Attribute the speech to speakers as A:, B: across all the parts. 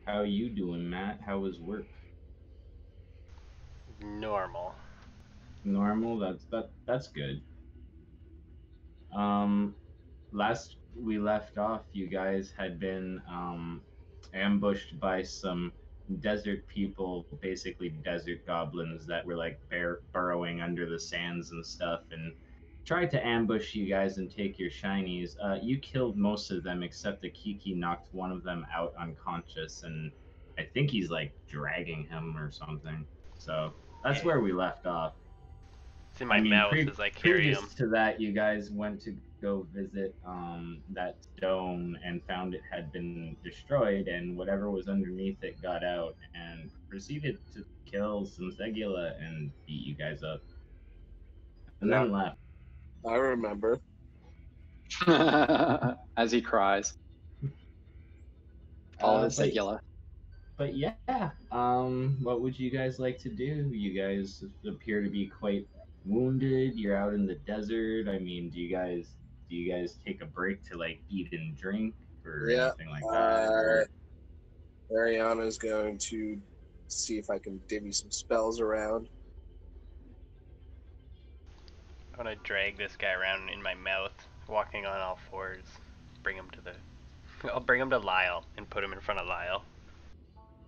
A: How you doing, Matt? How was work?
B: Normal.
A: Normal. That's good. Um, Last we left off, you guys had been ambushed by some desert people, basically desert goblins that were like burrowing under the sands and stuff, and tried to ambush you guys and take your shinies. You killed most of them except that Kiki knocked one of them out unconscious, and I think he's like dragging him or something. So that's
B: Yeah.
A: where we left off.
B: It's in
A: I
B: my
A: mean,
B: mouth as I carry
A: previous
B: him.
A: to that, you guys went to go visit that stone and found it had been destroyed, and whatever was underneath it got out and proceeded to kill some Zegula and beat you guys up, and
C: Yeah,
A: then left.
C: I remember.
D: As he cries. All his
A: But
D: Segula.
A: yeah, what would you guys like to do? You guys appear to be quite wounded. You're out in the desert. I mean, do you guys take a break to like eat and drink or
C: Yeah,
A: anything like that? Or
C: Ariana's going to see if I can divvy some spells around.
B: I'm gonna drag this guy around in my mouth, walking on all fours. Bring him to the. I'll bring him to Lyle and put him in front of Lyle.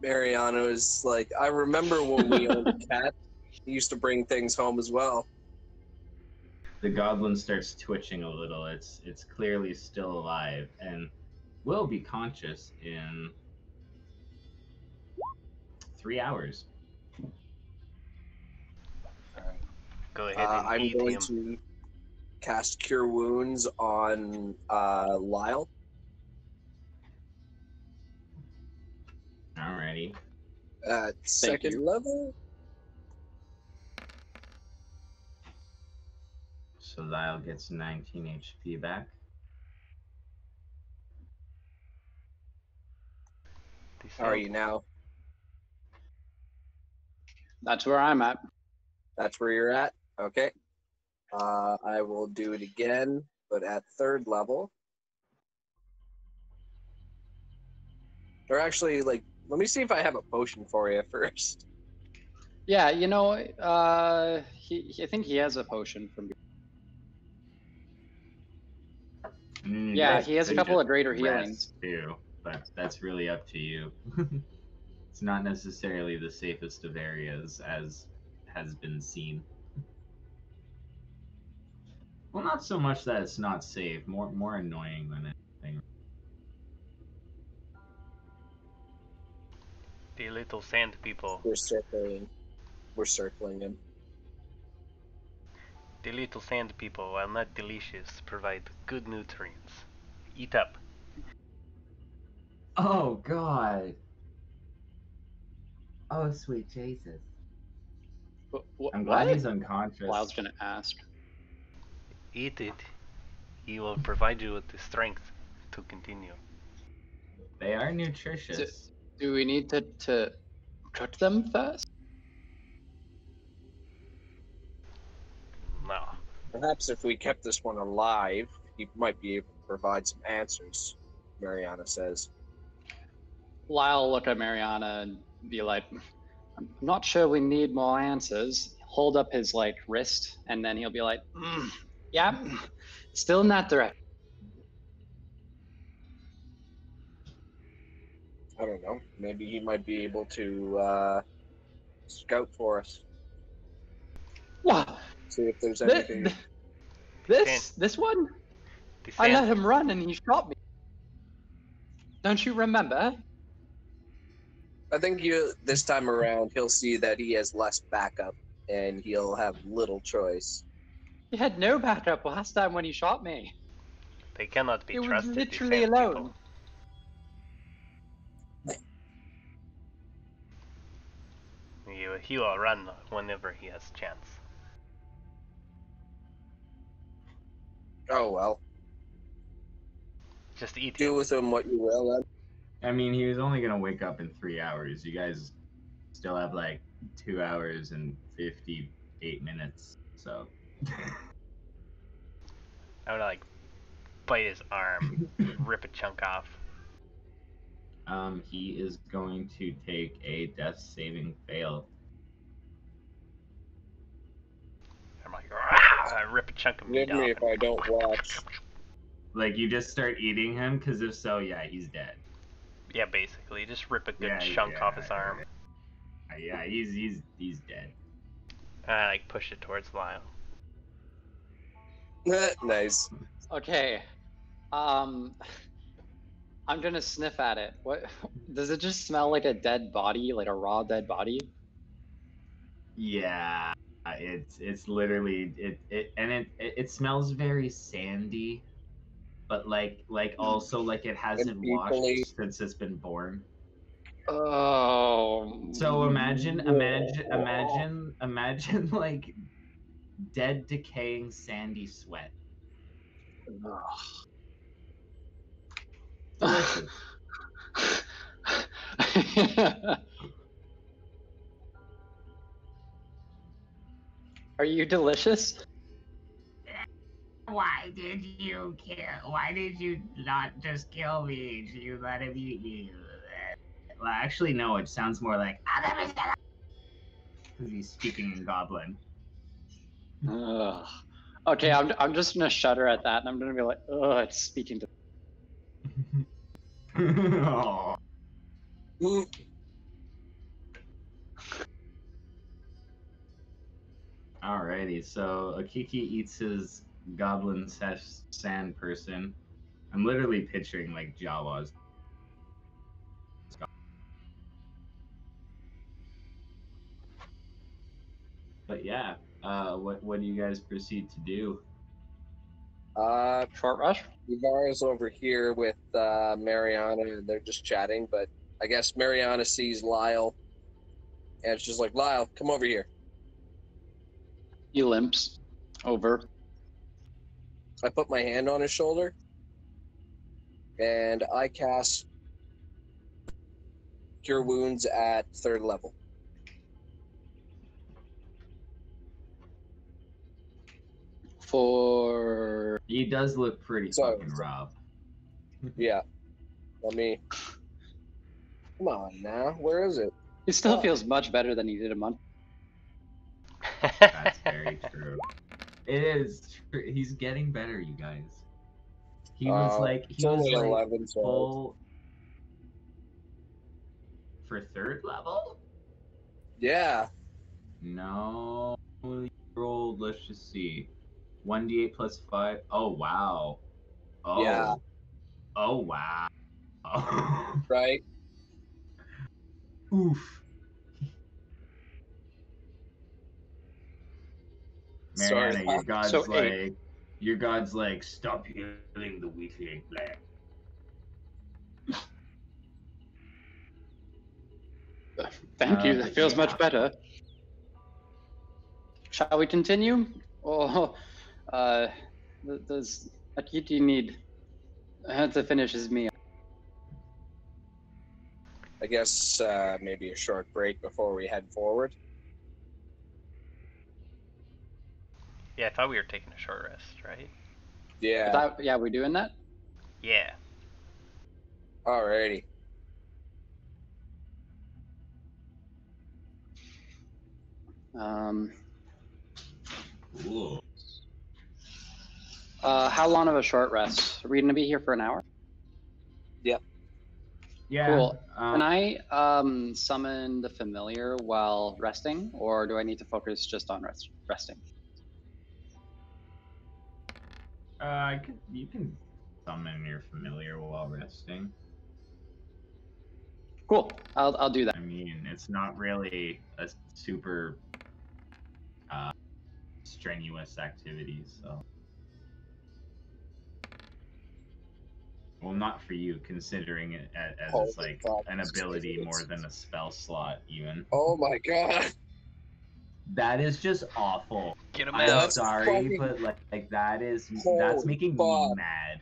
C: Mariano is like, I remember when we owned a cat. He used to bring things home as well.
A: the goblin starts twitching a little. It's clearly still alive and will be conscious in 3 hours.
B: Go ahead and
C: I'm
B: eat
C: going
B: him.
C: to cast Cure Wounds on Lyle.
A: Alrighty.
C: At second
D: you.
C: level.
A: So Lyle gets 19 HP back.
C: How are you now?
D: That's where I'm at.
C: That's where you're at? Okay. I will do it again, but at third level. Or actually, like, let me see if I have a potion for you first.
D: Yeah, you know, I think he has a potion from. Yeah,
A: Guys
D: he has a
A: could
D: couple
A: just
D: of greater
A: rest,
D: healings.
A: too, but that's really up to you. It's not necessarily the safest of areas, as has been seen. Well, not so much that it's not safe, more annoying than anything.
B: The little sand people.
C: We're circling. We're circling him.
B: The little sand people, while not delicious, provide good nutrients. Eat up.
A: Oh God! Oh sweet Jesus! I'm glad
D: What?
A: he's unconscious.
D: Lyle's gonna ask.
B: Eat it. He will provide you with the strength to continue.
A: They are nutritious.
D: Do we need to cook them first?
B: No.
C: Perhaps if we kept this one alive, he might be able to provide some answers, Mariana says.
D: Lyle will look at Mariana and be like, I'm not sure we need more answers. Hold up his like wrist, and then he'll be like, yeah, still in that direction.
C: I don't know. Maybe he might be able to scout for us.
D: What?
C: See if there's
D: This,
C: anything.
D: this one?
B: The
D: I let
B: sand.
D: him run and he shot me. Don't you remember?
C: I think this time around he'll see that he has less backup and he'll have little choice.
D: He had no backup last time when he shot me.
B: They cannot be
D: It was
B: trusted. The
D: literally
B: sand
D: alone.
B: people. He will run whenever he has chance.
C: Oh well.
B: Just eat
C: Do
B: him.
C: with him what you will. Then.
A: I mean, he was only gonna wake up in 3 hours. You guys still have like 2 hours and 58 minutes. So.
B: I would like bite his arm, rip a chunk off.
A: He is going to take a death saving fail.
B: I'm like, "Rah!" I rip a chunk of meat
C: Forgive me
B: off.
C: if I don't watch.
A: Like, you just start eating him, because if so, yeah, he's dead.
B: Yeah, basically, just rip a good
A: Yeah,
B: chunk
A: yeah,
B: off his arm.
A: Yeah, he's dead.
B: And I like push it towards Lyle.
C: Nice.
D: Okay. I'm gonna sniff at it. What does it just smell like a dead body, like a raw dead body?
A: Yeah, it's literally it smells very sandy, but like also like it hasn't washed
C: equally-
A: since it's been born.
D: Oh.
A: So imagine like dead, decaying, sandy sweat. Delicious.
D: Are you delicious?
A: Why did you not just kill me? You let him eat me. Well, actually, no. It sounds more like because he's speaking in Goblin.
D: Ugh. Okay, I'm just gonna shudder at that, and I'm gonna be like, oh, it's speaking to.
A: Aw.
C: Mm,
A: Alrighty, so Akiki eats his goblin sand person. I'm literally picturing like Jawas. But yeah, what do you guys proceed to do?
D: Short rush?
C: Yvara's over here with Mariana, and they're just chatting. But I guess Mariana sees Lyle, and she's like, "Lyle, come over here."
D: He limps over.
C: I put my hand on his shoulder, and I cast Cure Wounds at 3rd level.
D: For
A: He does look pretty
C: So-
A: fucking robbed.
C: Yeah. Let me. Come on now. Where is it?
D: he still
C: Oh.
D: feels much better than he did a month.
A: That's very true. It is. He's getting better, you guys. He was
C: It's only 11, so
A: full for 3rd level.
C: yeah.
A: No, you rolled. Let's just see. 1d8 plus 5. Oh wow. Oh.
C: Yeah.
A: Oh wow.
C: Right.
A: Oof.
C: Sorry.
A: Mariana,
D: So eight.
A: your god's like, stop healing the weakling black.
D: Thank you. That feels
A: yeah.
D: much better. Shall we continue? Or does Akiti need to finish his meal?
C: I guess maybe a short break before we head forward.
B: Yeah, I thought we were taking a short rest, right?
C: Yeah.
D: Yeah, we're doing that.
B: Yeah.
C: Alrighty.
A: Cool.
D: How long of a short rest? Are we gonna be here for an hour?
A: Yeah.
D: Cool. Can I summon the familiar while resting, or do I need to focus just on resting?
A: You can summon your familiar while resting.
D: Cool. I'll do that.
A: I mean, it's not really a super strenuous activity, so. Well, not for you, considering it as it's like an ability more than a spell slot, even.
C: Oh my god.
A: That is just awful.
B: Get him
A: I'm
B: out.
A: sorry,
C: fucking-
A: but like that's
C: Holy
A: making me
C: fuck.
A: mad.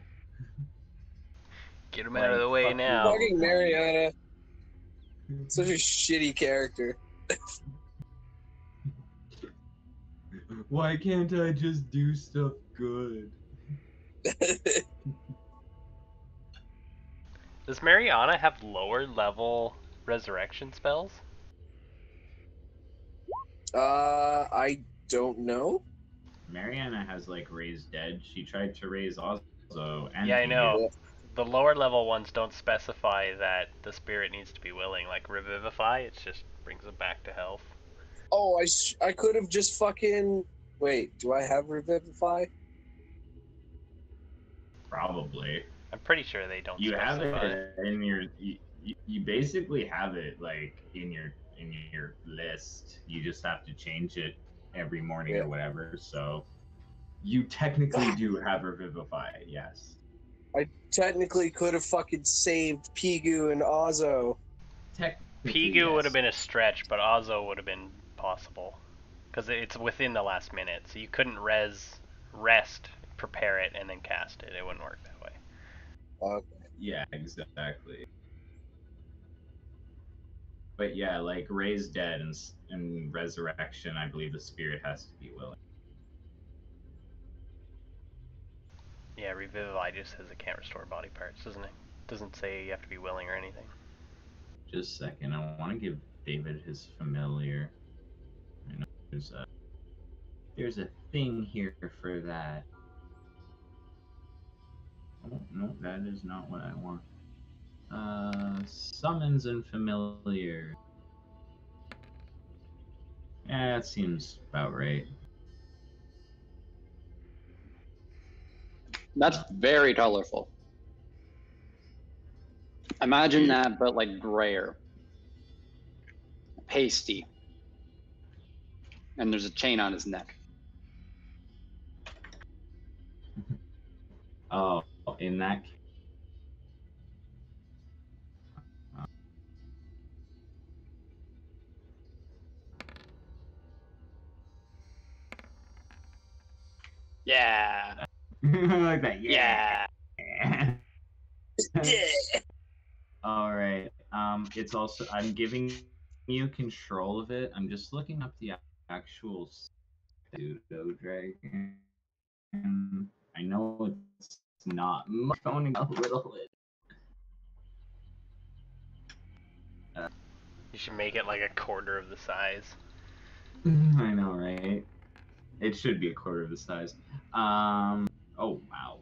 B: Get him out of the way
A: fuck
B: now.
C: Fucking Mariana. Such a shitty character.
A: Why can't I just do stuff good?
B: Does Mariana have lower level resurrection spells?
C: I don't know.
A: Mariana has like raised dead. She tried to raise Ozo and
B: Yeah, I know.
C: Yeah.
B: The lower level ones don't specify that the spirit needs to be willing. Like Revivify, it just brings it back to health.
C: Oh, I could have just fucking. Wait, do I have Revivify?
A: Probably.
B: I'm pretty sure they don't
A: You have
B: specify.
A: it in your. You basically have it like in your list. You just have to change it every morning
C: Yeah.
A: or whatever. So you technically do have Revivify. Yes.
C: I technically could have fucking saved Pigu and Ozo.
A: Technically,
B: Pigu would
A: yes.
B: have been a stretch, but Ozo would have been possible. Because it's within the last minute, so you couldn't rest, prepare it, and then cast it. It wouldn't work that way.
C: Okay.
A: Yeah, exactly. But yeah, like raise dead and resurrection, I believe the spirit has to be willing.
B: Yeah, Revivify just says it can't restore body parts, doesn't it? Doesn't say you have to be willing or anything.
A: Just a second, I want to give David his familiar. I know there's a thing here for that. Oh no, that is not what I want. Summons and familiar. Yeah, that seems about right.
D: That's very colorful. Imagine that, but like grayer, pasty, and there's a chain on his neck.
A: Oh, in that.
D: Yeah.
A: Like that.
D: Yeah.
C: Yeah.
A: All right. It's also I'm giving you control of it. I'm just looking up the actual pseudo dragon. I know it's not phoning a little bit.
B: You should make it like a quarter of the size.
A: I know, right? It should be a quarter of the size. Oh wow.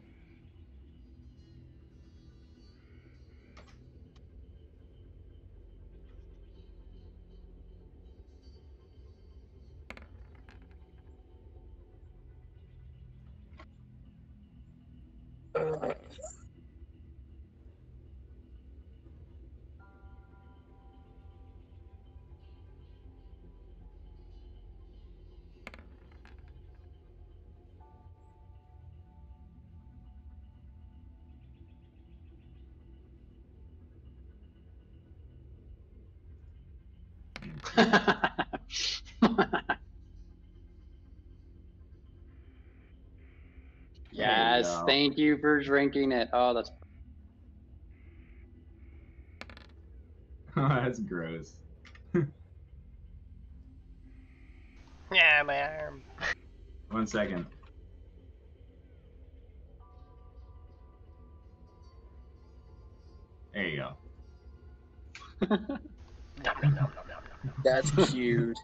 D: Yes,
A: go.
D: thank you for drinking it. Oh, that's
A: That's gross.
B: Yeah, my arm.
A: 1 second. There you go.
B: Nom, nom, nom, nom, nom, nom.
C: That's cute.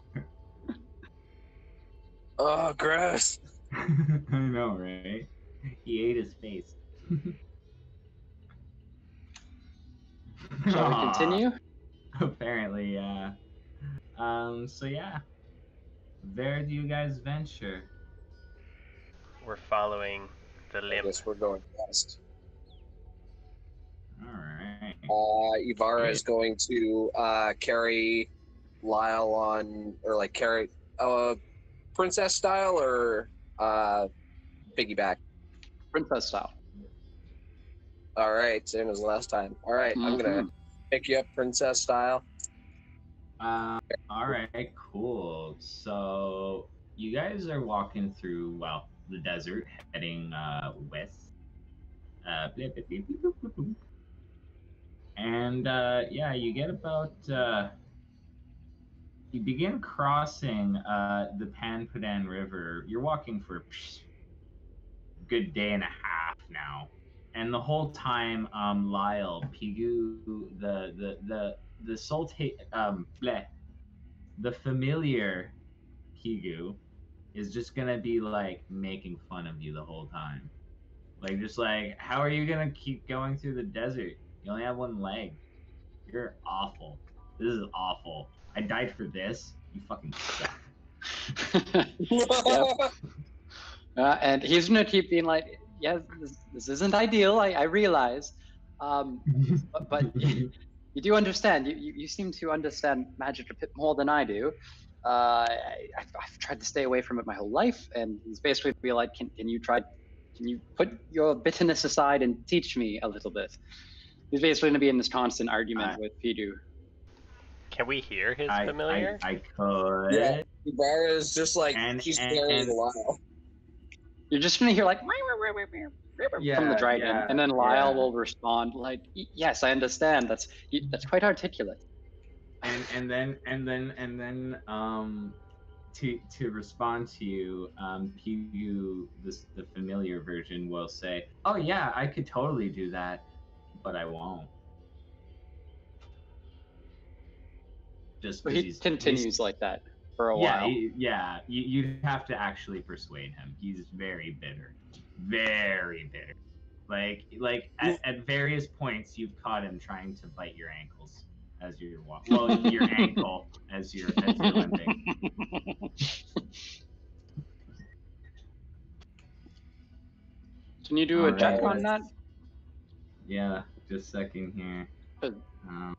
C: Oh, gross.
A: I know, right? He ate his face.
D: Shall we
A: Aw,
D: continue?
A: Apparently, yeah. So yeah. Where do you guys venture?
B: We're following the
C: I
B: limb.
C: guess we're going west.
A: Alright.
C: Ibarra is going to carry Lyle on, or like carry princess style or piggyback.
D: Princess style.
C: All right, same as last time. All right, I'm gonna
D: Mhm.
C: pick you up princess style.
A: Alright, cool. So you guys are walking through, well, the desert, heading west. Blip, blip, blip, blip, blip, blip, blip. And yeah, you get about you begin crossing the Panpadan River. You're walking for a good day and a half now, and the whole time, Lyle, Pigu, the Sultan, bleh, the familiar Pigu is just gonna be like making fun of you the whole time. Like, just like, how are you gonna keep going through the desert? You only have one leg. You're awful. This is awful. I died for this. You fucking suck.
D: Yep. And he's gonna keep being like, yeah, this isn't ideal. I realize, but you do understand. You seem to understand magic a bit more than I do. I've tried to stay away from it my whole life, and he's basically be like, can you put your bitterness aside and teach me a little bit? He's basically gonna be in this constant argument with Pidu.
B: Can we hear his familiar?
A: I could.
C: Yeah, Ibarra is just like he's carrying Lyle.
D: You're just gonna hear like from the dragon,
A: yeah,
D: and then Lyle will respond like, "Yes, I understand. That's quite articulate."
A: And then to respond to you, Pigu, the familiar version will say, "Oh yeah, I could totally do that, but I won't." Just
D: So he continues like that for a while.
A: Yeah, you'd have to actually persuade him. He's very bitter, very bitter. Like at various points, you've caught him trying to bite your ankles as you're walking. Well, your ankle as you're limping.
D: Can you do a check on that?
A: Yeah, just a second here.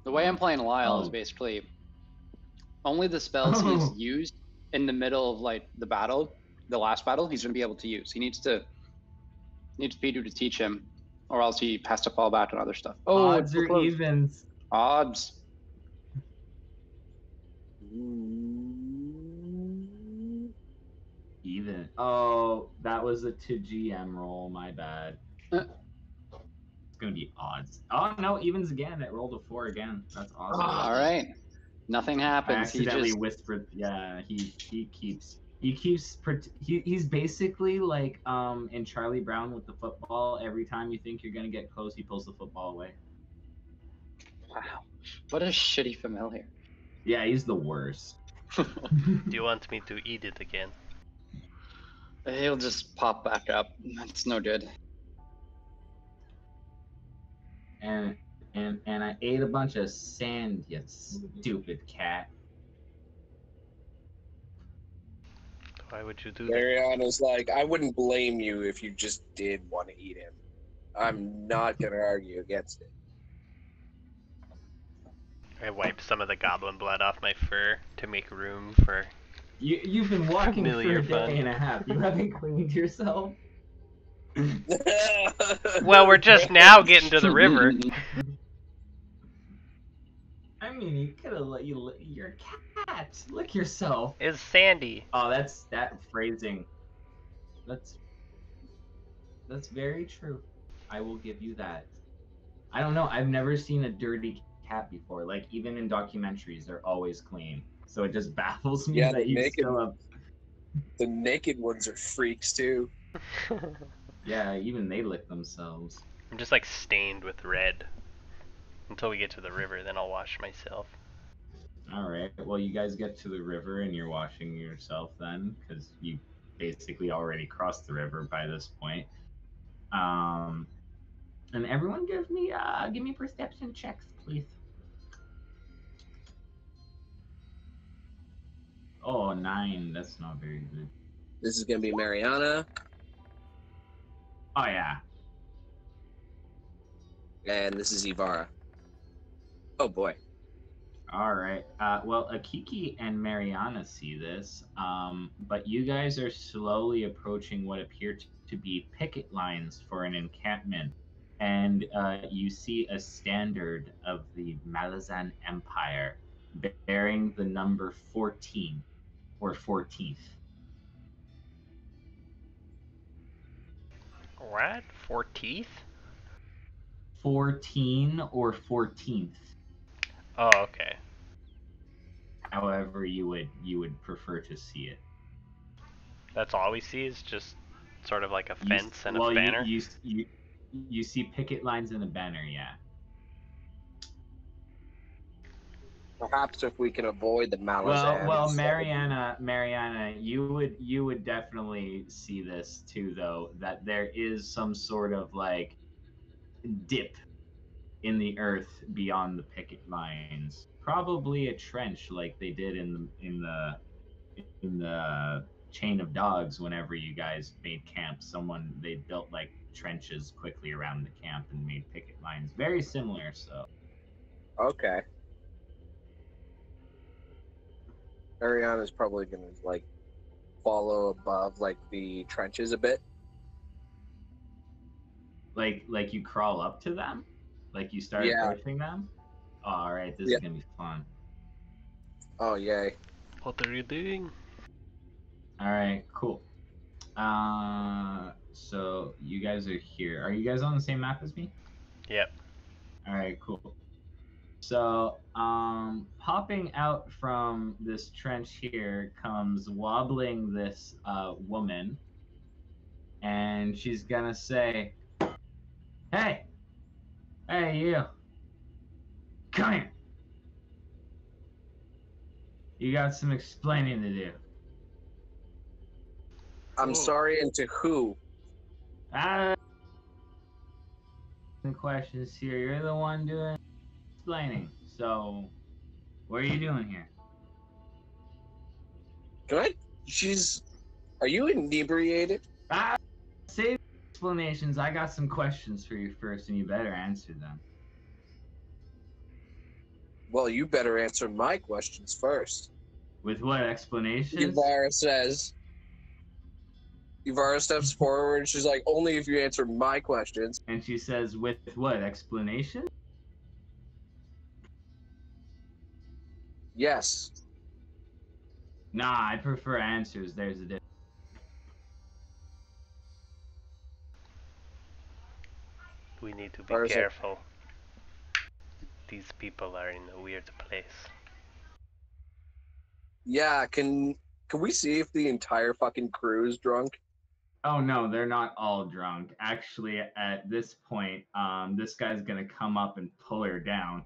D: The way I'm playing Lyle is basically only the spells he's used in the middle of like the battle, the last battle, he's gonna be able to use. He needs Pidu to teach him, or else he has to fall back on other stuff. Oh,
A: odds or evens?
D: Odds.
A: Even. Oh, that was a to GM roll. My bad. It's gonna be odds. Oh no, evens again. It rolled a 4 again. That's awesome.
D: All right. Nothing happens.
A: I accidentally whispered. Yeah, he's basically like in Charlie Brown with the football. Every time you think you're gonna get close, he pulls the football away.
D: Wow, what a shitty familiar.
A: Yeah, he's the worst.
B: Do you want me to eat it again?
D: He'll just pop back up. That's no good.
A: And I ate a bunch of sand, you stupid cat.
B: Why would you do that?
C: Mariana's like, I wouldn't blame you if you just did want to eat him. I'm not gonna argue against it.
B: I wiped some of the goblin blood off my fur to make room for.
A: You've been walking for
B: familiar
A: a day and a half. You haven't cleaned yourself.
B: Well, we're just now getting to the river.
A: I mean, you could have let you're a cat. Look yourself.
B: It's Sandy.
A: Oh, that phrasing. That's very true. I will give you that. I don't know. I've never seen a dirty cat before. Like, even in documentaries, they're always clean. So it just baffles me that you still have.
C: The naked ones are freaks too.
A: Yeah, even they lick themselves.
B: I'm just like stained with red. Until we get to the river, then I'll wash myself.
A: Alright, well, you guys get to the river and you're washing yourself then, because you basically already crossed the river by this point. And everyone give me perception checks, please. Oh, 9, that's not very good.
C: This is gonna be Mariana.
A: Oh, yeah.
C: And this is Ivara. Oh boy.
A: All right. Well, Akiki and Mariana see this, but you guys are slowly approaching what appear to be picket lines for an encampment, and you see a standard of the Malazan Empire bearing the number 14, or 14th.
B: What? 14th?
A: 14 or 14th.
B: Oh, okay.
A: However you would prefer to see it.
B: That's all we see is just sort of like a fence and a banner?
A: You see picket lines and a banner, yeah.
C: Perhaps if we can avoid the Malazans.
A: Well, Mariana, you would definitely see this too, though, that there is some sort of like dip in the earth beyond the picket lines. Probably a trench like they did in the chain of dogs whenever you guys made camp. They built like trenches quickly around the camp and made picket lines. Very similar, so.
C: Okay. Mariana's probably gonna like follow above like the trenches a bit.
A: Like you crawl up to them? Like you start
C: Yeah.
A: approaching them? Oh, all right, this
C: Yeah.
A: is gonna be fun.
C: Oh yay.
B: What are you doing?
A: All right, cool. So you guys are here. Are you guys on the same map as me?
B: Yep.
A: All right, cool. So, popping out from this trench here comes wobbling this woman, and she's gonna say, "Hey, hey, you, come here. You got some explaining to do."
C: I'm sorry, and to who?
A: Questions here. You're the one doing explaining. So, what are you doing here?
C: Can I? Are you inebriated?
A: Save explanations. I got some questions for you first, and you better answer them.
C: Well, you better answer my questions first.
A: With what explanations?
C: Yvara says. Yvara steps forward and she's like, only if you answer my questions.
A: And she says, with what explanation?
C: Yes.
A: Nah, I prefer answers. There's a difference.
B: We need to be
C: Or is it-
B: careful. These people are in a weird place.
C: Yeah, can we see if the entire fucking crew is drunk?
A: Oh no, they're not all drunk. Actually, at this point, this guy's gonna come up and pull her down,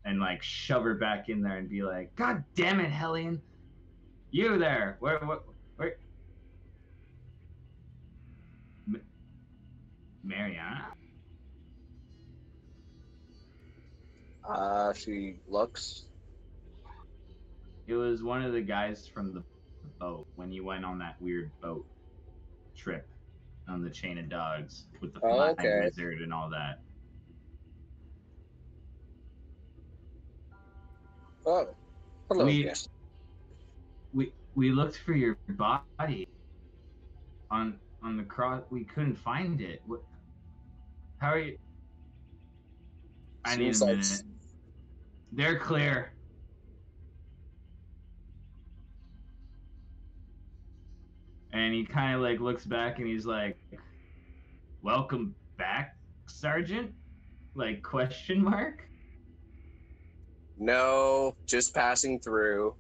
A: and like shove her back in there and be like, "God damn it, Helene, you there? Where? Mariana?"
C: She looks.
A: It was one of the guys from the boat when you went on that weird boat trip on the chain of dogs with the flying lizard and all that.
C: Oh, hello, yes.
A: We looked for your body on the cross. We couldn't find it. How are you? I need a minute. They're clear. And he kind of like looks back and he's like, "Welcome back, Sergeant?" Like question mark?
C: No, just passing through,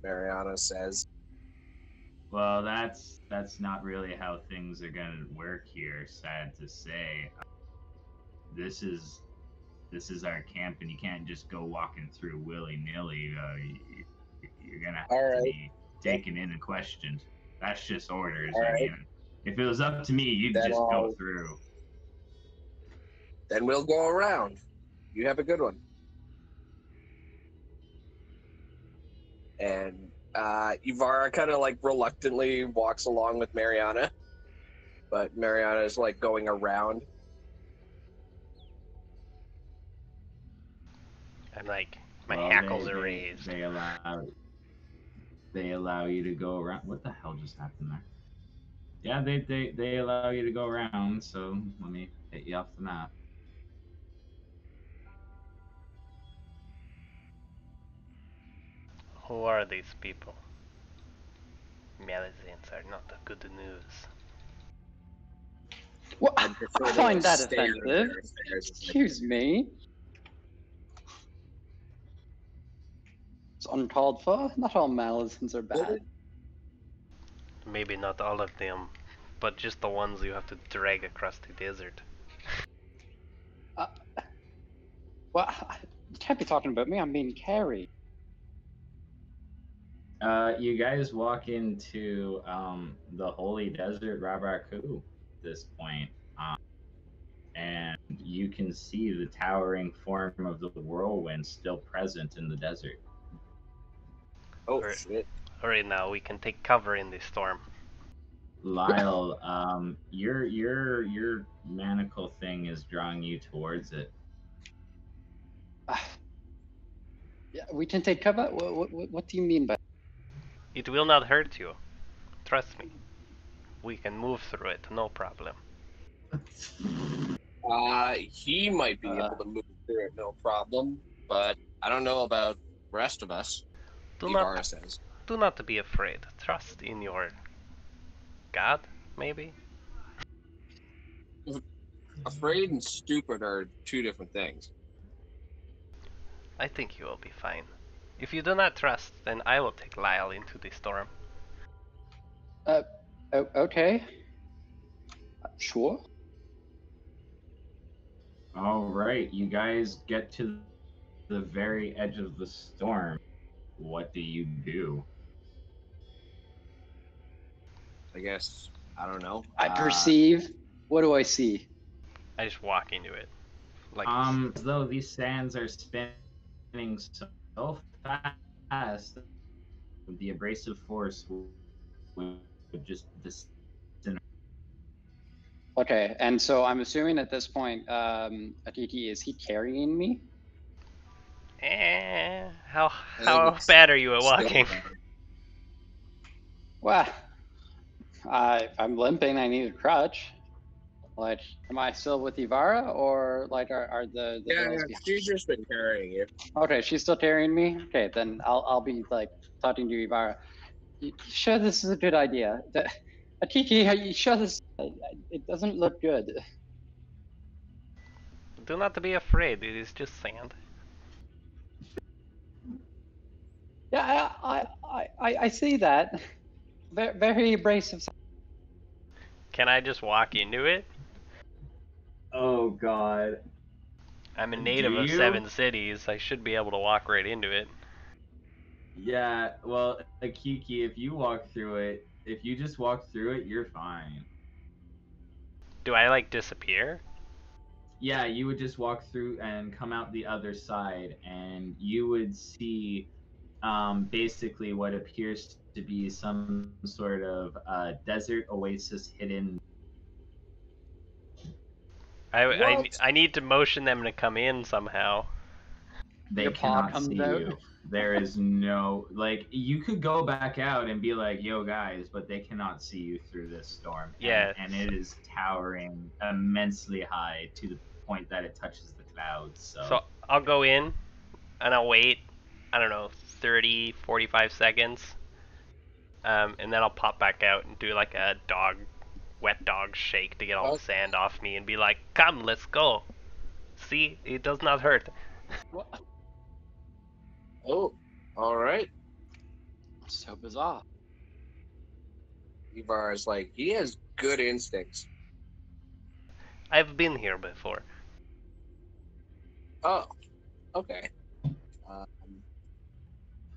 C: Mariana says.
A: Well, that's not really how things are gonna work here, sad to say. This is our camp, and you can't just go walking through willy-nilly. You're gonna have to be taken in and questioned. That's just orders. I mean, if it was up to me, you'd just go through.
C: Then we'll go around. You have a good one. And Yvara kind of like reluctantly walks along with Mariana, but Mariana is like going around.
B: I'm like, my hackles are raised.
A: They allow you to go around. What the hell just happened there? Yeah, they allow you to go around. So let me hit you off the map.
B: Who are these people? Malazans are not the good news.
D: What? I find that offensive. Excuse me. It's uncalled for. Not all Malazans are bad.
B: Maybe not all of them, but just the ones you have to drag across the desert.
D: Well, you can't be talking about me. I'm being carried.
A: You guys walk into the holy desert Rabraku at this point, and you can see the towering form of the whirlwind still present in the desert.
C: Oh
B: Alright.
C: shit!
B: Alright, now we can take cover in this storm.
A: Lyle, your manacle thing is drawing you towards it.
D: Yeah, we can take cover. What do you mean by?
B: It will not hurt you. Trust me. We can move through it, no problem.
C: He might be able to move through it, no problem. But I don't know about the rest of us.
B: Do
C: Ibarra
B: not,
C: says.
B: do not be afraid. Trust in your God, maybe.
C: Afraid and stupid are two different things.
B: I think you will be fine. If you do not trust, then I will take Lyle into the storm.
D: Okay. Sure.
A: All right, you guys get to the very edge of the storm. What do you do?
C: I guess. I don't know.
D: I perceive. What do I see?
B: I just walk into it. Like
A: As though these sands are spinning so fast, the abrasive force would just disintegrate.
D: Okay, and so I'm assuming at this point, Akiki, is he carrying me?
B: how
C: it's
B: bad are you at
C: Still-
B: walking?
D: Well, I'm limping. I need a crutch. Like, am I still with Ivara, or like are the
C: Yeah,
D: girls behind?
C: she's just been carrying you.
D: Okay, she's still carrying me. Okay, then I'll be like talking to Ivara. You sure this is a good idea? Akiki, are you sure this? It doesn't look good.
B: Do not be afraid. It is just sand.
D: Yeah, I see that. Very abrasive.
B: Can I just walk into it?
A: Oh God.
B: I'm a native
A: Do
B: of
A: you?
B: 7 cities. I should be able to walk right into it.
A: Yeah, well, Akiki, if you walk through it, if you just walk through it, you're fine.
B: Do I like disappear?
A: Yeah, you would just walk through and come out the other side, and you would see basically what appears to be some sort of desert oasis hidden.
B: I need to motion them to come in somehow.
A: They
D: Your paw
A: cannot
D: comes
A: see
D: out.
A: you. There is no, like, you could go back out and be like, yo guys, but they cannot see you through this storm.
B: Yeah.
A: And it is towering immensely high to the point that it touches the clouds.
B: So I'll go in and I'll wait, I don't know, 30, 45 seconds. And then I'll pop back out and do like a wet dog shake to get all the sand off me and be like, come, let's go. See, it does not hurt.
C: Oh, all right.
D: So bizarre.
C: Ibarra's like, he has good instincts.
B: I've been here before.
C: Oh, okay.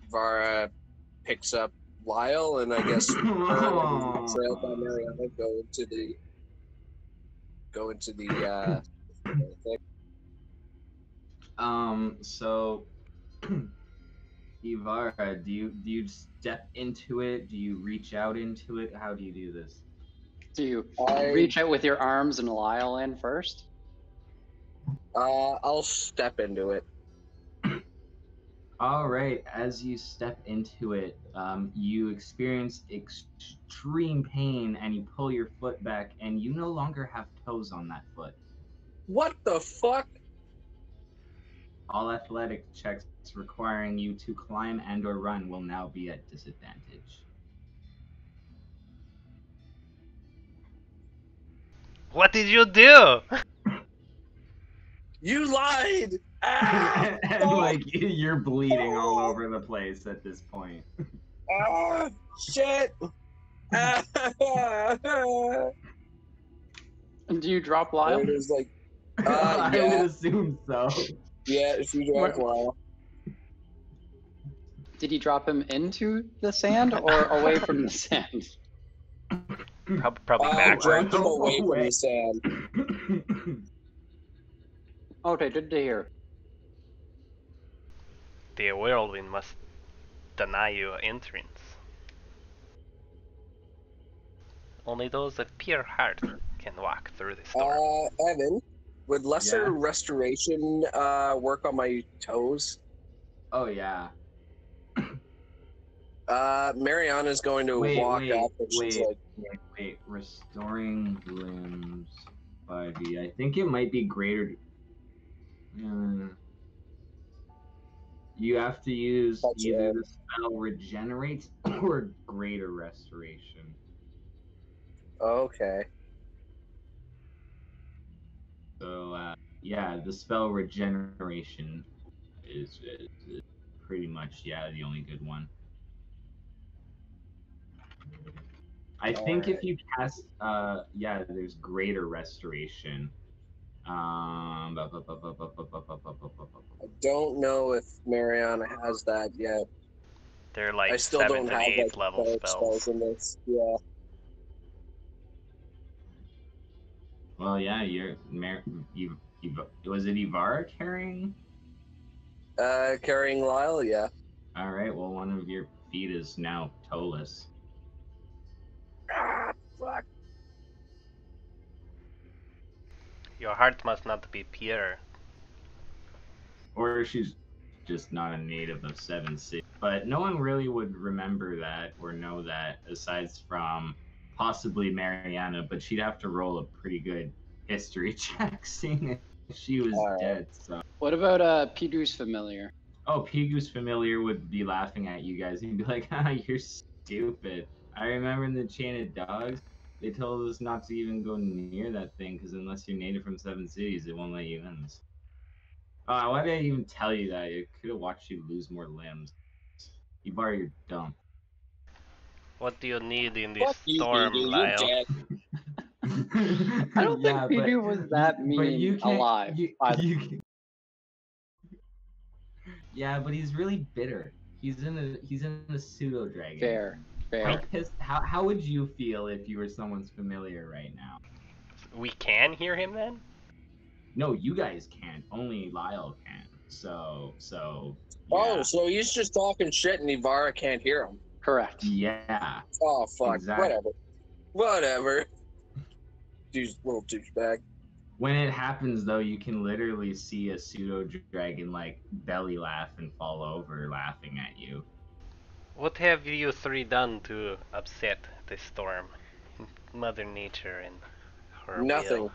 C: Ibarra picks up Lyle, and I guess trailed by Mariana, go into the thing.
A: So Ivara, do you step into it? Do you reach out into it? How do you do this?
D: Do you reach out with your arms and Lyle in first?
C: I'll step into it.
A: All right, as you step into it, you experience extreme pain and you pull your foot back and you no longer have toes on that foot.
C: What the fuck?
A: All athletic checks requiring you to climb and or run will now be at disadvantage.
B: What did you do?
C: You lied! Ah!
A: And like you're bleeding all over the place at this point.
C: Ah! Shit! Ah!
D: And do you drop Lyle?
C: It is like,
A: I
C: yeah.
A: would assume so.
C: Yeah, she dropped Lyle.
D: Did he drop him into the sand or away from the sand?
B: Probably backwards.
C: Dropped him away from the sand.
D: Okay, good to hear.
B: The whirlwind must deny you entrance. Only those of pure heart can walk through the storm.
C: Evan, would lesser
A: Yeah?
C: restoration work on my toes?
A: Oh yeah.
C: Mariana's going to walk up and she's like,
A: wait. Restoring limbs 5e. I think it might be greater. You have to use
C: That's
A: either
C: it.
A: the spell regenerates or greater restoration.
C: okay.
A: So yeah, the spell regeneration is pretty much the only good one. I think if you cast there's greater restoration.
C: I don't know if Mariana has that yet.
B: They're like
C: I still
B: 7th
C: don't
B: and
C: have
B: 8th level spells.
C: in this. Yeah.
A: Well, yeah, was it Ibarra carrying?
C: Carrying Lyle, yeah.
A: All right, well, one of your feet is now toeless.
C: Ah, fuck.
B: Your heart must not be pure.
A: Or she's just not a native of 7 Cities. But no one really would remember that or know that aside from possibly Mariana, but she'd have to roll a pretty good history check seeing if she was dead. So.
D: What about Pigu's familiar?
A: Oh, Pigu's familiar would be laughing at you guys. He'd be like, you're stupid. I remember in the Chain of Dogs, they told us not to even go near that thing because unless you're native from 7 Cities, it won't let you in. Why did I even tell you that? It could have watched you lose more limbs. Ibarra, you're dumb.
B: What do you need in this
C: Fuck you,
B: storm,
C: Pigu,
B: Lyle?
C: you're dead.
D: I don't think Pigu was that mean alive.
A: Yeah, but he's really bitter. He's in a pseudo dragon.
D: Fair.
A: How would you feel if you were someone's familiar right now?
B: We can hear him then?
A: No, you guys can't. Only Lyle can. So.
C: Oh, so he's just talking shit and Ibarra can't hear him.
D: Correct.
A: Yeah.
C: Oh, fuck.
A: Exactly.
C: Whatever. Dude, little douchebag.
A: When it happens, though, you can literally see a pseudo dragon like belly laugh and fall over laughing at you.
B: What have you three done to upset the storm? Mother Nature and her
C: Nothing.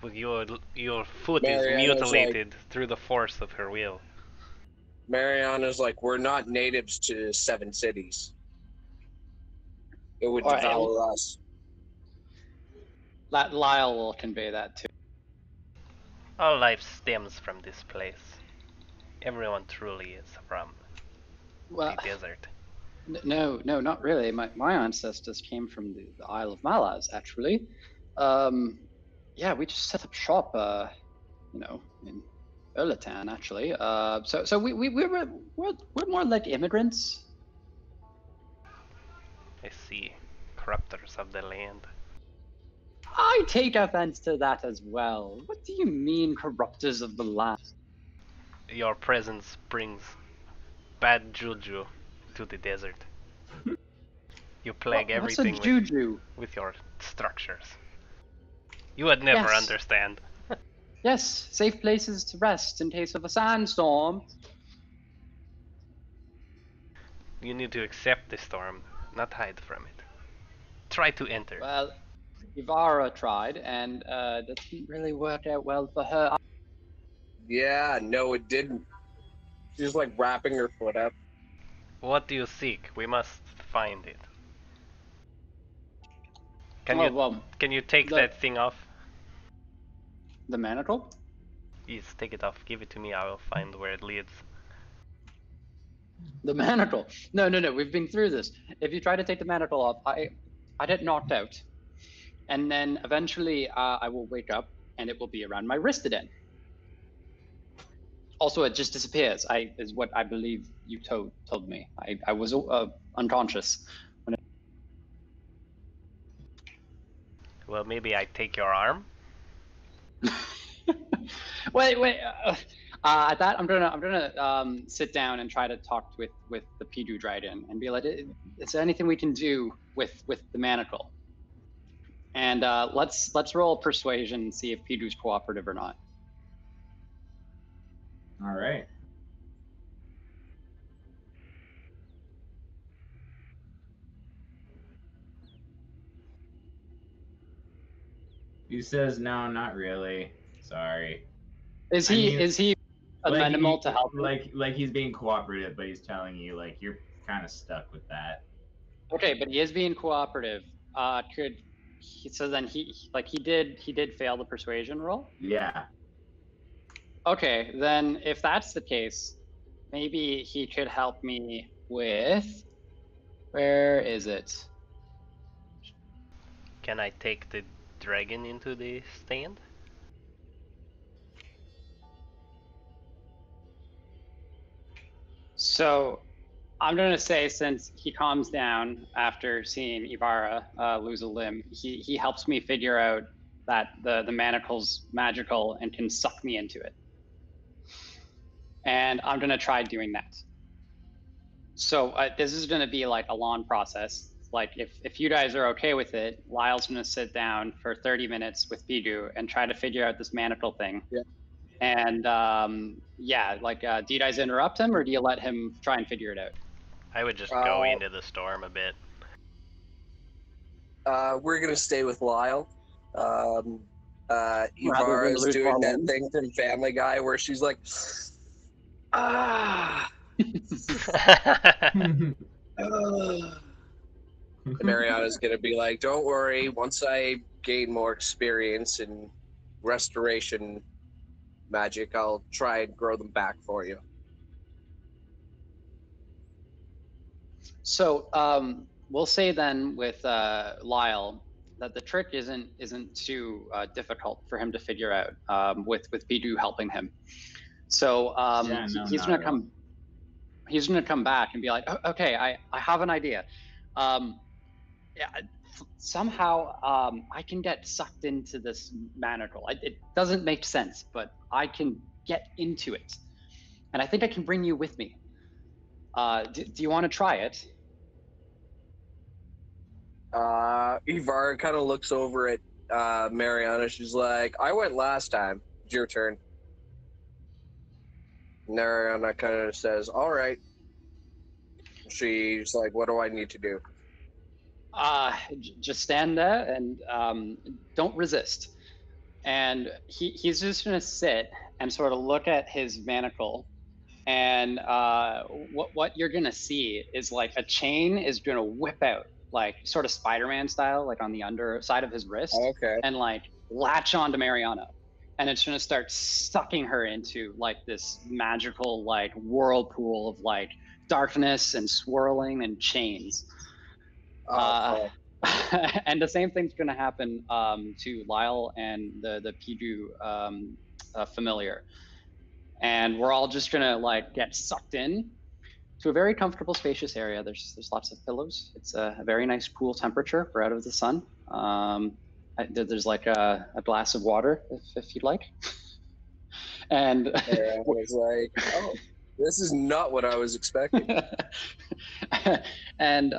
B: will. Your foot
C: Mariana's
B: is mutilated through the force of her will.
C: Mariana's like, we're not natives to 7 Cities. It would
D: Alright.
C: devour us.
D: Lyle will convey that too.
B: All life stems from this place. Everyone truly is from the desert.
D: No, not really. My ancestors came from the Isle of Malaz, actually. Yeah, we just set up shop, in Erlatan, actually. So we're more like immigrants.
B: I see. Corruptors of the land.
D: I take offense to that as well. What do you mean, corruptors of the land?
B: Your presence brings bad juju to the desert. You plague everything
D: what's a juju?
B: with your structures. You would never
D: Yes.
B: understand.
D: Yes, safe places to rest in case of a sandstorm.
B: You need to accept the storm, not hide from it. Try to enter.
D: Well, Ibarra tried, and that didn't really work out well for her.
C: Yeah, no, it didn't. She's like wrapping her foot up.
B: What do you seek? We must find it. Can you take that thing off?
D: The manacle?
B: Yes, take it off. Give it to me. I will find where it leads.
D: The manacle? No. We've been through this. If you try to take the manacle off, I get knocked out, and then eventually I will wake up, and it will be around my wrist again. Also, it just disappears. Is what I believe you told me. I was unconscious.
B: Well, maybe I take your arm.
D: Wait. At that, I'm gonna sit down and try to talk with the Pidu Dryden and be like, is there anything we can do with the manacle? And let's roll persuasion and see if Pidu's cooperative or not.
A: All right. He says, "No, not really. Sorry."
D: Is
A: I
D: he
A: mean,
D: is he amenable to help?
A: Like he's being cooperative, but he's telling you like you're kind of stuck with that.
D: Okay, but he is being cooperative. Could he, so then he did fail the persuasion roll?
A: Yeah.
D: Okay, then if that's the case, maybe he could help me with, where is it?
B: Can I take the dragon into the stand?
D: So I'm gonna say, since he calms down after seeing Ibarra lose a limb, he helps me figure out that the manacle's magical and can suck me into it. And I'm gonna try doing that. So this is gonna be like a long process. Like if you guys are okay with it, Lyle's gonna sit down for 30 minutes with Pidu and try to figure out this manacle thing.
C: Yeah.
D: And yeah, like do you guys interrupt him or do you let him try and figure it out?
B: I would just go into the storm a bit.
C: We're gonna stay with Lyle. Ibarra's doing that thing from Family Guy where she's like, ah. Mariana's gonna be like, don't worry, once I gain more experience in restoration magic, I'll try and grow them back for you.
D: So we'll say then with Lyle that the trick isn't too difficult for him to figure out with Pidu helping him. So he's gonna come back and be like, oh, okay, I have an idea. Yeah, somehow I can get sucked into this manacle. It doesn't make sense, but I can get into it, and I think I can bring you with me. Do you want to try it?
C: Ibarra kind of looks over at Mariana. She's like, I went last time. It's your turn. Mariana kind of says, all right. She's like, what do I need to do?
D: Just stand there and don't resist. And he's just going to sit and sort of look at his manacle. And what you're going to see is like a chain is going to whip out, like sort of Spider-Man style, like on the underside of his wrist.
C: Okay.
D: And like latch onto Mariana. And it's going to start sucking her into like this magical like whirlpool of like darkness and swirling and chains. And the same thing's going to happen to Lyle and the Pidu familiar. And we're all just going to like get sucked in to a very comfortable, spacious area. There's lots of pillows. It's a very nice, cool temperature. We're out of the sun. There's like a glass of water if you'd like. And
C: I was like, oh, this is not what I was expecting.
D: And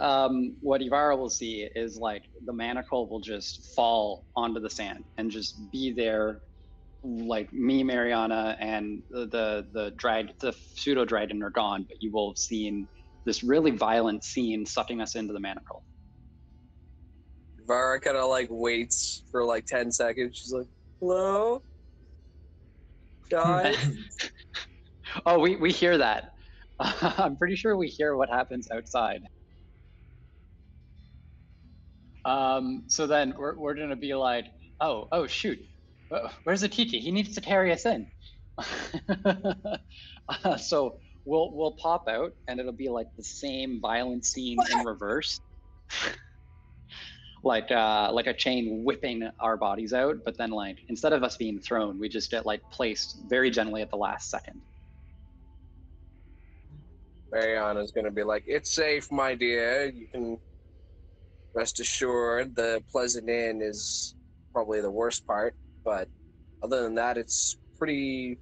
D: what Ibarra will see is like the manacle will just fall onto the sand and just be there, like me, Mariana, and the pseudo Dryden are gone, but you will have seen this really violent scene sucking us into the manacle.
C: Ibarra kind of like waits for like 10 seconds. She's like, hello? Guys?
D: Oh, we hear that. I'm pretty sure we hear what happens outside. So then we're gonna be like, oh shoot, where's Atichi? He needs to carry us in. So we'll pop out, and it'll be like the same violent scene in reverse, like a chain whipping our bodies out. But then like instead of us being thrown, we just get like placed very gently at the last second.
C: Mariana's gonna be like, "It's safe, my dear. You can rest assured. The Pleasant Inn is probably the worst part, but other than that, it's pretty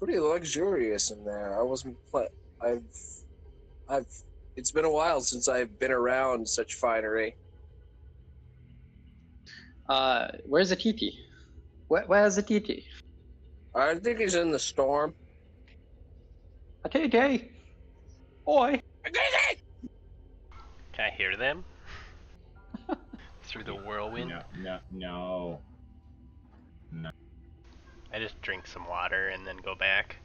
C: luxurious in there. I wasn't. I've. It's been a while since I've been around such finery.
D: Where's Atiti? Where's Atiti?
C: I think he's in the storm.
D: Atiti! Boy!
B: Can I hear them? Through the whirlwind?
A: No.
B: I just drink some water and then go back.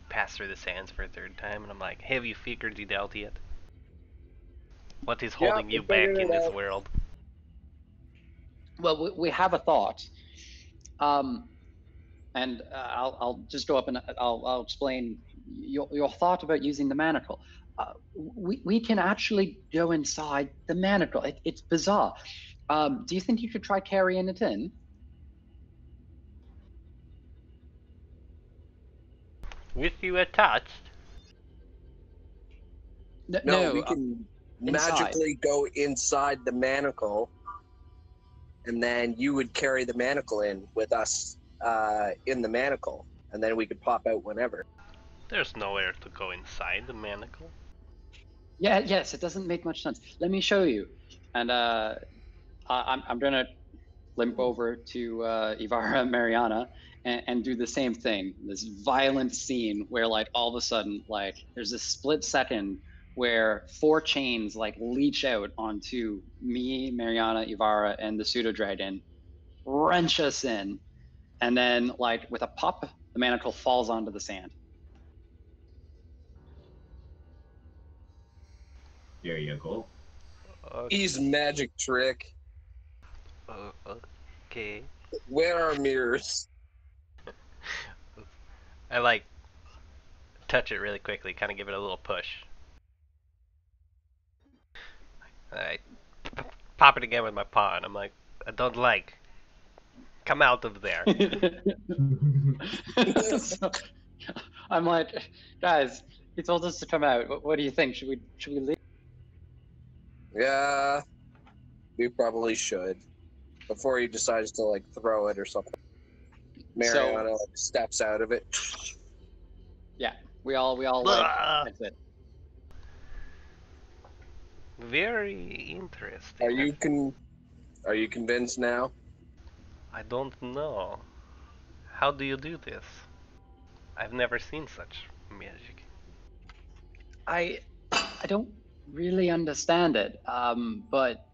B: Pass through the sands for a third time, and I'm like, have you figured it out yet? What is holding you back in this world?
D: Well, we have a thought. And I'll just go up and I'll explain your thought about using the manacle. We can actually go inside the manacle. It's bizarre. Do you think you could try carrying it in?
B: With you attached?
C: No, we can
D: inside.
C: magically go inside the manacle, and then you would carry the manacle in with us in the manacle, and then we could pop out whenever.
B: There's nowhere to go inside the manacle.
D: Yeah, yes, it doesn't make much sense. Let me show you. And I'm gonna limp over to Ibarra and Mariana and do the same thing. This violent scene where like all of a sudden like there's a split second where 4 chains like leach out onto me, Mariana, Ibarra, and the pseudo dragon, wrench us in, and then like with a pop, the manacle falls onto the sand.
A: There you go.
C: Easy magic trick.
B: Okay.
C: Where are mirrors?
B: I like touch it really quickly, kind of give it a little push. I pop it again with my paw, and I'm like, I don't like. Come out of there.
D: So, I'm like, guys, he told us to come out. What do you think? Should we leave?
C: Yeah, we probably should. Before he decides to like throw it or something. Mariana like, steps out of it.
D: Yeah, we all like that's it.
B: Very interesting.
C: Are you convinced now?
B: I don't know. How do you do this? I've never seen such magic.
D: I don't really understand it, but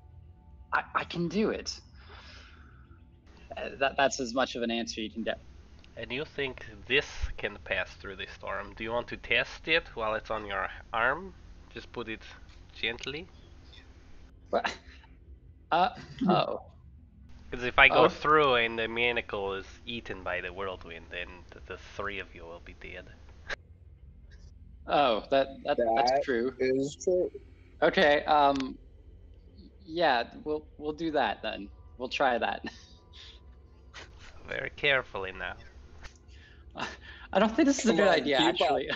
D: I can do it. That's as much of an answer you can get.
B: And you think this can pass through the storm? Do you want to test it while it's on your arm? Just put it gently?
D: What? Oh.
B: Because if I go through and the manacle is eaten by the whirlwind, then the 3 of you will be dead.
D: Oh, that's true.
C: Is true.
D: Okay, yeah, we'll do that then. We'll try that.
B: Very carefully now.
D: I don't think this is a good idea,
C: keep
D: actually.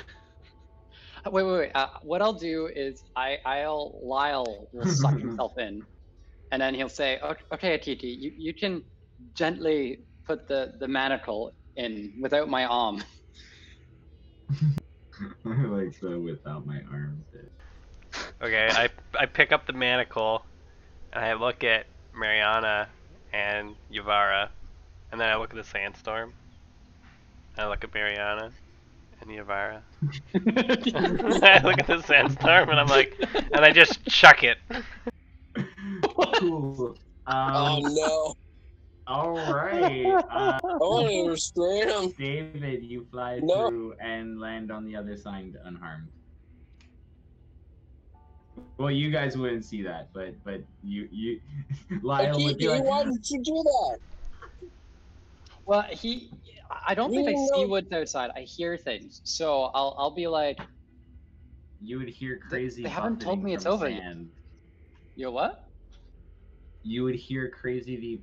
D: Wait. What I'll do is Lyle will suck himself in, and then he'll say, "Okay, Atiti, you can gently put the manacle in without my arm."
A: I like the without my arm bit.
B: Okay, I pick up the manacle, and I look at Mariana and Yavara, and then I look at the sandstorm, and I look at Mariana and Yavara. I look at the sandstorm, and I'm like, and I just chuck it.
A: Cool.
C: Oh no!
A: All right.
C: I want to restrain him.
A: David, you fly
C: No.
A: through and land on the other side unharmed. Well, you guys wouldn't see that, but you Lyle would be like,
C: Why did you do that?
D: Well, I don't think I
C: You
D: see
C: know-
D: what's outside. I hear things, so I'll be like,
A: you would hear crazy.
D: They haven't told
A: buffeting
D: me it's
A: from
D: over yet.
A: sand.
D: "Yo, what?"
A: You would hear crazy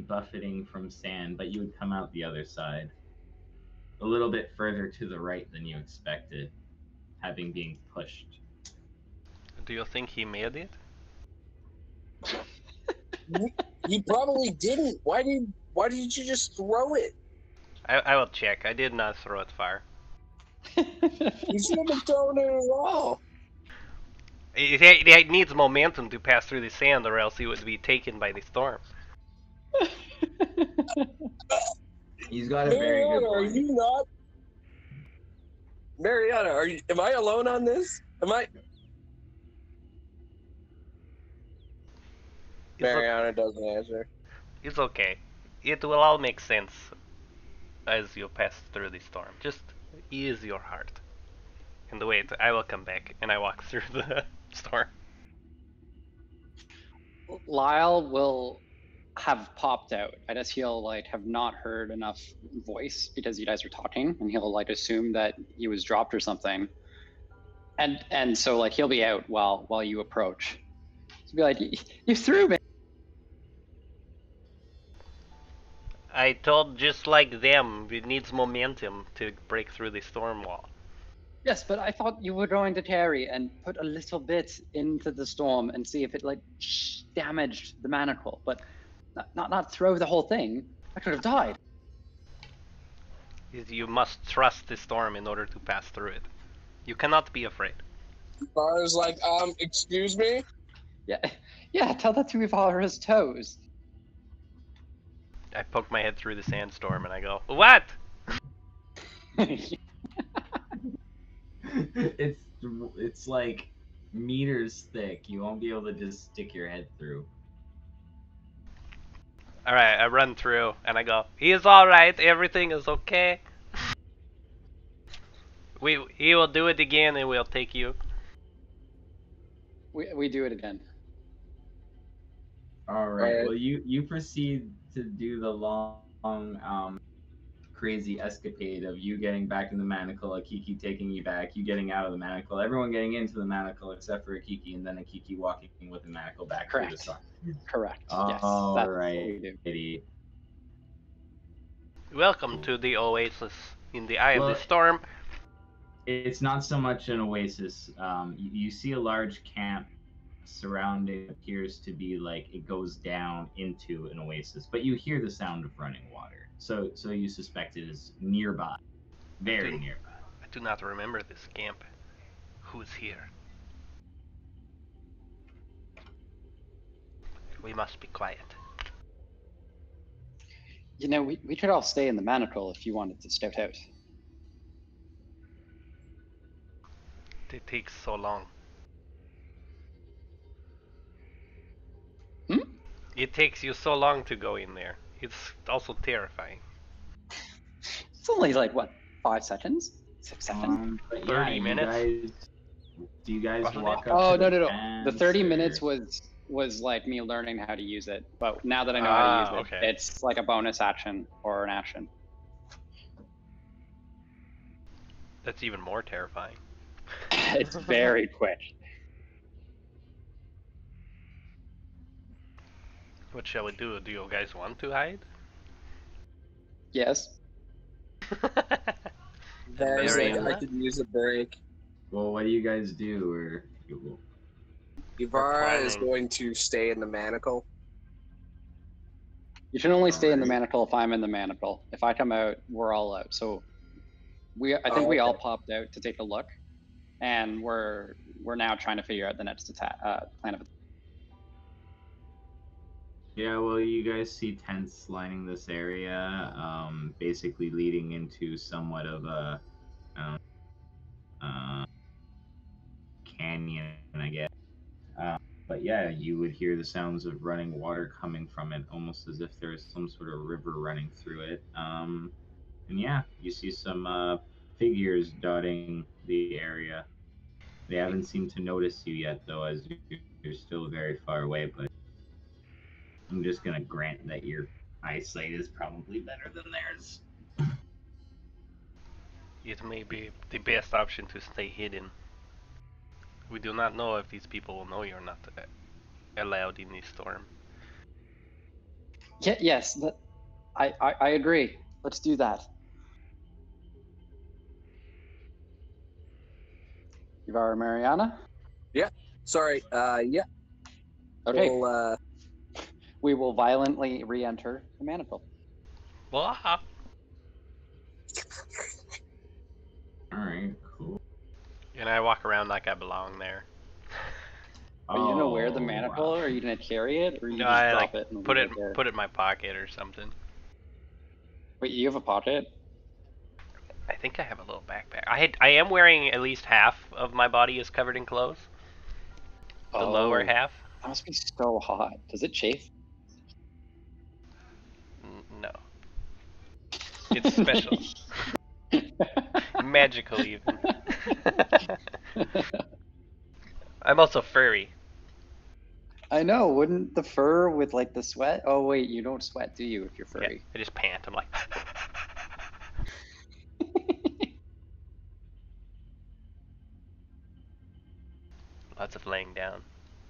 A: buffeting from sand, but you would come out the other side. a little bit further to the right than you expected, having been pushed.
B: Do you think he made it?
C: You probably didn't. Why did you just throw it?
B: I will check. I did not throw it far.
C: You shouldn't have thrown it at all.
B: It needs momentum to pass through the sand, or else he would be taken by the storm.
A: He's got a very good
C: Mariana, are
A: point.
C: you not? Mariana, am I alone on this? Am I? Mariana doesn't answer.
B: It's okay. It will all make sense as you pass through the storm. Just ease your heart. And wait, I will come back, and I walk through the storm.
D: Lyle will have popped out. I guess he'll like have not heard enough voice because you guys are talking, and he'll like assume that he was dropped or something. And so like he'll be out while you approach. He'll be like, "You threw me."
B: I told just like them, it needs momentum to break through the storm wall.
D: Yes, but I thought you were going to carry and put a little bit into the storm and see if it like damaged the manacle, but not throw the whole thing. I could have died.
B: You must trust the storm in order to pass through it. You cannot be afraid.
C: Vara's like, excuse me?
D: Yeah, tell that to Vara's toes.
B: I poke my head through the sandstorm and I go, "What?"
A: It's like meters thick. You won't be able to just stick your head through.
B: Alright, I run through and I go, "He's alright, everything is okay." He will do it again and we'll take you.
D: We do it again.
A: All right. Well, you proceed to do the long crazy escapade of you getting back in the manacle, Akiki taking you back, you getting out of the manacle, everyone getting into the manacle except for Akiki, and then Akiki walking with the manacle back through the storm.
D: Correct. Yes.
A: All
D: That's
A: right.
D: what we do.
B: Welcome to the oasis in the eye of the storm.
A: It's not so much an oasis. You see a large camp surrounding, appears to be like it goes down into an oasis, but you hear the sound of running water. So you suspect it is nearby, very nearby.
B: I do not remember this camp. Who's here? We must be quiet.
D: You know, we could all stay in the manacle if you wanted to scout out.
B: It takes so long. It takes you so long to go in there. It's also terrifying.
D: It's only like what, 5 seconds? 6 seconds?
B: 30 minutes.
A: Do you guys walk up?
D: Oh
A: to
D: no! The 30 minutes was like me learning how to use it. But now that I know how to use it, it's like a bonus action or an action.
B: That's even more terrifying.
D: It's very quick.
B: What shall we do? Do you guys want to hide?
D: Yes.
C: Vara's like, I could use a break.
A: Well, what do you guys do? Or
C: Vara is going to stay in the manacle.
D: You can only stay in the manacle if I'm in the manacle. If I come out, we're all out. So I think we all popped out to take a look, and we're now trying to figure out the next plan of attack.
A: Yeah, well, you guys see tents lining this area, basically leading into somewhat of a canyon, I guess. But yeah, you would hear the sounds of running water coming from it, almost as if there's some sort of river running through it. And yeah, you see some figures dotting the area. They haven't seemed to notice you yet, though, as you're still very far away, but I'm just gonna grant that your eyesight is probably better than theirs.
B: It may be the best option to stay hidden. We do not know if these people will know you're not allowed in the storm.
D: Yes, I agree. Let's do that. Yvara Mariana?
C: Sorry. Yeah.
D: Okay,
C: We'll,
D: we will violently re-enter the manacle.
B: Blah.
A: All right, cool.
B: And I walk around like I belong there.
D: Are you gonna wear the
A: Oh,
D: manacle,
A: wow.
D: or are you gonna carry it, or you
B: No,
D: just
B: I
D: drop
B: like
D: it and
B: put
D: leave
B: it
D: there?
B: put it in my pocket or something.
D: Wait, you have a pocket?
B: I think I have a little backpack. I am wearing at least half of my body is covered in clothes. The lower
D: Oh,
B: half.
D: that must be so hot. Does it chafe?
B: No. It's special. Magical even. I'm also furry.
D: I know. Wouldn't the fur with like the sweat? Oh wait, you don't sweat, do you? If you're
B: Yeah,
D: furry.
B: I just pant. I'm like. Lots of laying down.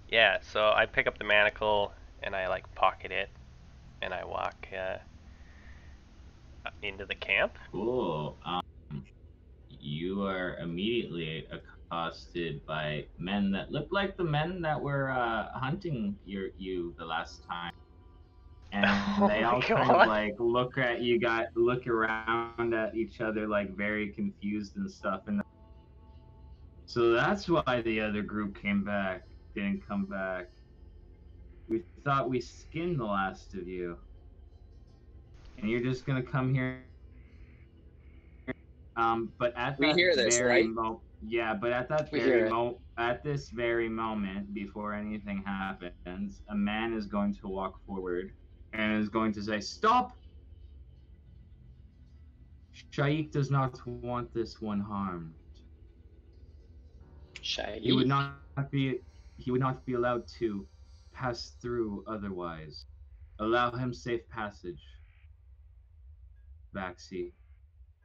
B: Yeah, so I pick up the manacle and I like pocket it, and I walk into the camp.
A: Cool. You are immediately accosted by men that look like the men that were hunting you the last time, and
B: Oh
A: they
B: my
A: all kind of
B: god.
A: like look at you, look around at each other like very confused and stuff. And so that's why the other group didn't come back. We thought we skinned the last of you, and you're just gonna come here. But at
C: we
A: that
C: hear this,
A: very
C: right?
A: moment, yeah, but
D: We hear it.
A: at this very moment, before anything happens, a man is going to walk forward and is going to say, "Stop! Shaikh does not want this one harmed. He would
D: Shaik.
A: not be he would not be allowed to pass through otherwise. Allow him safe passage. Baxi.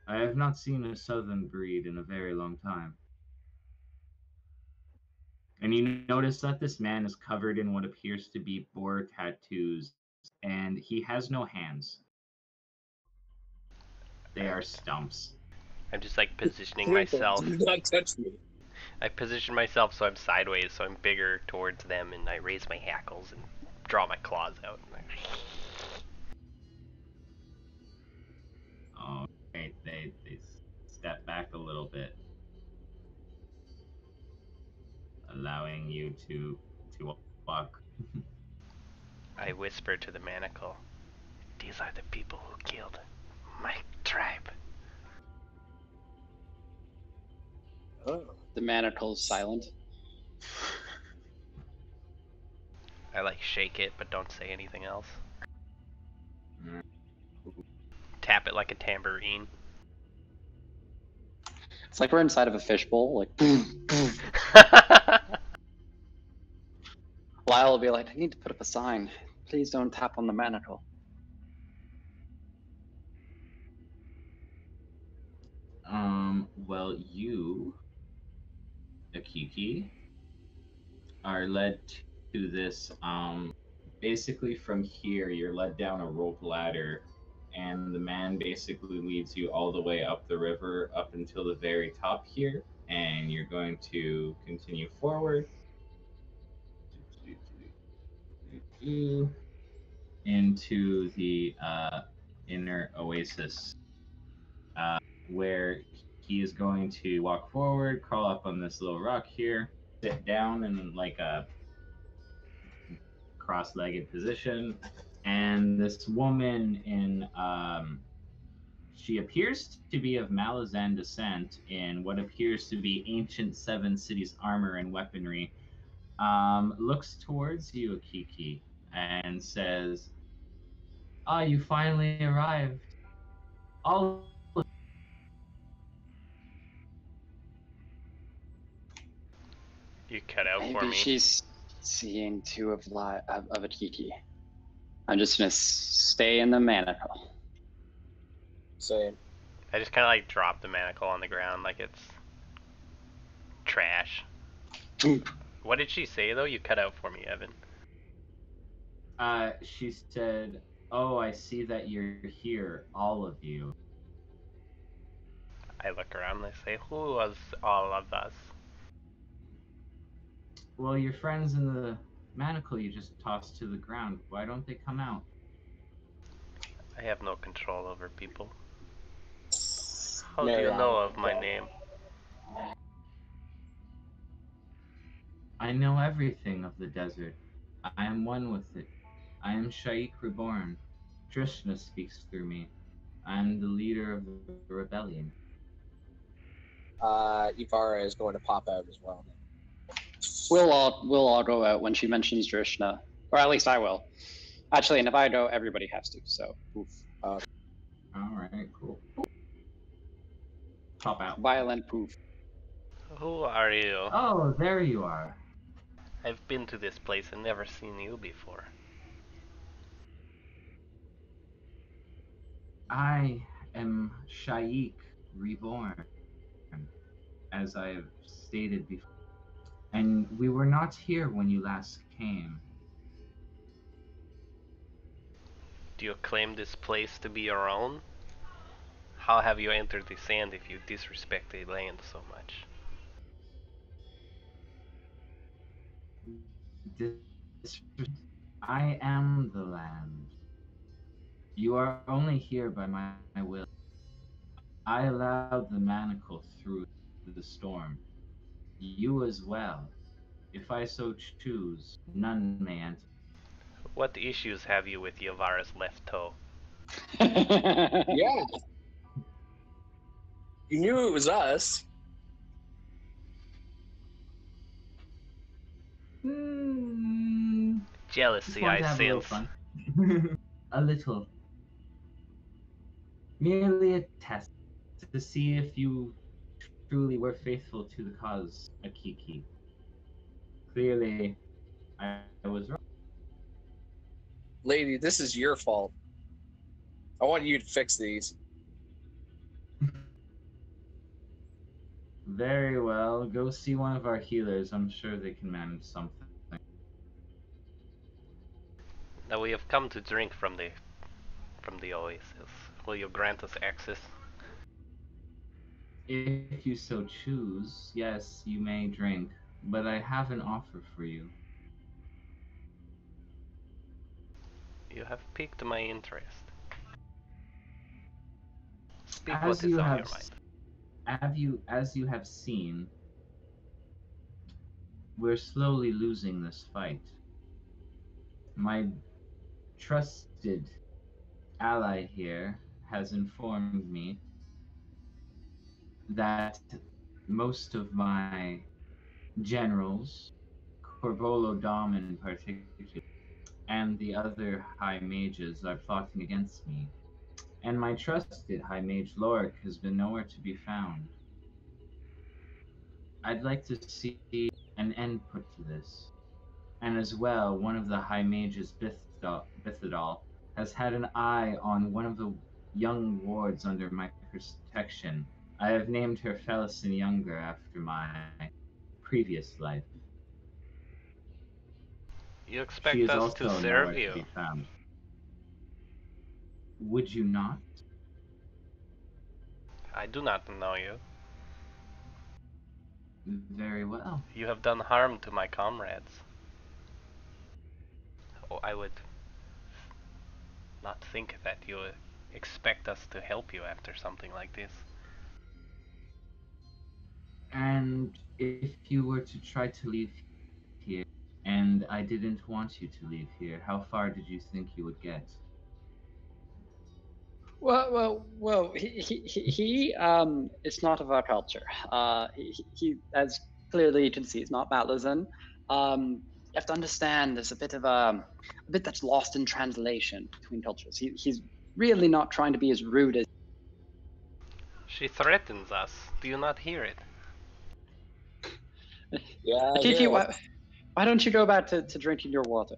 A: I have not seen a southern breed in a very long time." And you notice that this man is covered in what appears to be boar tattoos, and he has no hands. They
B: I'm,
A: are stumps.
B: I'm just like positioning
C: Do
B: myself.
C: not touch me.
B: I position myself so I'm sideways, so I'm bigger towards them, and I raise my hackles and draw my claws out.
A: Oh, right. They step back a little bit, allowing you to walk.
B: I whisper to the manacle, "These are the people who killed my tribe."
C: Oh.
D: The manacle's silent.
B: I like shake it, but don't say anything else.
A: Mm.
B: Tap it like a tambourine.
D: It's like we're inside of a fishbowl. Like, Lyle will be like, I need to put up a sign. Please don't tap on the manacle.
A: Well, you, Akiki, are led to this. Basically, from here, you're led down a rope ladder, and the man basically leads you all the way up the river up until the very top here, and you're going to continue forward into the inner oasis, where he is going to walk forward, crawl up on this little rock here, sit down in like a cross-legged position, and this woman in she appears to be of Malazan descent in what appears to be ancient Seven Cities armor and weaponry, looks towards you, Akiki, and says, "Ah, you finally arrived. All
B: You cut out for
D: Maybe
B: me.
D: she's seeing two of a Kiki. I'm just gonna stay in the manacle.
C: Same.
B: I just kind of like drop the manacle on the ground like it's trash. What did she say though? You cut out for me, Evan.
A: She said, "Oh, I see that you're here, all of you."
B: I look around and I say, "Who was all of us?"
A: Well, your friends in the manacle you just tossed to the ground. Why don't they come out?
B: I have no control over people. How do you
C: Mariana.
B: know of my name?
A: I know everything of the desert. I am one with it. I am Shaik Reborn. Drishna speaks through me. I am the leader of the rebellion.
C: Ivara is going to pop out as well.
D: We'll all go out when she mentions Drishna, or at least I will. Actually, and if I go, everybody has to. So, oof.
A: All right, cool. Pop out.
D: Violent poof.
B: Who are you?
A: Oh, there you are.
B: I've been to this place and never seen you before.
A: I am Shaik Reborn, as I have stated before. And we were not here when you last came.
B: Do you claim this place to be your own? How have you entered the sand if you disrespect the land so much?
A: I am the land. You are only here by my will. I allowed the manacle through the storm. You as well. If I so choose, none may enter.
B: What issues have you with Yavara's left toe?
C: Yeah. You knew it was us.
B: Jealousy,
A: Just want
B: I
A: to have a little
B: sense.
A: fun. A little. Merely a test to see if you truly were faithful to the cause, Akiki. Clearly, I was wrong.
C: Lady, this is your fault. I want you to fix these.
A: Very well. Go see one of our healers. I'm sure they can manage something.
B: Now we have come to drink from the oasis. Will you grant us access?
A: If you so choose, yes, you may drink, but I have an offer for you.
B: You have piqued my interest. Speak
A: As
B: what is
A: you
B: on
A: have
B: your mind.
A: As you have seen, we're slowly losing this fight. My trusted ally here has informed me that most of my generals, Corvolo Dom in particular, and the other high mages are plotting against me. And my trusted high mage Lorik has been nowhere to be found. I'd like to see an end put to this. And as well, one of the high mages, Bithadal, has had an eye on one of the young wards under my protection. I have named her Felicin Younger after my previous life.
B: You
A: She
B: expect
A: is
B: us to
A: also
B: serve
A: nowhere
B: you.
A: to be found. Would you not?
B: I do not know you.
A: Very well.
B: You have done harm to my comrades. Oh, I would not think that you would expect us to help you after something like this.
A: And if you were to try to leave here, and I didn't want you to leave here, how far did you think you would get?
D: Well. He is not of our culture. He, as clearly you can see, is not Malazan. You have to understand, there's a bit that's lost in translation between cultures. He's really not trying to be as rude as.
B: She threatens us. Do you not hear it?
C: Yeah.
D: Kiki, why don't you go back to drinking your water?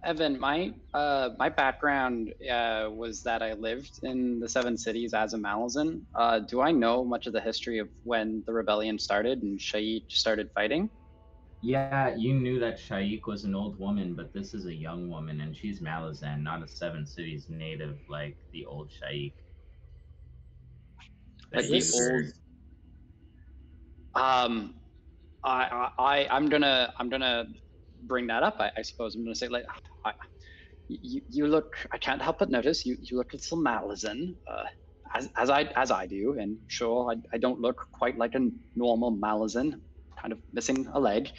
D: Evan, my background was that I lived in the Seven Cities as a Malazan. Do I know much of the history of when the rebellion started and Shaik started fighting?
A: Yeah, you knew that Shaik was an old woman, but this is a young woman, and she's Malazan, not a Seven Cities native like the old Shaik.
D: Like
A: That
D: the
A: you
D: old.
A: heard.
D: I'm gonna bring that up. I suppose I'm gonna say like, you look. I can't help but notice you look a little Malazan, as I do, and sure I don't look quite like a normal Malazan, kind of missing a leg.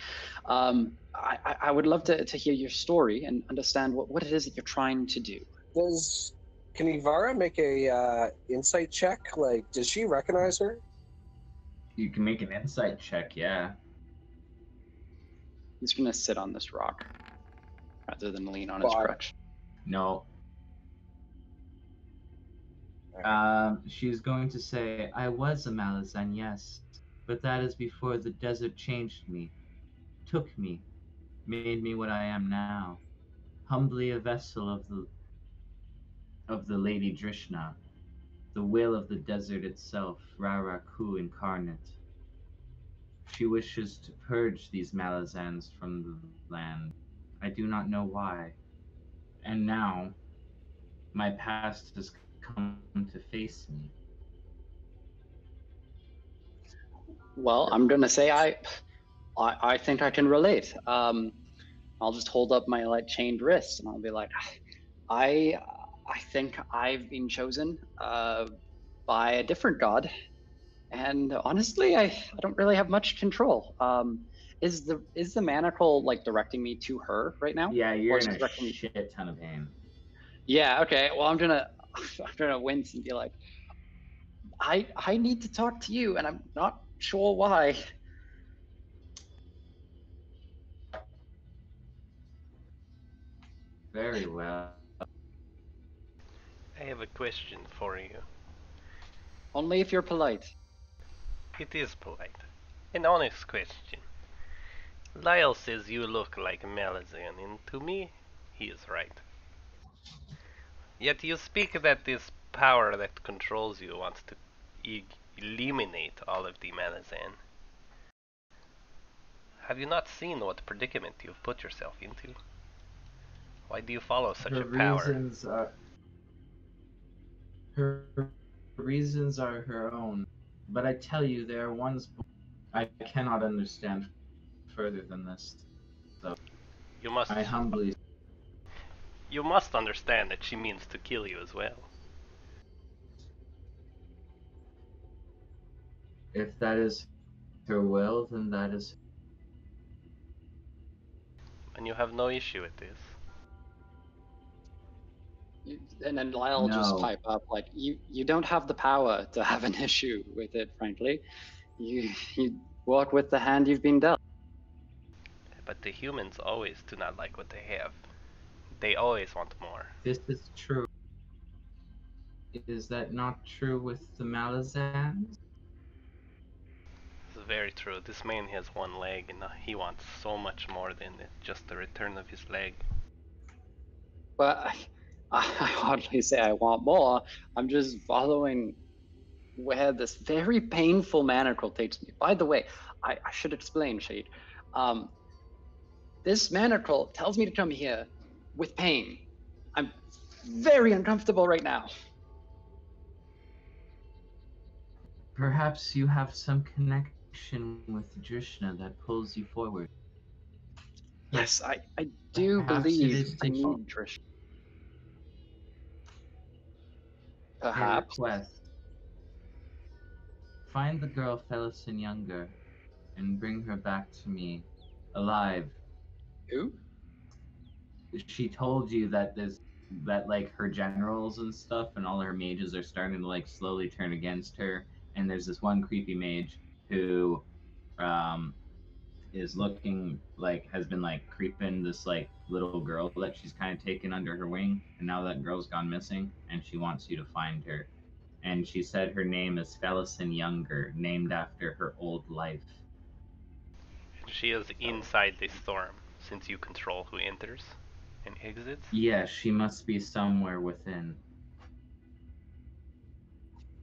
D: I would love to hear your story and understand what it is that you're trying to do.
C: Can Ivara make a insight check? Like, does she recognize her?
A: You can make an insight check, yeah.
D: He's gonna sit on this rock rather than lean on his
C: Bar.
D: crutch.
A: No. She's going to say, I was a Malazan, yes, but that is before the desert changed me, took me, made me what I am now, humbly a vessel of the Lady Drishna, the will of the desert itself, Raraku incarnate. She wishes to purge these Malazans from the land. I do not know why. And now, my past has come to face me.
D: Well, I'm gonna say I think I can relate. I'll just hold up my like chained wrist and I'll be like, I think I've been chosen by a different god, and honestly, I don't really have much control. Is the manacle like directing me to her right now?
A: Yeah, you're
D: Or is
A: in
D: it
A: a
D: directing me?
A: shit ton of pain.
D: Yeah. Okay. Well, I'm gonna wince and be like, I need to talk to you, and I'm not sure why.
A: Very well.
B: I have a question for you.
D: Only if you're polite.
B: It is polite. An honest question. Lyle says you look like Malazan, and to me, he is right. Yet you speak that this power that controls you wants to eliminate all of the Malazan. Have you not seen what predicament you've put yourself into? Why do you follow such a power?
A: Her reasons are her own, but I tell you, they are ones I cannot understand further than this. So
B: You must
A: I humbly.
B: You must understand that she means to kill you as well.
A: If that is her will, then that is.
B: And you have no issue with this.
D: And then Lyle just
A: No.
D: pipe up like, you don't have the power to have an issue with it, frankly. You walk with the hand you've been dealt.
B: But the humans always do not like what they have. They always want more.
A: This is true. Is that not true with the Malazans?
B: This is very true. This man has one leg and he wants so much more than just the return of his leg.
D: But I hardly say I want more. I'm just following where this very painful manacle takes me. By the way, I should explain, Shade. This manacle tells me to come here with pain. I'm very uncomfortable right now.
A: Perhaps you have some connection with Drishna that pulls you forward.
D: Yes, I do
A: Perhaps it
D: believe
A: is
D: I
A: to
D: need Trish.
A: A
D: Perhaps.
A: request. Find the girl Felison Younger and bring her back to me, alive.
D: Who?
A: She told you that like her generals and stuff and all her mages are starting to like slowly turn against her, and there's this one creepy mage who is looking like has been like creeping this like little girl that she's kind of taken under her wing, and now that girl's gone missing and she wants you to find her. And she said her name is Felison Younger, named after her old life.
B: She is inside this storm, since you control who enters and exits.
A: Yes, she must be somewhere within.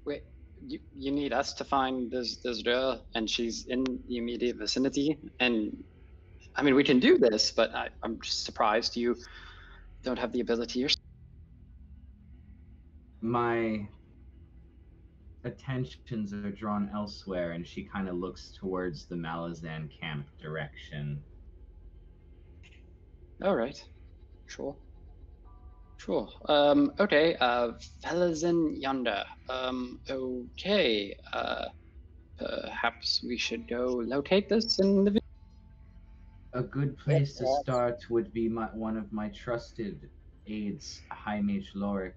D: Wait, you need us to find this girl, and she's in the immediate vicinity. And I mean, we can do this, but I'm just surprised you don't have the ability yourself.
A: attentions are drawn elsewhere, and she kind of looks towards the Malazan camp direction.
D: All right. Sure. Sure. Okay. Fellas in yonder. Okay. Perhaps we should go locate this individual.
A: A good place to start would be one of my trusted aides, High Mage Lorik.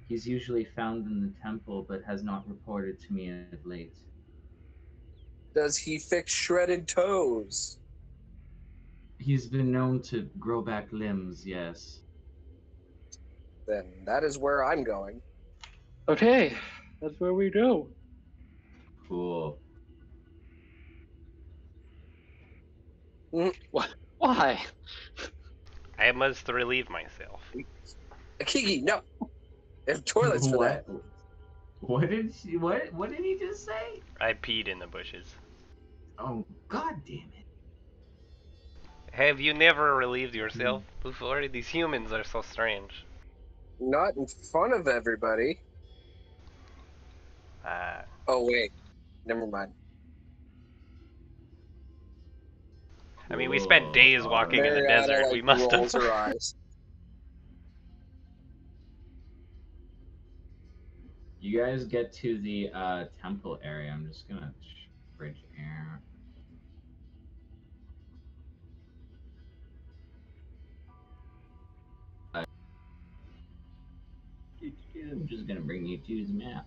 A: He's usually found in the temple, but has not reported to me of late.
C: Does he fix shredded toes?
A: He's been known to grow back limbs, yes.
C: Then that is where I'm going.
D: Okay. That's where we go.
A: Cool.
D: What? Why?
B: I must relieve myself.
C: Akigi, no. There's toilets for that.
A: What did he just say?
B: I peed in the bushes.
A: Oh, god damn it.
B: Have you never relieved yourself before? These humans are so strange.
C: Not in front of everybody. Oh, wait. Never mind.
B: I mean, we spent days walking in the desert.
C: Like,
B: We must
C: rolls
B: have.
C: her eyes.
A: You guys get to the temple area. I'm just gonna bridge air. I'm just gonna bring you to the map.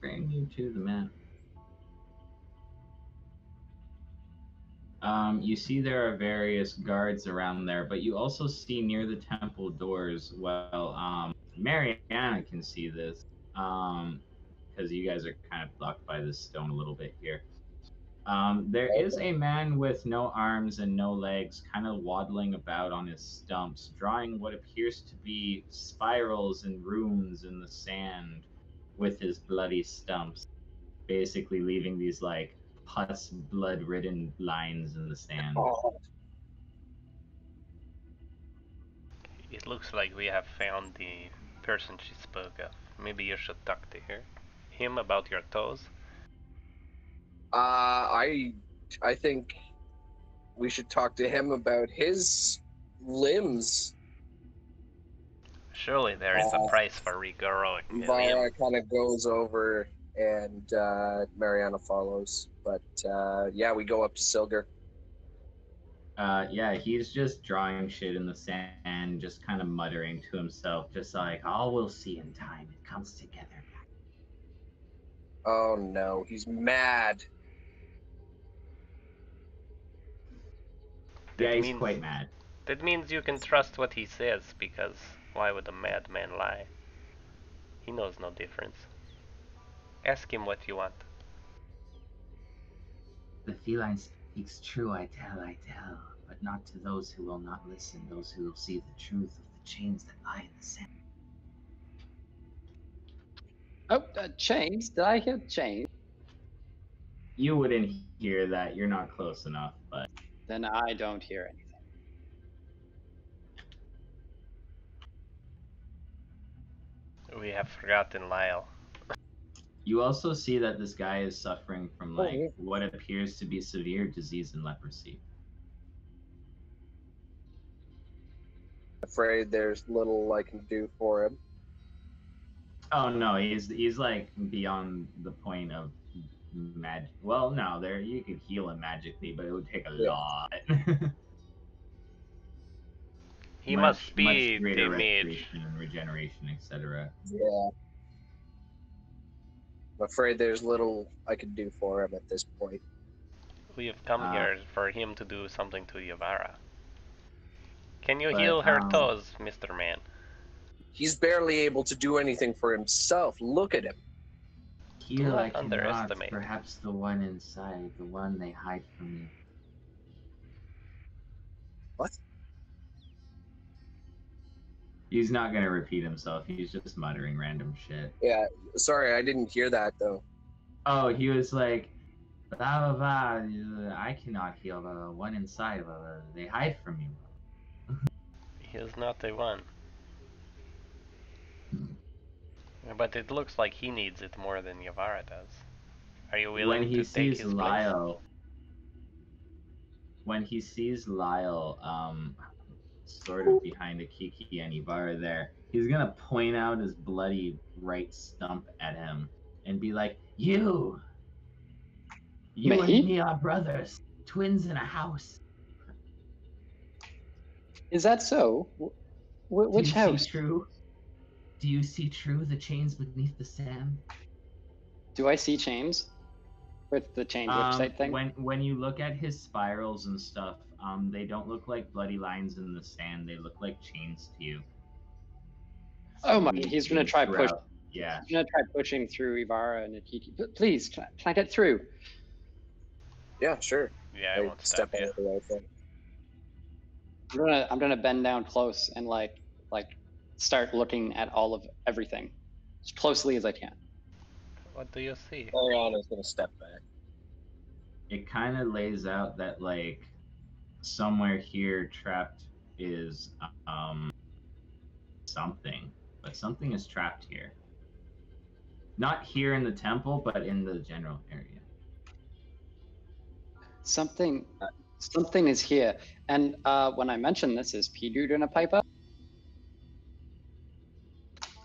A: Bring you to the map. You see there are various guards around there, but you also see near the temple doors, well, Mariana can see this, because you guys are kind of blocked by this stone a little bit here. There is a man with no arms and no legs, kind of waddling about on his stumps, drawing what appears to be spirals and runes in the sand with his bloody stumps, basically leaving these, like, pus, blood-ridden lines in the sand.
C: Oh,
B: It looks like we have found the person she spoke of. Maybe you should talk to him about your toes.
C: I think we should talk to him about his limbs.
B: Surely there is a price for regrowing a
C: Vara
B: limb.
C: kind of goes over and Mariana follows. But yeah, we go up to Silger.
A: Yeah, he's just drawing shit in the sand, just kind of muttering to himself, just like, all we'll see in time. It comes together.
C: Oh no, he's mad.
A: Yeah, he's quite mad.
B: That means you can trust what he says, because why would a madman lie? He knows no difference. Ask him what you want.
A: The feline speaks true, I tell, but not to those who will not listen, those who will see the truth of the chains that lie in the sand.
D: Oh, chains? Did I hear chains?
A: You wouldn't hear that, you're not close enough, but...
D: Then I don't hear anything.
B: We have forgotten Lyle.
A: You also see that this guy is suffering from, like, what appears to be severe disease and leprosy.
C: Afraid there's little I can do for him.
A: Oh no, he's like beyond the point of magic. Well, no, there you could heal him magically, but it would take a lot.
B: He must be
A: much greater
B: the mage.
A: restoration and regeneration, etc.
C: Yeah. I'm afraid there's little I can do for him at this point.
B: We have come here for him to do something to Yavara. Can you
A: But,
B: heal her toes, Mr. Man?
C: He's barely able to do anything for himself. Look at him.
A: Heal
B: not
A: I cannot,
B: underestimate.
A: perhaps the one inside, the one they hide from me.
C: What?
A: He's not gonna repeat himself, he's just muttering random shit.
C: Yeah, sorry, I didn't hear that though.
A: Oh, he was like, blah blah blah, I cannot heal the one inside, they hide from me.
B: He is not the one. But it looks like he needs it more than Yavara does. Are you
A: When
B: willing
A: he
B: to take
A: sees
B: his place?
A: Lyle, sort of behind Akiki and Ibarra there, he's gonna point out his bloody right stump at him and be like, You
D: Me?
A: and me are brothers, twins in a house.
D: Is that so? Which
A: Do you
D: house?
A: see True? Do you see True, the chains beneath the sand?
D: Do I see chains? With the change website thing?
A: When you look at his spirals and stuff, they don't look like bloody lines in the sand. They look like chains to you.
D: Oh my! He's gonna try push.
A: Yeah.
D: He's gonna try pushing through Ibarra and Akiki. Please, can I get through?
C: Yeah, sure.
B: Yeah, I won't stop
C: out
B: you.
C: of the way for him.
D: I'm gonna bend down close and like start looking at all of everything as closely as I can.
B: What do you see?
C: Ariana's gonna step back.
A: It kind of lays out that like somewhere here trapped is something, but something is trapped here. Not here in the temple, but in the general area.
D: Something is here. And when I mention this, is Pidu gonna pipe up?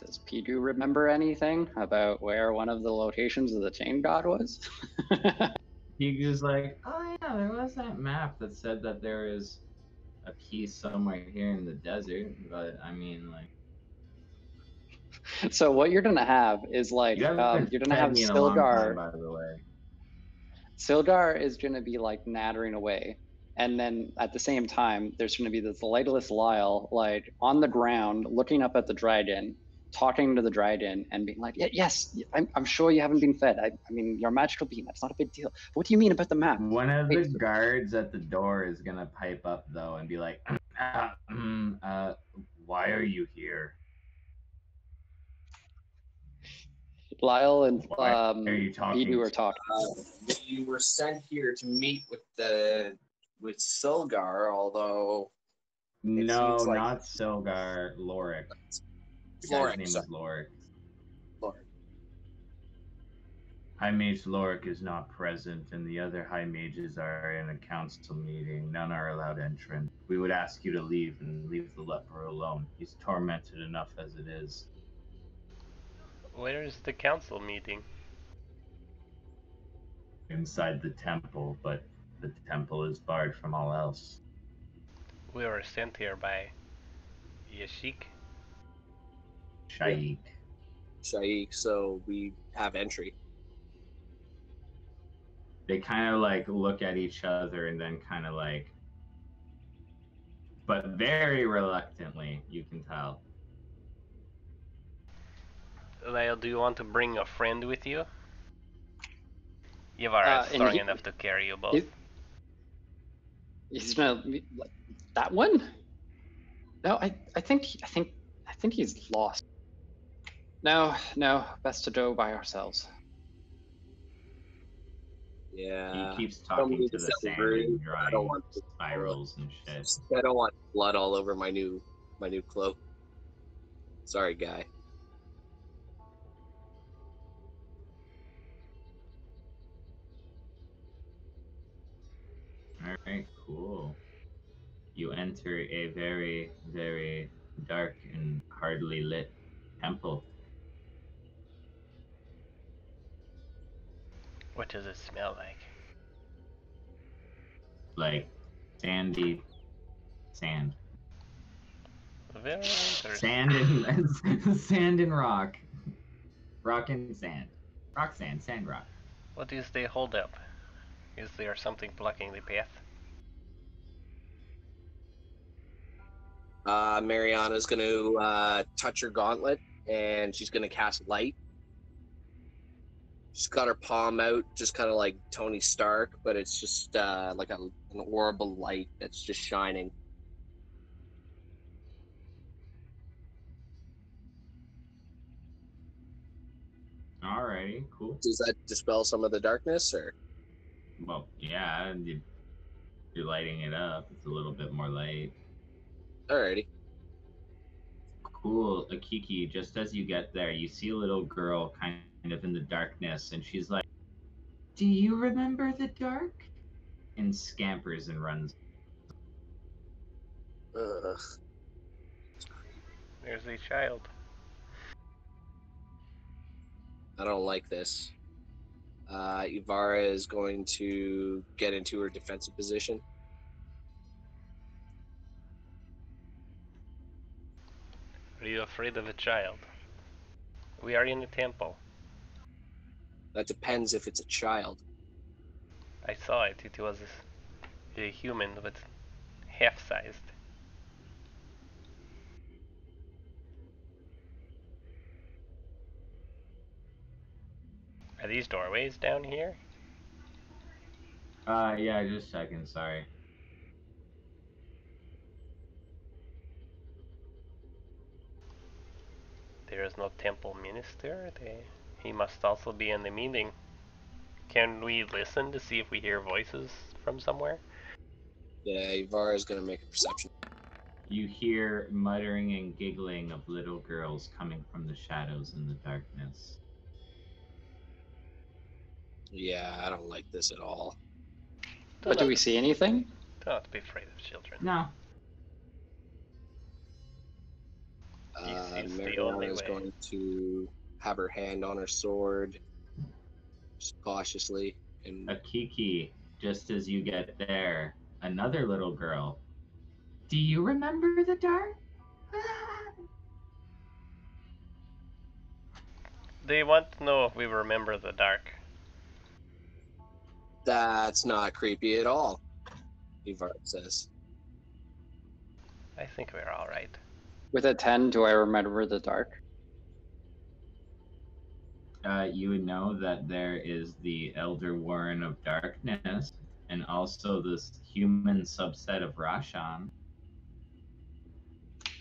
D: Does Pidu remember anything about where one of the locations of the chain god was?
A: Pigu's like, oh yeah, there was that map that said that there is a piece somewhere here in the desert, but I mean, like.
D: So what you're gonna have is like
A: You haven't
D: you're gonna
A: fed
D: have
A: me in a long time,
D: Silgar.
A: by the way.
D: Silgar is gonna be like nattering away, and then at the same time, there's gonna be this lightless Lyle like on the ground, looking up at the dragon, talking to the dragon, and being like, yes, I'm sure you haven't been fed. I mean, you're a magical being. That's not a big deal. What do you mean about the map?
A: One of the guards at the door is gonna pipe up though and be like, why are you here?
D: Lyle and
A: Why are you talking?
D: Pidu are talking.
C: We were sent here to meet with Silgar, although
A: No,
C: seems like-
A: not Silgar, Lorik. The guy's
C: Lorik,
A: name
C: sorry.
A: is Lorik.
C: Lorik.
A: High Mage Lorik is not present, and the other High Mages are in a council meeting. None are allowed entrance. We would ask you to leave and leave the leper alone. He's tormented enough as it is.
B: Where is the council meeting?
A: Inside the temple, but the temple is barred from all else.
B: We were sent here by Yashik.
A: Shaik.
C: Shaik, so we have entry.
A: They kind of like look at each other and then kind of like, but very reluctantly, you can tell.
B: Lyle, do you want to bring a friend with you? Yavara is strong enough to carry you both.
D: He's gonna like that one. No, I think he's lost. No, best to go by ourselves.
C: Yeah.
A: He keeps talking to the sand and
C: I don't
A: drying
C: want to-
A: spirals and shit.
C: I don't want blood all over my new cloak. Sorry, guy.
A: Alright, cool. You enter a very, very dark and hardly lit temple.
B: What does it smell like?
A: Like sandy sand.
B: Very interesting.
A: Sand and rock. Rock and sand. Rock, sand, sand, rock.
B: What is the holdup? Is there something blocking the path?
C: Mariana's going to touch her gauntlet, and she's going to cast light. She's got her palm out, just kind of like Tony Stark, but it's just like an orb of light that's just shining.
A: Alrighty, cool.
C: Does that dispel some of the darkness, or?
A: Well, yeah, you're lighting it up. It's a little bit more light.
C: Alrighty.
A: Cool, Akiki, just as you get there, you see a little girl kind of in the darkness, and she's like, "Do you remember the dark?" And scampers and runs.
C: Ugh.
B: There's a child.
C: I don't like this. Ivara is going to get into her defensive position.
B: Are you afraid of a child? We are in a temple.
C: That depends if it's a child.
B: I saw it. It was a human, but half-sized. Are these doorways down here?
A: Yeah, just a second, sorry.
B: There is no temple minister. He must also be in the meeting. Can we listen to see if we hear voices from somewhere?
C: Yeah, Ivara is going to make a perception.
A: You hear muttering and giggling of little girls coming from the shadows in the darkness.
C: Yeah, I don't like this at all.
D: But do we see anything?
B: Don't have to be afraid of children.
A: No.
B: This is the only
C: Mariana is
B: way.
C: going to have her hand on her sword, just cautiously, and
A: Akiki, just as you get there, another little girl. Do you remember the dark?
B: They want to know if we remember the dark.
C: that's not creepy at all, Ivara says.
B: I think we're alright.
D: With a 10, do I remember the dark?
A: You would know that there is the Elder Warren of Darkness, and also this human subset of Rashan.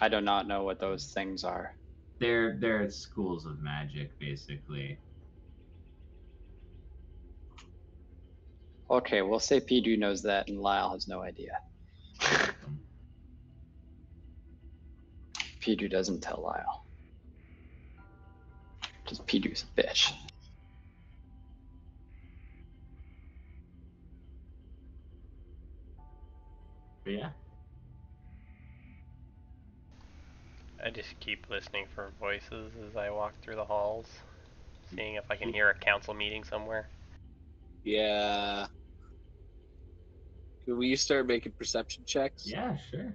D: I do not know what those things are.
A: They're schools of magic, basically.
D: Okay, we'll say Pidu knows that and Lyle has no idea. Pidu doesn't tell Lyle. Because Pidu's a bitch.
A: But yeah.
B: I just keep listening for voices as I walk through the halls, seeing if I can hear a council meeting somewhere.
C: Yeah. Will you start making perception checks?
A: Yeah, sure.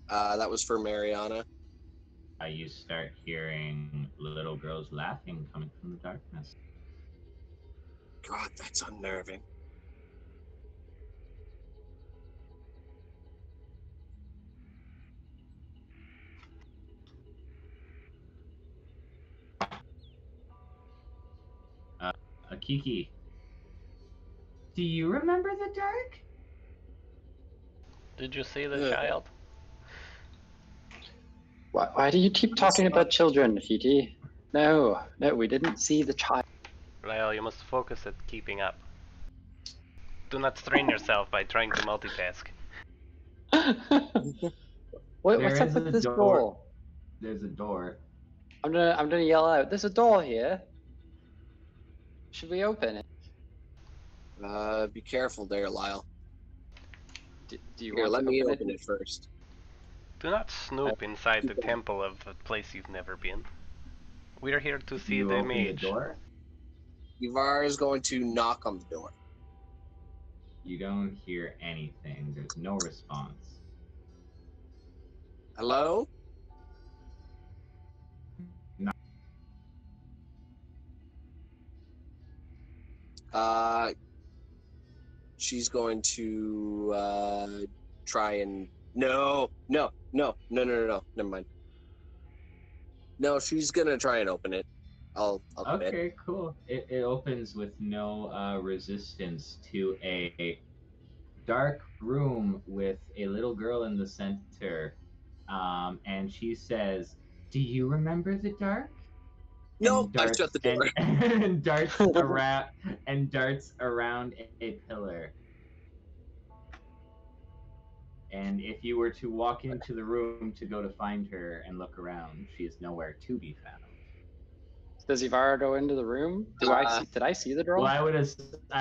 C: That was for Mariana.
A: You start hearing little girls laughing coming from the darkness.
C: God, that's unnerving.
A: Akiki, do you remember the dark?
B: Did you see the
C: Yeah.
B: child?
D: Why do you keep talking about children, Hiti? No, we didn't see the child.
B: Lyle, you must focus at keeping up. Do not strain yourself by trying to multitask.
D: What's
A: There
D: up
A: is
D: with
A: a
D: this
A: door.
D: door?
A: There's a door.
D: I'm gonna yell out. There's a door here. Should we open it?
C: Be careful there, Lyle.
D: Do you
C: Here,
D: want
C: let
D: to
C: me
D: open
C: open it first.
B: Do not snoop inside the temple of a place you've never been. We are here to see
A: you
B: the
A: open the
B: mage.
A: door.
C: Ivara is going to knock on the door.
A: You don't hear anything. There's no response.
C: Hello?
A: No.
C: She's going to try and no. Never mind. No, she's gonna try and open it. I'll commit.
A: Okay, cool. It opens with no resistance to a dark room with a little girl in the center. And she says, "Do you remember the dark?"
C: Nope, I shut the door.
A: And darts around a pillar. And if you were to walk into the room to go to find her and look around, she is nowhere to be found.
D: Does Ivara go into the room? Did I see the girl?
A: Well, I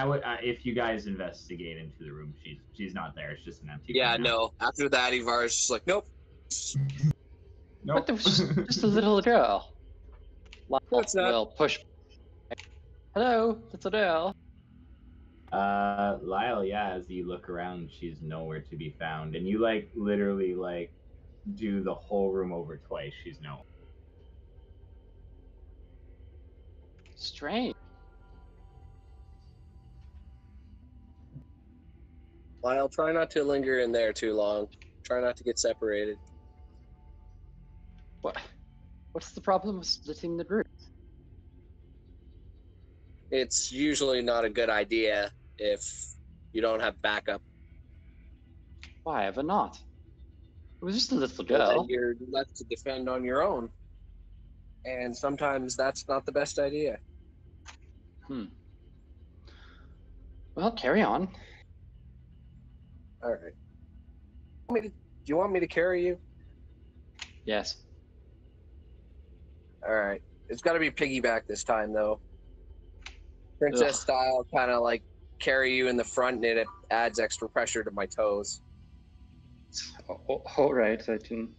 A: would, if you guys investigate into the room, she's not there. It's just an empty.
C: Yeah,
A: room.
C: no. After that, Ivar's just like, nope.
A: Nope.
D: But there was just a little girl. Lyle
C: No, it's not.
D: will push. Hello, it's Adele.
A: Lyle, yeah, as you look around, she's nowhere to be found. And you like literally like do the whole room over twice. She's nowhere.
D: Strange.
C: Lyle, try not to linger in there too long. Try not to get separated.
D: What's the problem with splitting the group?
C: It's usually not a good idea if you don't have backup.
D: Why ever not? It was just a little
C: So
D: girl.
C: that you're left to defend on your own. And sometimes that's not the best idea.
D: Well, carry on.
C: All right. Do you want me to carry you?
D: Yes.
C: All right. It's got to be piggyback this time, though. Princess
D: Ugh.
C: style, kind of like carry you in the front, and it adds extra pressure to my toes.
D: All right, I can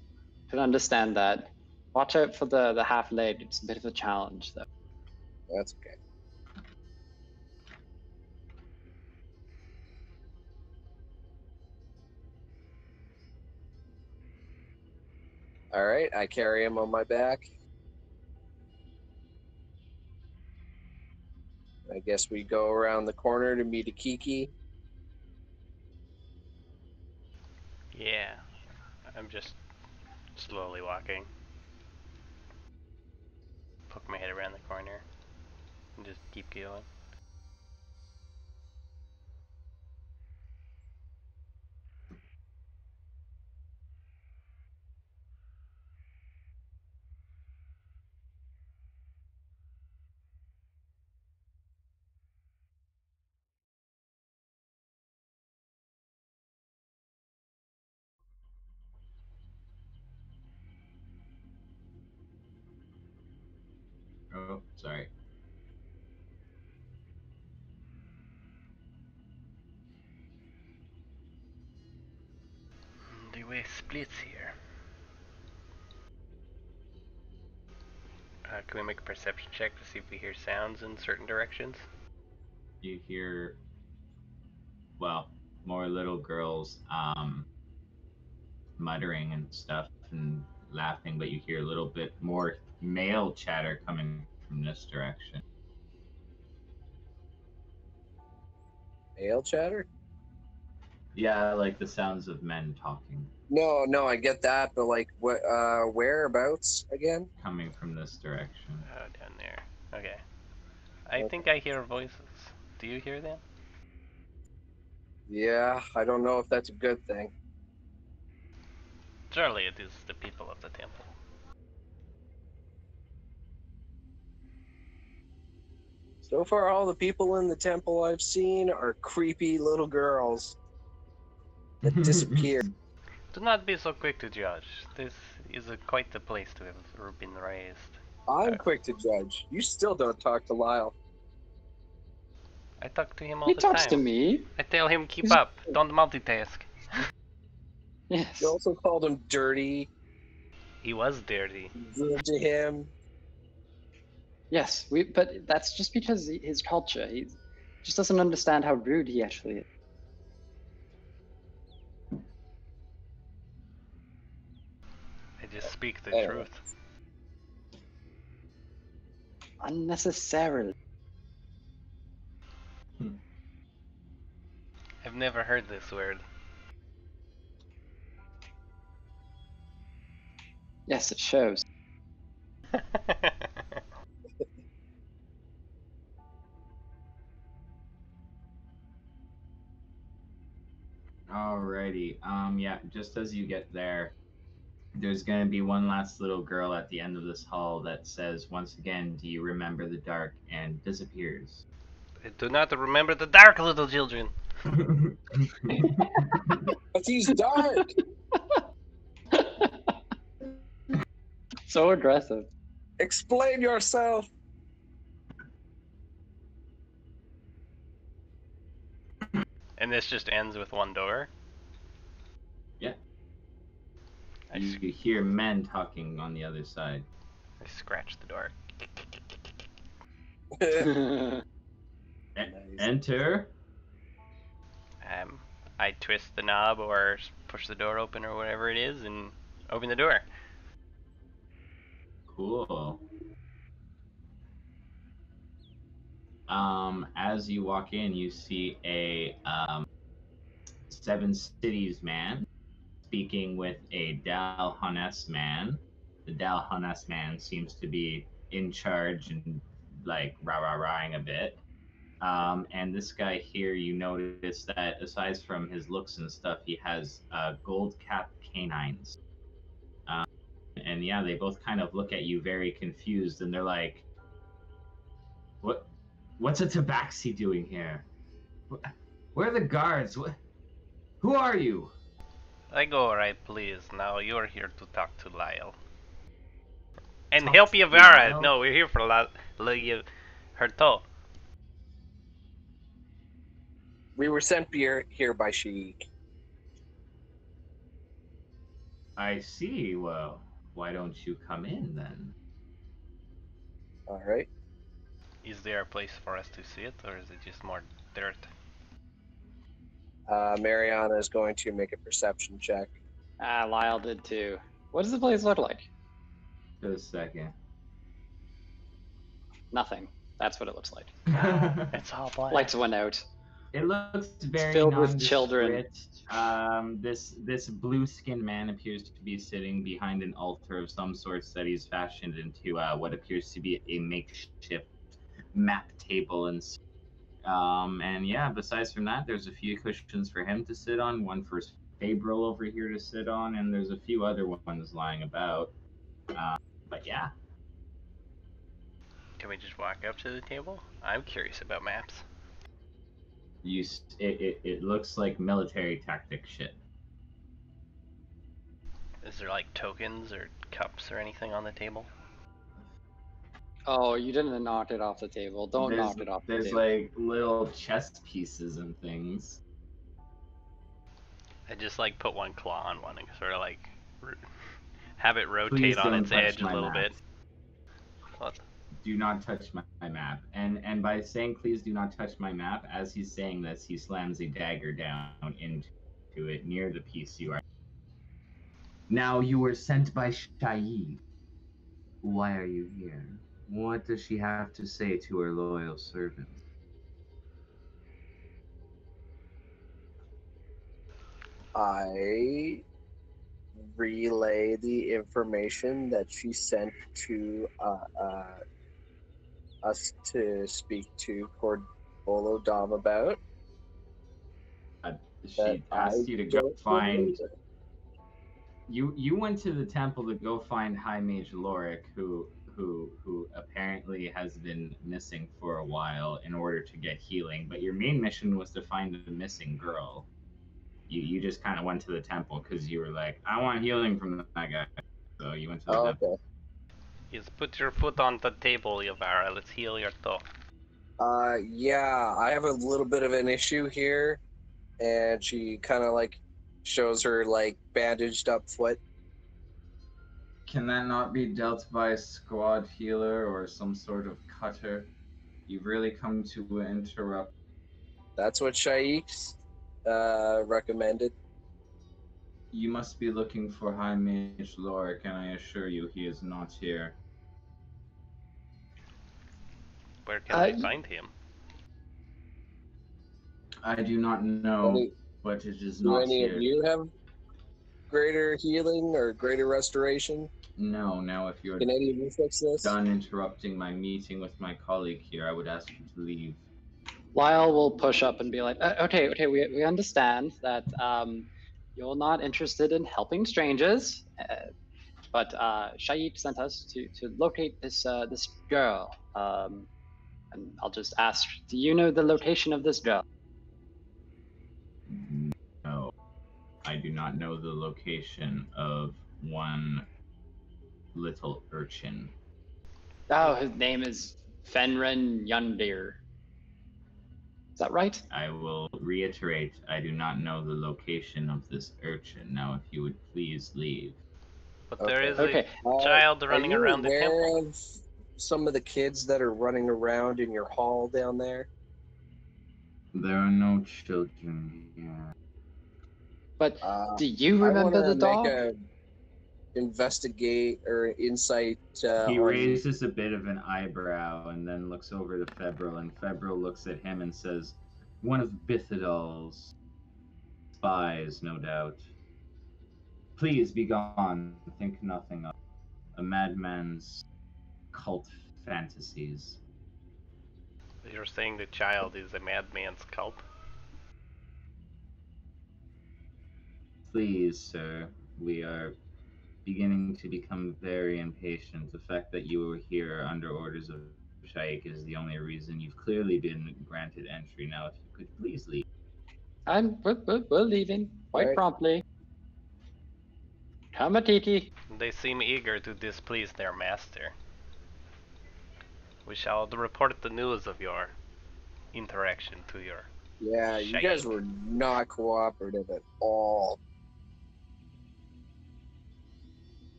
D: understand that. Watch out for the half leg. It's a bit of a challenge, though.
C: That's okay. All right, I carry him on my back. I guess we go around the corner to meet a Kiki.
B: Yeah, I'm just slowly walking. Poke my head around the corner and just keep going.
A: Oh, sorry.
B: The way splits here. Can we make a perception check to see if we hear sounds in certain directions?
A: You hear, well, more little girls muttering and stuff and laughing, but you hear a little bit more male chatter coming from this direction.
C: Ale chatter?
A: Yeah, like the sounds of men talking
C: No, I get that, but like, what? Whereabouts again?
A: coming from this direction.
B: Oh, down there. Okay. I think I hear voices. Do you hear them?
C: Yeah, I don't know if that's a good thing.
B: Surely it is the people of the temple.
C: So far, all the people in the temple I've seen are creepy little girls that disappear.
B: Do not be so quick to judge. This is quite the place to have been raised.
C: I'm quick to judge. You still don't talk to Lyle.
B: I talk to him all
D: He
B: the
D: talks
B: time.
D: to me.
B: I tell him keep up, don't multitask.
D: Yes.
C: You also called him dirty.
B: He was dirty.
C: Rude to him.
D: Yes, but that's just because his culture. He just doesn't understand how rude he actually is.
B: I just speak the
C: Anyway.
B: truth.
D: Unnecessarily.
B: I've never heard this word.
D: Yes, it shows.
A: Alrighty. Yeah, just as you get there, there's gonna be one last little girl at the end of this hall that says once again, "Do you remember the dark?" and disappears.
B: I do not remember the dark, little children.
C: But he's dark.
D: So aggressive.
C: Explain yourself.
B: And this just ends with one door.
A: Yeah.
B: I,
A: You hear men talking on the other side.
B: I scratch the door.
A: Enter.
B: I twist the knob or push the door open or whatever it is and open the door.
A: Cool. As you walk in, you see a Seven Cities man speaking with a Dalhonest man. The Dalhonest man seems to be in charge and like rah-rah-rahing a bit. And this guy here, you notice that aside from his looks and stuff, he has gold-capped canines. And yeah, they both kind of look at you very confused, and they're like, What's a tabaxi doing here? Where are the guards? Who are you?"
B: I go right, please. Now you're here to talk to Lyle. And
A: Talk
B: help
A: to
B: Yavara.
A: Lyle?
B: No, we're here for Herto.
C: We were sent here by Sheik.
A: I see. Well, why don't you come in then?
C: All right.
B: Is there a place for us to sit, or is it just more dirt?
C: Mariana is going to make a perception check.
D: Lyle did too. What does the place look like?
A: Just a second.
D: Nothing. That's what it looks like.
B: It's all black.
D: Lights went out.
A: It looks very
D: filled with children.
A: This blue-skinned man appears to be sitting behind an altar of some sorts that he's fashioned into what appears to be a makeshift map table and yeah, besides from that, there's a few cushions for him to sit on, one for Fabril over here to sit on, and there's a few other ones lying about. But yeah.
B: Can we just walk up to the table? I'm curious about maps.
A: It looks like military tactic shit.
B: Is there like tokens or cups or anything on the table?
D: Oh, you didn't knock it off the table. Don't knock it off the
A: There's
D: table.
A: like little chess pieces and things.
B: I just like put one claw on one and sort of like have it rotate
A: Please
B: on
A: don't
B: its
A: touch
B: edge a
A: my
B: little
A: map.
B: bit. What?
A: Do not touch my map. And by saying please do not touch my map, as he's saying this, he slams a dagger down into it near the piece you are. Now you were sent by Shaid. Why are you here? What does she have to say to her loyal servant?
C: I relay the information that she sent to us to speak to Cordolo Dom about.
A: She asked you to go find. You went to the temple to go find High Mage Lorik, who apparently has been missing for a while in order to get healing. But your main mission was to find the missing girl. You just kind of went to the temple because you were like, I want healing from that guy. So you went to the temple.
C: Okay.
B: Just put your foot on the table, Yavara. Let's heal your toe.
C: Yeah, I have a little bit of an issue here, and she kind of like shows her like bandaged up foot.
A: Can that not be dealt by a squad healer or some sort of cutter? You've really come to interrupt.
C: That's what Shaik's recommended.
A: You must be looking for High Mage Lorik, and I assure you he is not here.
B: Where can I find him?
A: I do not know, but it is not
C: any
A: here.
C: of you have greater healing or greater restoration?
A: No, now if you're
C: Can any of you fix this?
A: done interrupting my meeting with my colleague here, I would ask you to leave.
D: Lyle will push up and be like, okay, we understand that you're not interested in helping strangers, but Shaib sent us to locate this this girl. And I'll just ask, do you know the location of this girl?
A: I do not know the location of one little urchin.
D: Oh, his name is Fenrin Yundir. Is that right?
A: I will reiterate, I do not know the location of this urchin. Now, if you would please leave.
B: But there is
D: Okay.
B: a child running around the
C: Are you
B: temple.
C: aware of some of the kids that are running around in your hall down there?
A: There are no children here.
D: But
C: Uh,
D: do you
C: I
D: remember
C: want
D: the
C: to make
D: dog?
C: a investigate or insight
A: He
C: on.
A: raises a bit of an eyebrow and then looks over to Febril, and Febril looks at him and says, "One of Bithidal's spies, no doubt. Please be gone. Think nothing of a madman's cult fantasies."
B: You're saying the child is a madman's cult?
A: Please, sir, we are beginning to become very impatient. The fact that you were here under orders of Shaik is the only reason you've clearly been granted entry. Now, if you could please leave.
D: We're leaving quite
C: Right.
D: promptly. Come, Atiti.
B: They seem eager to displease their master. We shall report the news of your interaction to your...
C: Yeah, you guys were not cooperative at all.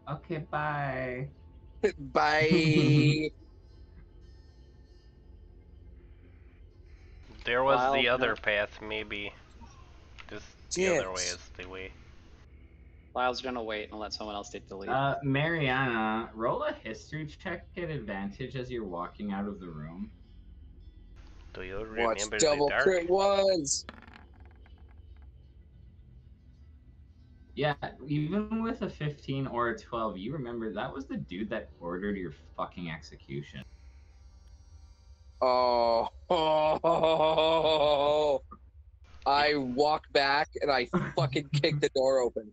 A: Okay, bye.
C: Bye.
B: There was
D: Wild
B: the other
D: milk.
B: path, maybe this the
C: Yes.
B: other way is the way.
D: Lyle's gonna wait and let someone else take the lead.
A: Mariana, roll a history check at advantage as you're walking out of the room.
B: Do you
C: Watch
B: remember
C: double
B: the dark?
C: crit ones.
A: Yeah, even with a 15 or a 12, you remember that was the dude that ordered your fucking execution.
C: Oh. I walk back and I fucking kick the door open.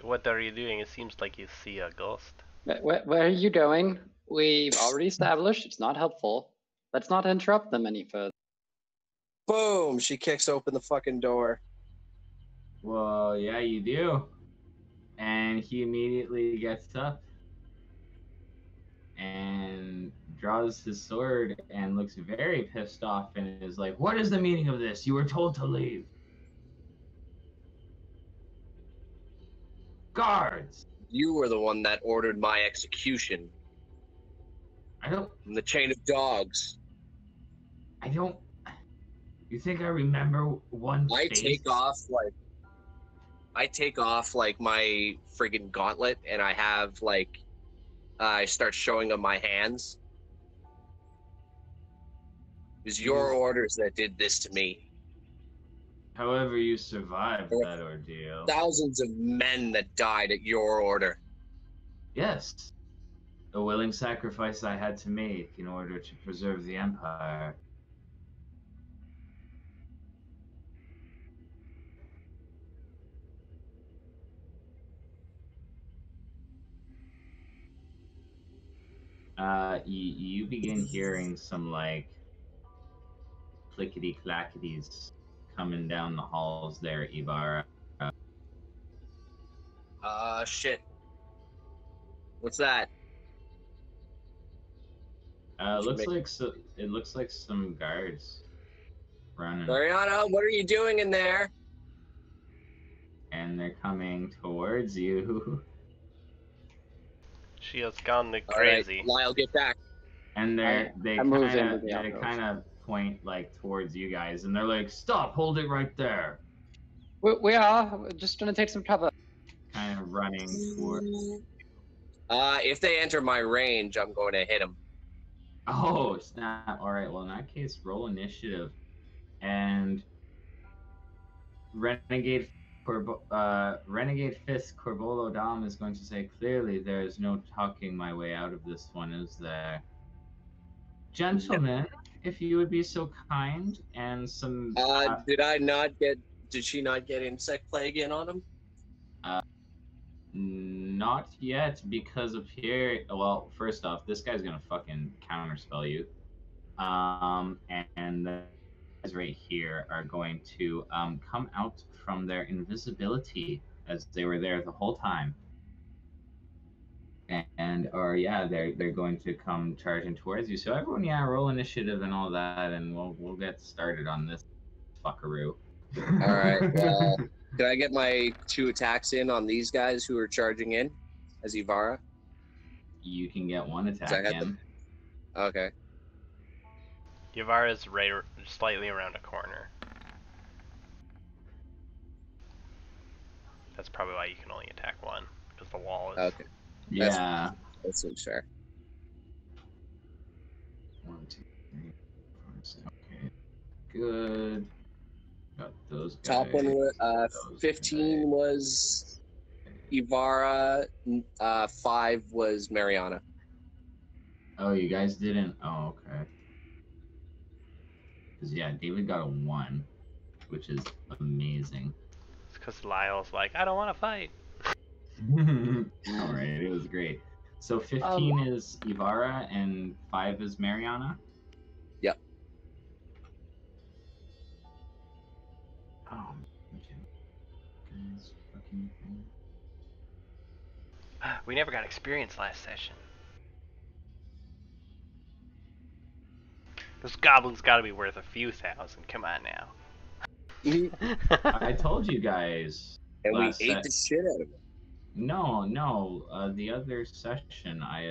B: What are you doing? It seems like you see a ghost.
D: Where are you going? We've already established it's not helpful. Let's not interrupt them any further.
C: Boom! She kicks open the fucking door.
A: Well, yeah, you do. And he immediately gets up and draws his sword and looks very pissed off and is like, "What is the meaning of this? You were told to leave." Guards!
C: You were the one that ordered my execution.
A: I don't.
C: In the chain of dogs.
A: You think I remember one
C: I
A: face?
C: take off my friggin' gauntlet and I have I start showing them my hands. It was your orders that did this to me.
A: However, you survived that ordeal.
C: Thousands of men that died at your order.
A: Yes. A willing sacrifice I had to make in order to preserve the Empire. You begin hearing some clickety clackities coming down the halls there, Ibarra.
C: Shit. What's that?
A: It looks like some guards running,
C: Mariana, what are you doing in there?
A: and they're coming towards you.
B: She has gone
C: All right,
B: crazy.
C: Lyle, get back.
A: And they
D: move into the
A: they
D: alcove.
A: kind of point towards you guys, and they're like, "Stop! Hold it right there!"
D: We are. We're just gonna take some cover.
A: Kind of running toward.
C: If they enter my range, I'm going to hit them.
A: Oh snap! All right. Well, in that case, roll initiative, and Renegade Fifth Corbolo Dom is going to say, "Clearly, there is no talking my way out of this one, is there? Gentlemen, if you would be so kind, and some."
C: Did she not get insect plague in on him?
A: Not yet, because of here. Well, first off, this guy's gonna fucking counterspell you, and right here are going to come out from their invisibility as they were there the whole time. And or yeah, they're going to come charging towards you. So everyone, yeah, roll initiative and all that, and we'll get started on this fuckaroo.
C: All right. Can I get my 2 attacks in on these guys who are charging in as Ivara?
A: You can get 1
C: I
A: attack
C: had
A: in.
C: them. Okay.
B: Yavara's right, slightly around a corner. That's probably why you can only attack 1, because the wall is.
C: Okay.
A: Yeah.
C: That seems fair.
A: 1, 2, 3, 4, 6. Okay. Good. Got those guys.
C: Top one was
A: those
C: 15
A: guys.
C: was Ivara. 5 was Mariana.
A: Oh, you guys didn't. Oh, okay. Because yeah, David got a 1, which is amazing.
B: It's because Lyle's like, I don't want to fight.
A: All right, it was great. So 15 is Ivara and 5 is Mariana.
C: Yep.
A: Oh, guys, fucking thing.
B: We never got experience last session. This goblin's got to be worth a few thousand. Come on now.
A: I told you guys.
C: And we
A: last
C: ate the shit out of it.
A: No. The other session not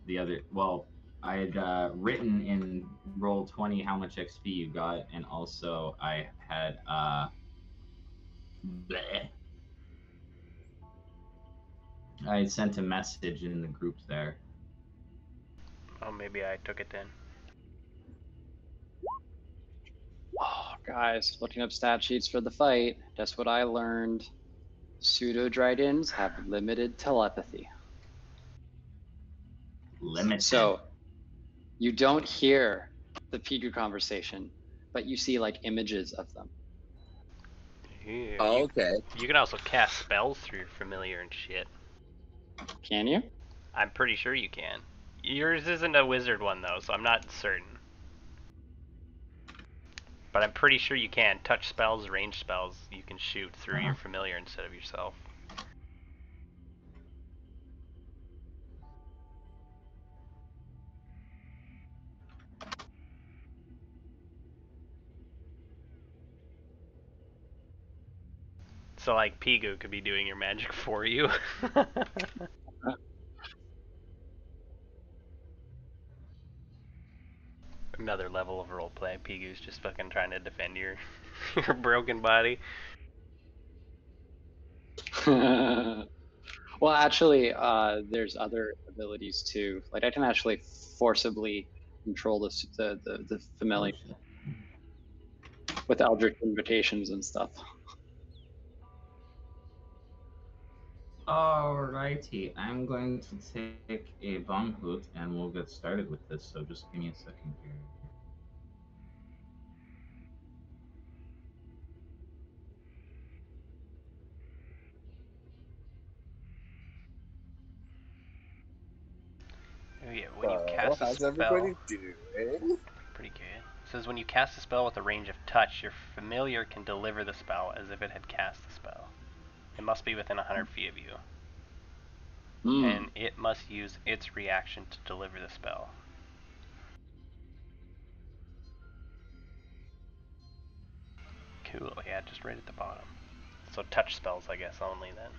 A: the other. Well, I had written in Roll20 how much XP you got, and also I had bleh. I sent a message in the group there.
B: Oh, maybe I took it then.
D: Oh, guys, looking up stat sheets for the fight. Guess what I learned? Pseudo-Dridens have limited telepathy.
A: Limited.
D: So you don't hear the Pigu conversation, but you see like images of them.
B: Yeah,
C: Oh, okay.
B: You can also cast spells through your familiar and shit.
D: Can you?
B: I'm pretty sure you can. Yours isn't a wizard one though, so I'm not certain. But I'm pretty sure you can. Touch spells, range spells, you can shoot through your familiar instead of yourself. So like Pigu could be doing your magic for you. Another level of roleplay. Pigu's just fucking trying to defend your your broken body.
D: Well, actually, there's other abilities too. Like I can actually forcibly control the familiar with Eldritch invitations and stuff.
A: Alrighty, I'm going to take a bomb hoot and we'll get started with this. So just give me a second here.
B: Oh yeah, when you cast a
C: how's
B: spell,
C: everybody doing?
B: pretty good. It says when you cast a spell with a range of touch, your familiar can deliver the spell as if it had cast the spell. It must be within 100 feet of you, and it must use its reaction to deliver the spell. Cool, yeah, just right at the bottom. So touch spells, I guess, only then.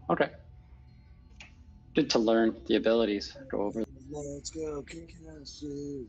D: Okay. Good to learn the abilities. Go over.
C: Let's go, Kinkasu.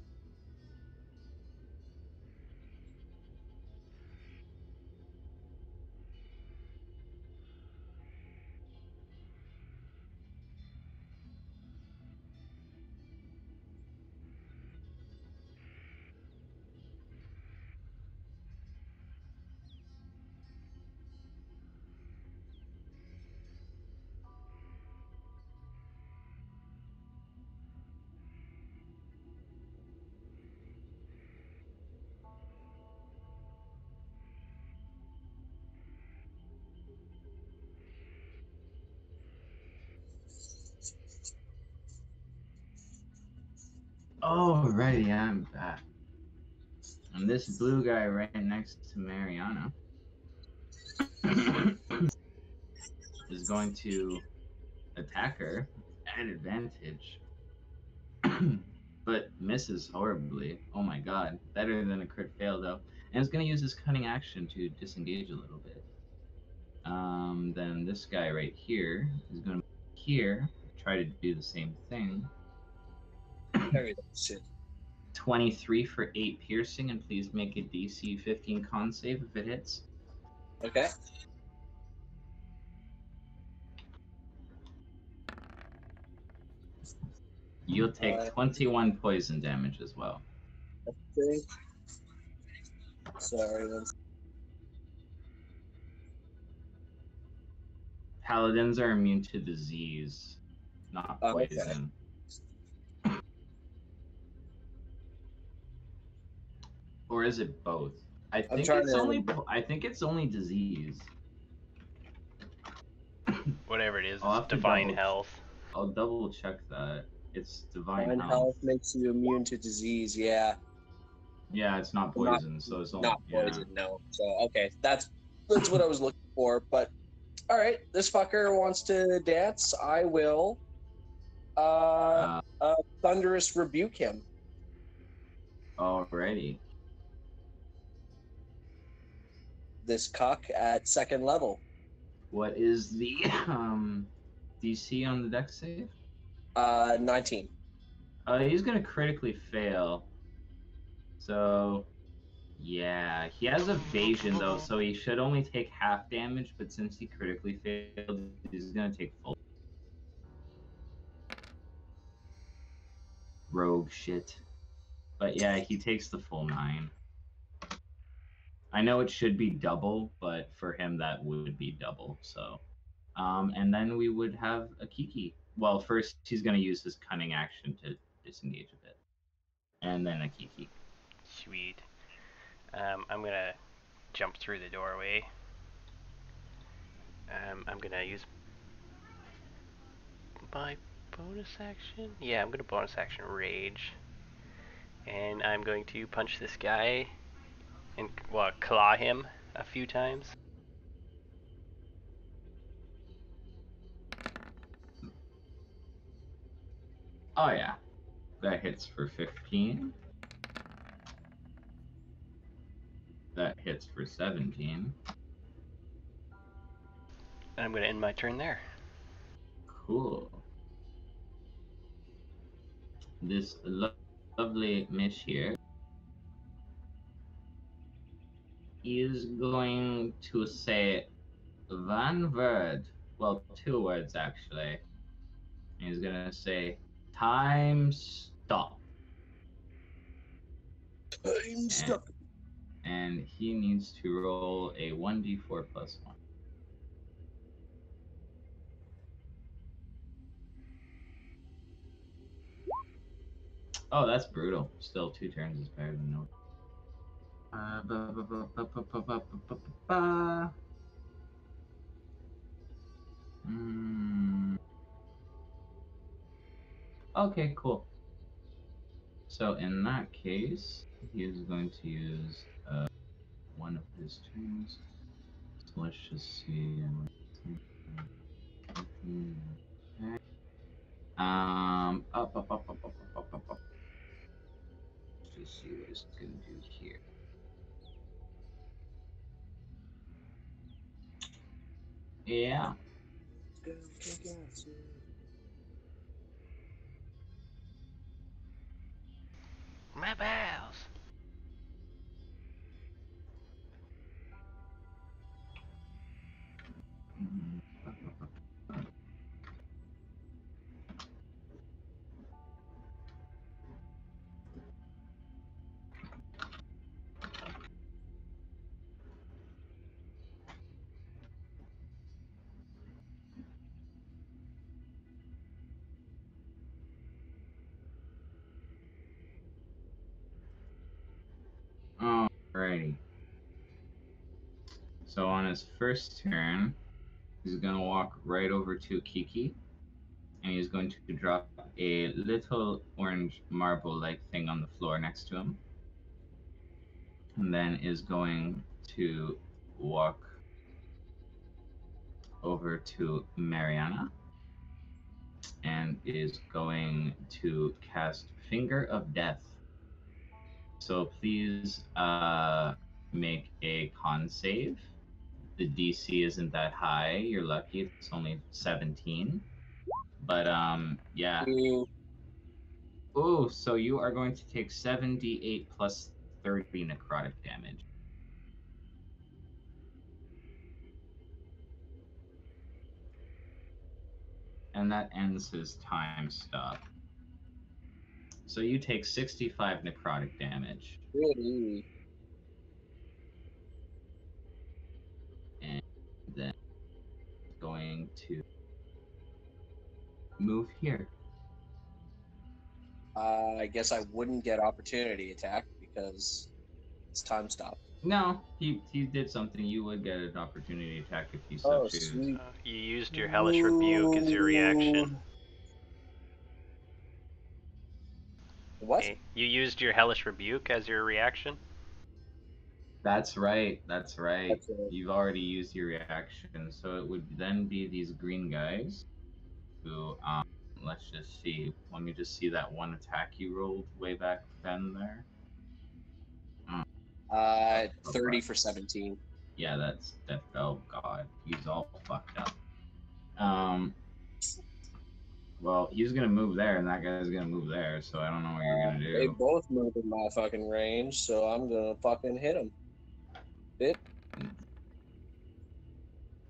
A: Alrighty, I'm back. And this blue guy right next to Mariana is going to attack her at advantage. But misses horribly. Oh my god. Better than a crit fail though. And is going to use his cunning action to disengage a little bit. Then this guy right here is going to here try to do the same thing.
C: Carry that shit.
A: 23 for 8 piercing, and please make a DC 15 con save if it hits.
C: Okay.
A: You'll take 21 poison damage as well.
C: Okay. Sorry.
A: Paladins are immune to disease, not poison. Okay. Or is it both? I think it's only disease.
B: Whatever it is, it's divine health.
A: I'll double check that. It's divine health.
C: Health makes you immune to disease, yeah.
A: Yeah, it's not poison, so it's only
C: not poison, no. So okay, that's what I was looking for. But all right, this fucker wants to dance. I will thunderous rebuke him.
A: Alrighty.
C: This cuck at 2nd level.
A: What is the DC on the dex save?
C: 19.
A: He's gonna critically fail. So, yeah, he has evasion though, so he should only take half damage. But since he critically failed, he's gonna take full. Rogue shit. But yeah, he takes the full 9. I know it should be double, but for him that would be double. So, and then we would have a Kiki. Well, first he's gonna use his cunning action to disengage a bit, and then a Kiki.
B: Sweet. I'm gonna jump through the doorway. I'm gonna use my bonus action. Yeah, I'm gonna bonus action rage, and I'm going to punch this guy and claw him a few times.
A: Oh yeah, that hits for 15. That hits for 17.
B: And I'm going to end my turn there.
A: Cool. This lovely Mish here is going to say one word. Well, 2 words actually. He's going to say, time stop.
C: Time stop.
A: And he needs to roll a 1d4 plus 1. Oh, that's brutal. Still, 2 turns is better than no. Okay, cool. So in that case, he is going to use one of his turns. So let's just see. Up. Let's just see what it's gonna do here. Yeah.
B: My pals.
A: Alrighty. So on his first turn, he's gonna walk right over to Kiki and he's going to drop a little orange marble-like thing on the floor next to him, and then is going to walk over to Mariana and is going to cast Finger of Death. So please make a con save. The DC isn't that high. You're lucky. It's only 17. But yeah. Oh, so you are going to take 7d8 plus 30 necrotic damage. And that ends his time stop. So you take 65 necrotic damage.
C: Really?
A: And then going to move here.
C: I guess I wouldn't get opportunity attack because it's time stop.
A: No, he did something. You would get an opportunity attack if you so
C: Oh,
A: choose.
C: sweet.
B: You used your hellish rebuke as your reaction.
C: What?
B: Okay. You used your hellish rebuke as your reaction.
A: That's right. That's right.
C: That's right.
A: You've already used your reaction, so it would then be these green guys who let's just see. Let me just see that one attack you rolled way back then there.
C: 30 for 17.
A: Yeah, that's oh god, he's all fucked up. Well, he's gonna move there, and that guy's gonna move there, so I don't know what you're gonna
C: They
A: do.
C: both move in my fucking range, so I'm gonna fucking hit them. Bit.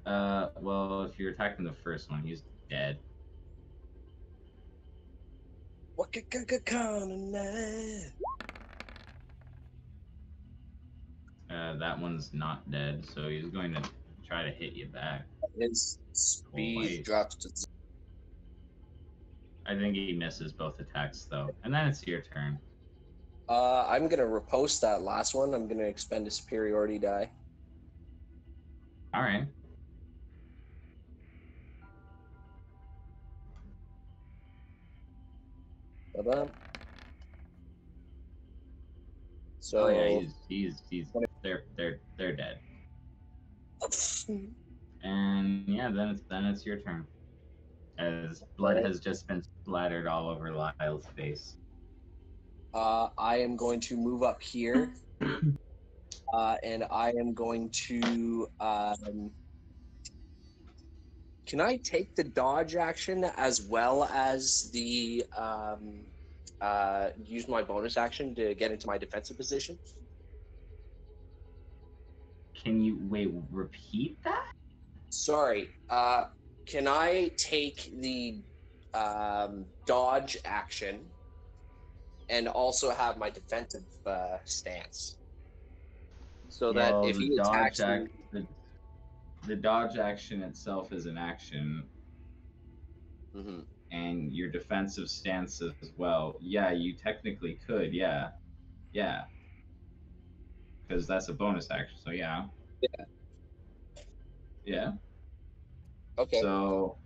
A: Well, if you're attacking the first one, he's dead.
C: What could
A: That one's not dead, so he's going to try to hit you back.
C: His speed
A: Wait.
C: drops to 0.
A: I think he misses both attacks, though. And then it's your turn.
C: I'm gonna riposte that last one. I'm gonna expend a superiority die.
A: All right.
C: Ba-bum. So
A: Oh yeah, he's they're dead. And yeah, then it's your turn. As blood has just been splattered all over Lyle's face.
C: I am going to move up here, and I am going to. Can I take the dodge action as well as the use my bonus action to get into my defensive position?
A: Can you repeat that?
C: Sorry. Can I take the dodge action and also have my defensive stance? So that if
A: the
C: he attacks
A: dodge
C: me,
A: the dodge action itself is an action,
C: Mhm.
A: and your defensive stance as well. Yeah, you technically could. Yeah, because that's a bonus action. So yeah.
C: Okay.
A: So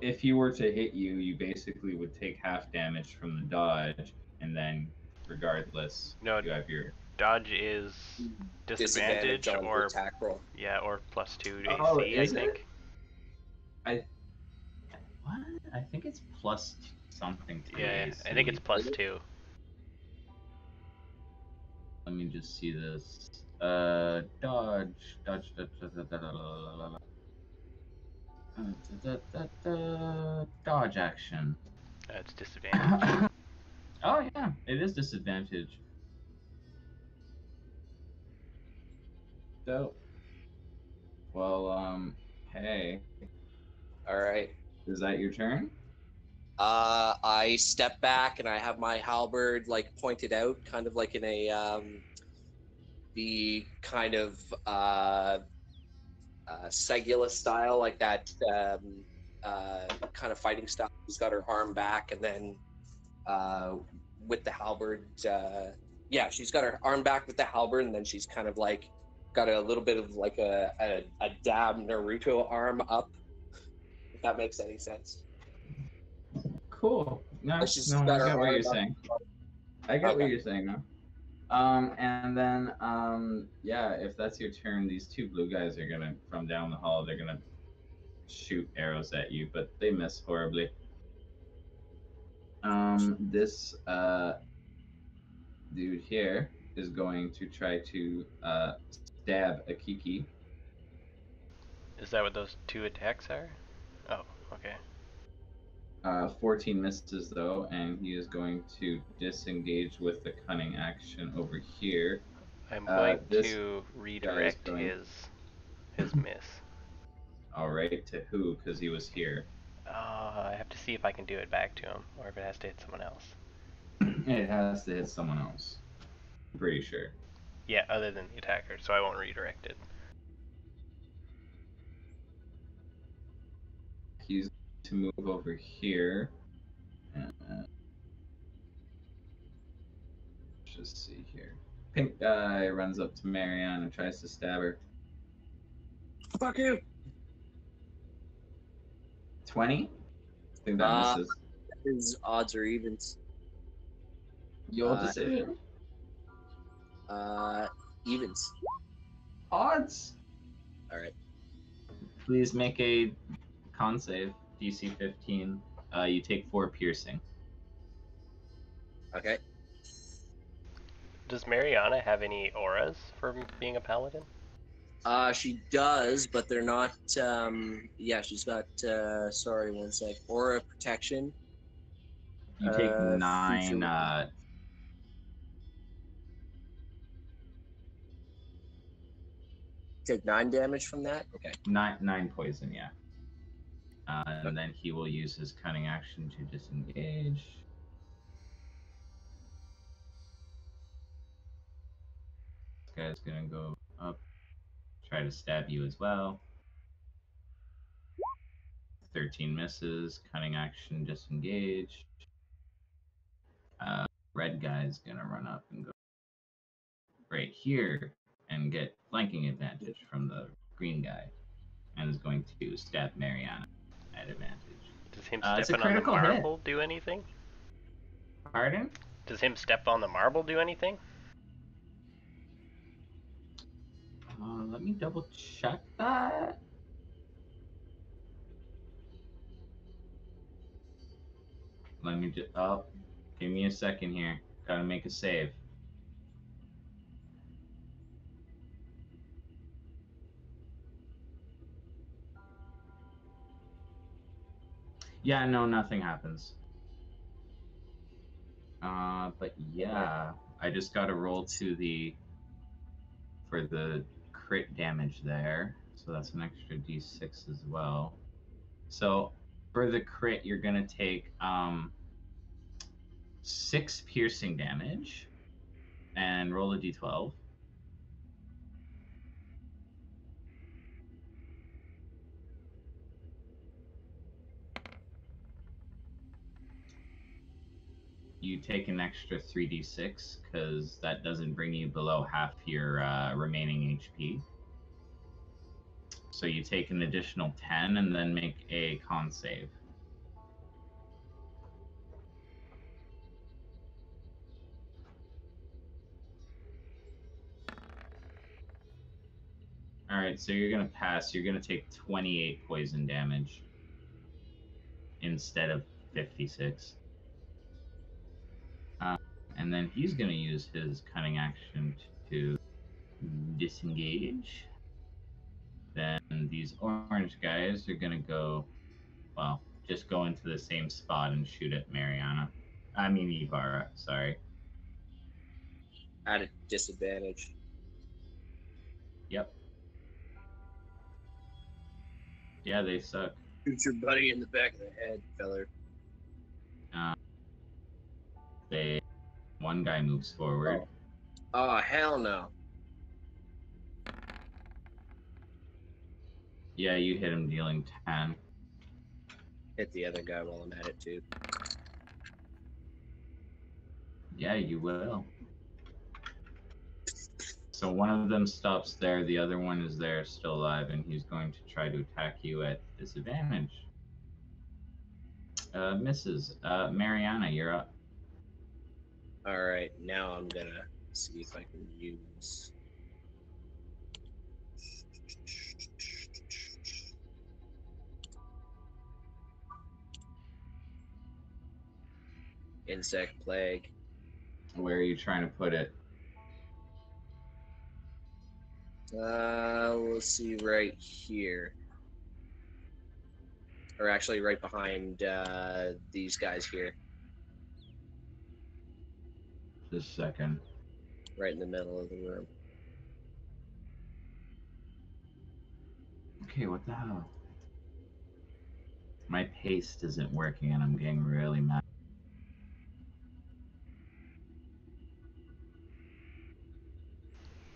A: if he were to hit you, you basically would take half damage from the dodge, and then regardless,
B: No,
A: you have your
B: dodge is disadvantage
C: on the
B: or
C: attack roll.
B: yeah, or +2 to AC.
A: Oh,
B: I
A: is it?
B: think.
A: What? I think it's plus something to
B: Yeah,
A: AC.
B: I think it's +2.
A: Let me just see this. Dodge. Dodge action.
B: It's disadvantage.
A: Oh yeah, it is disadvantage. So, well, hey,
C: All right.
A: is that your turn?
C: I step back and I have my halberd like pointed out, kind of like in a the kind of Segula style, like that kind of fighting style. She's got her arm back, and then with the halberd, yeah, she's got her arm back with the halberd, and then she's kind of like got a little bit of like a dab Naruto arm up. If that makes any sense.
A: cool. No,
C: Let's just
A: no, I
C: better
A: get what
C: run
A: you're
C: it up.
A: saying. I get what
C: Okay.
A: you're saying, though. And then, yeah, if that's your turn, these two blue guys are gonna, from down the hall, they're gonna shoot arrows at you, but they miss horribly. This dude here is going to try to stab Akiki.
B: Is that what those 2 attacks are? Oh, okay.
A: 14 misses though, and he is going to disengage with the cunning action over here.
B: I'm going
A: this
B: to
A: guy is
B: redirect
A: going-
B: his miss.
A: All right, to who? Because he was here.
B: I have to see if I can do it back to him, or if it has to hit someone else.
A: It has to hit someone else. I'm pretty sure.
B: Yeah, other than the attacker, so I won't redirect it.
A: He's to move over here. Let's just see here. Pink guy runs up to Marianne and tries to stab her.
C: Fuck you.
A: 20? I think that misses.
C: His odds or evens.
A: Your decision.
C: Evens.
A: Odds.
C: All right.
A: Please make a con save. DC 15. You take 4 piercing.
C: Okay.
B: Does Mariana have any auras for being a paladin?
C: She does, but they're not. Yeah, she's got. Sorry, one sec. Aura protection.
A: You take
C: Future
A: 9.
C: Take 9 damage from that. Okay.
A: 9 poison, yeah. And then he will use his cunning action to disengage. This guy's gonna go up, try to stab you as well. 13 misses, cunning action, disengage. Red guy's gonna run up and go right here and get flanking advantage from the green guy, and is going to stab Mariana at advantage.
B: Does him
A: It's a
B: stepping on the
A: critical hit.
B: marble do anything?
A: Pardon?
B: Does him step on the marble do anything?
A: Let me double check that. Let me just. Oh, give me a second here. Gotta make a save. Yeah, no, nothing happens. But yeah, I just got to roll for the crit damage there. So that's an extra d6 as well. So for the crit, you're gonna take 6 piercing damage and roll a d12. You take an extra 3d6 because that doesn't bring you below half your remaining HP. So you take an additional 10 and then make a con save. All right, so you're gonna pass. You're gonna take 28 poison damage instead of 56. And then he's gonna use his cunning action to disengage. Then these orange guys are gonna go, well, just go into the same spot and shoot at Mariana. I mean Ibarra, sorry.
C: At a disadvantage.
A: Yep. Yeah, they suck.
C: Shoot your buddy in the back of the head, feller.
A: One guy moves forward.
C: Oh, hell no.
A: Yeah, you hit him, dealing 10.
C: Hit the other guy while I'm at it, too.
A: Yeah, you will. So one of them stops there, the other one is there, still alive, and he's going to try to attack you at disadvantage. Misses. Mariana, you're up.
C: All right, now I'm gonna see if I can use. Insect plague.
A: Where are you trying to put it?
C: We'll see right here, or actually right behind these guys here,
A: Just a second.
C: right in the middle of the room.
A: Okay, what the hell? My paste isn't working and I'm getting really mad.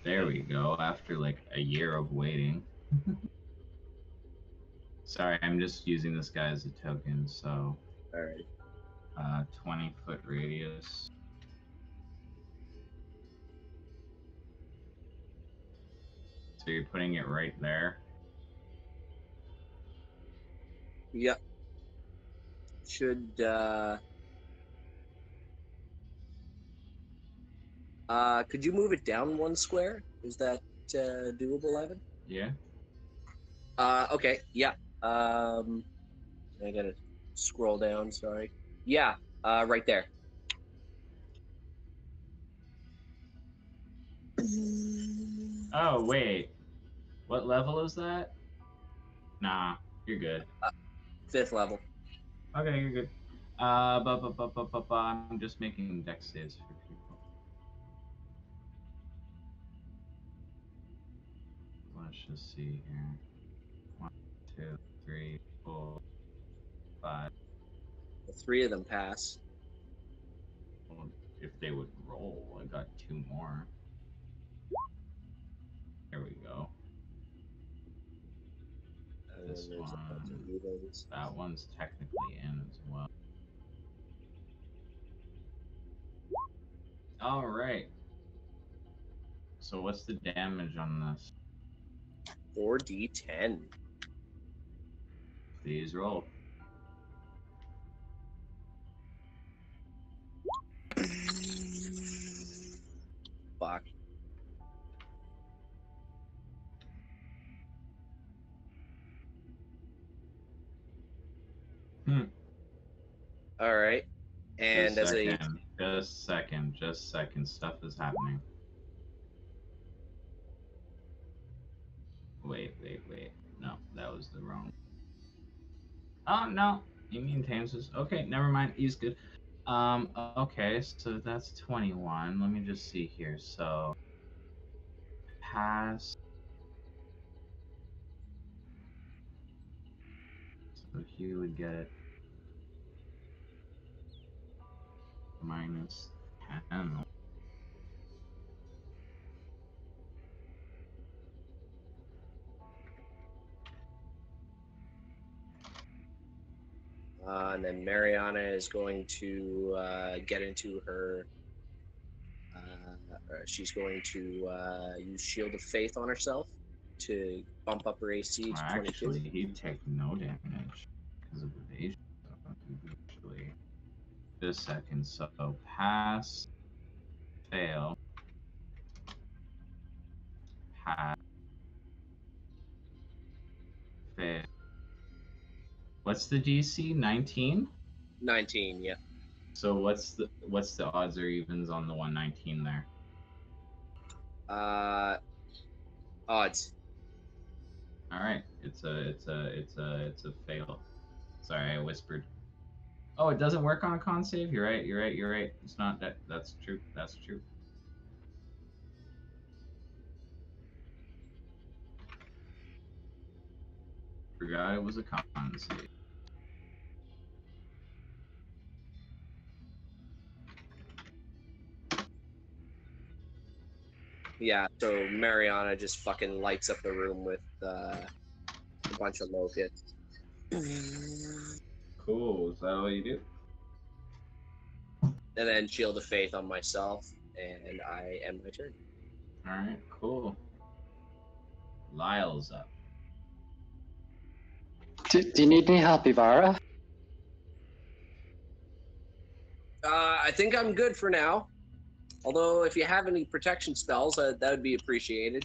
A: There we go, after like a year of waiting. Sorry, I'm just using this guy as a token, so
C: All right.
A: 20-foot radius. So you're putting it right there.
C: Yep. Should could you move it down one square? Is that doable, Evan?
A: Yeah.
C: Okay. Yeah. I gotta scroll down. Sorry. Yeah. Right there.
A: Oh wait, what level is that? Nah, you're good.
C: 5th level.
A: Okay, you're good. I'm just making dex saves for people. Let's just see here. 1, 2, 3, 4, 5.
C: The 3 of them pass.
A: Well, if they would roll, I got 2 more. There we go.
C: And
A: This
C: then there's a bunch of
A: one,
C: evens.
A: that one's technically in as well. All right. So what's the damage on this?
C: 4d10.
A: Please roll.
C: Fuck. All right. And
A: Just
C: as a
A: second. Just second. Stuff is happening. Wait. No, that was the wrong. Oh no, you mean Tamses? Okay, never mind. He's good. Okay, so that's 21. Let me just see here. So pass. So he would get minus 10.
C: and then Mariana is going to get into her. She's going to use Shield of Faith on herself to bump up her AC to 22.
A: Actually, he'd take no damage because of evasion. So actually, just a second. So pass, fail, pass, fail. What's the DC? 19?
C: 19, yeah.
A: So what's the odds or evens on the 119 there?
C: Odds.
A: All right, it's a fail. Sorry, I whispered. Oh, it doesn't work on a con save. You're right. It's not that. That's true. Forgot it was a con save.
C: Yeah, so Mariana just fucking lights up the room with a bunch of locusts.
A: Cool. Is that all you do?
C: And then Shield of Faith on myself, and I end my turn.
A: All right. Cool. Lyle's up.
D: Do you need any help, Ivara?
C: think I'm good for now. Although, if you have any protection spells, that would be appreciated.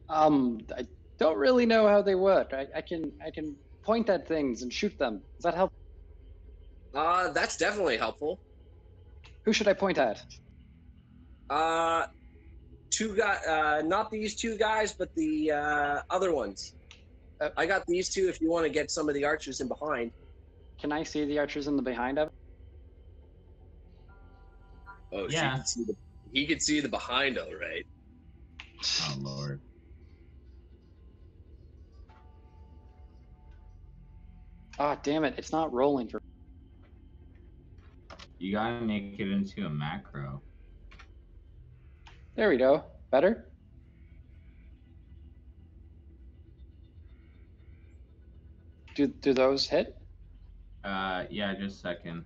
D: I don't really know how they work. I can point at things and shoot them. Does that help?
C: That's definitely helpful.
D: Who should I point at?
C: Two guys, not these two guys, but the other ones. I got these two. If you want to get some of the archers in behind.
D: Can I see the archers in the behind of it?
C: Oh,
A: Yeah.
C: He could see the behind, all right.
A: Oh Lord.
D: Ah, damn it! It's not rolling for.
A: You gotta make it into a macro.
D: There we go. Better. Do those hit?
A: Yeah, just a second.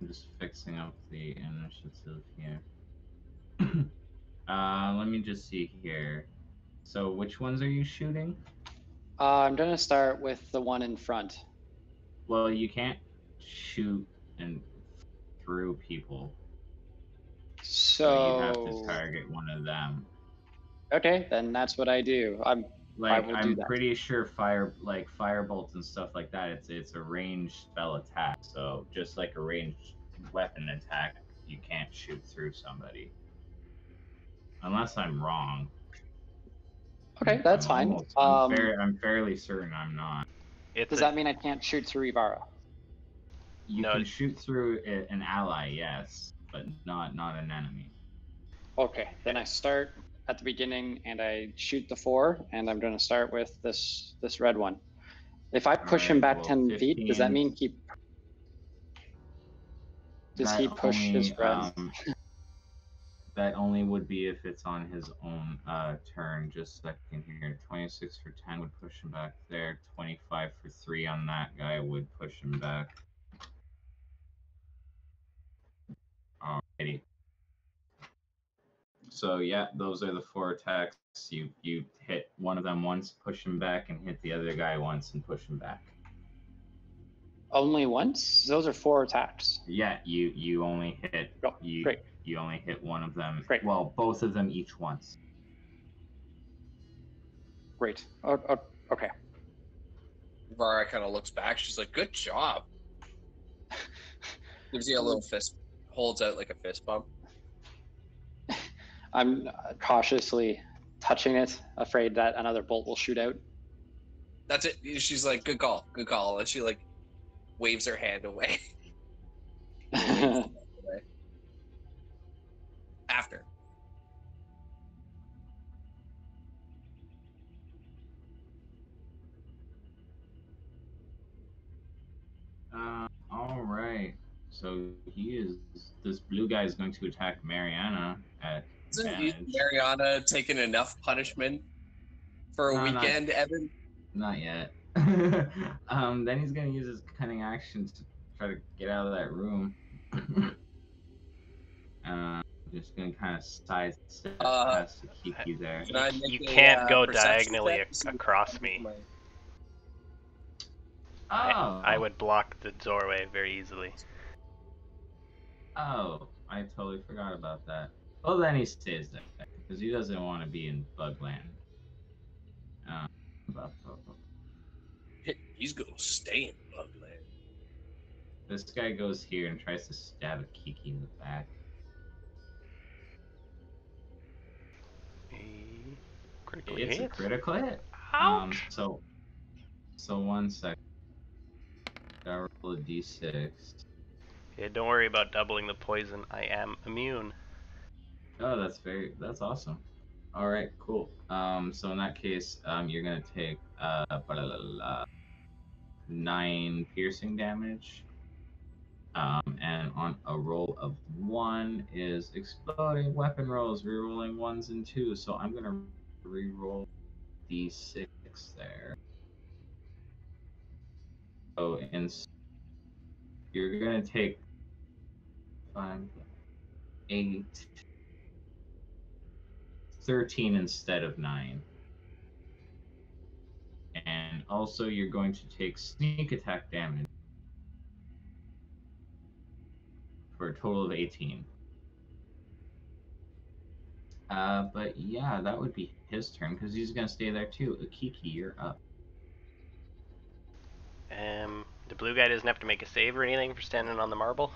A: I'm just fixing up the initiative here. Let me just see here. So which ones are you shooting?
D: I'm gonna start with the one in front.
A: Well, you can't shoot and through people. So you have to target one of them.
D: Okay, then that's what I do. I will do that.
A: Pretty sure firebolts and stuff like that. It's a ranged spell attack. So just like a ranged weapon attack, you can't shoot through somebody. Unless I'm wrong.
D: Okay, that's fine.
A: I'm fairly certain I'm not.
D: Does that mean I can't shoot through Ibarra?
A: You can shoot through an ally, yes, but not an enemy.
D: Okay, then I start at the beginning and I shoot the 4, and I'm going to start with this red one. If I push him back 10 feet, does that mean he... Does he push his friend?
A: That only would be if it's on his own turn. Just a second here. 26 for 10 would push him back there. 25 for 3 on that guy would push him back. Alrighty. So yeah, those are the 4 attacks. You hit one of them once, push him back, and hit the other guy once and push him back.
D: Only once? Those are 4 attacks.
A: Yeah, you only hit
D: Great.
A: You only hit one of them.
D: Great.
A: Well, both of them each once.
D: Great. Okay.
C: Vara kind of looks back. She's like, "Good job." Gives you a little fist, holds out like a fist bump.
D: I'm cautiously touching it, afraid that another bolt will shoot out.
C: That's it. She's like, good call. And she like waves her hand away. After.
A: All right. So this blue guy is going to attack Mariana at advantage.
C: Isn't Mariana taking enough punishment for a weekend, Evan?
A: Not yet. Then he's going to use his cunning action to try to get out of that room. Just going to kind of sidestep past Kiki there.
B: You can't go diagonally across me.
A: Oh.
B: I would block the doorway very easily.
A: Oh, I totally forgot about that. Well, then he stays there because he doesn't want to be in Bugland.
C: He's gonna stay in Bugland.
A: This guy goes here and tries to stab a Kiki in the back. It's a critical hit.
B: Ouch.
A: So 1 second. Gotta roll a d6.
B: Yeah, don't worry about doubling the poison. I am immune.
A: Oh, that's awesome. All right, cool. So in that case, you're gonna take 9 piercing damage. And on a roll of 1 is exploding weapon rolls, rerolling 1s and 2s. So I'm gonna reroll d6 there. So you're gonna take 5, 8, 13 instead of 9. And also you're going to take sneak attack damage for a total of 18. But yeah, that would be his turn because he's gonna stay there too. Akiki, you're up.
B: The blue guy doesn't have to make a save or anything for standing on the marble.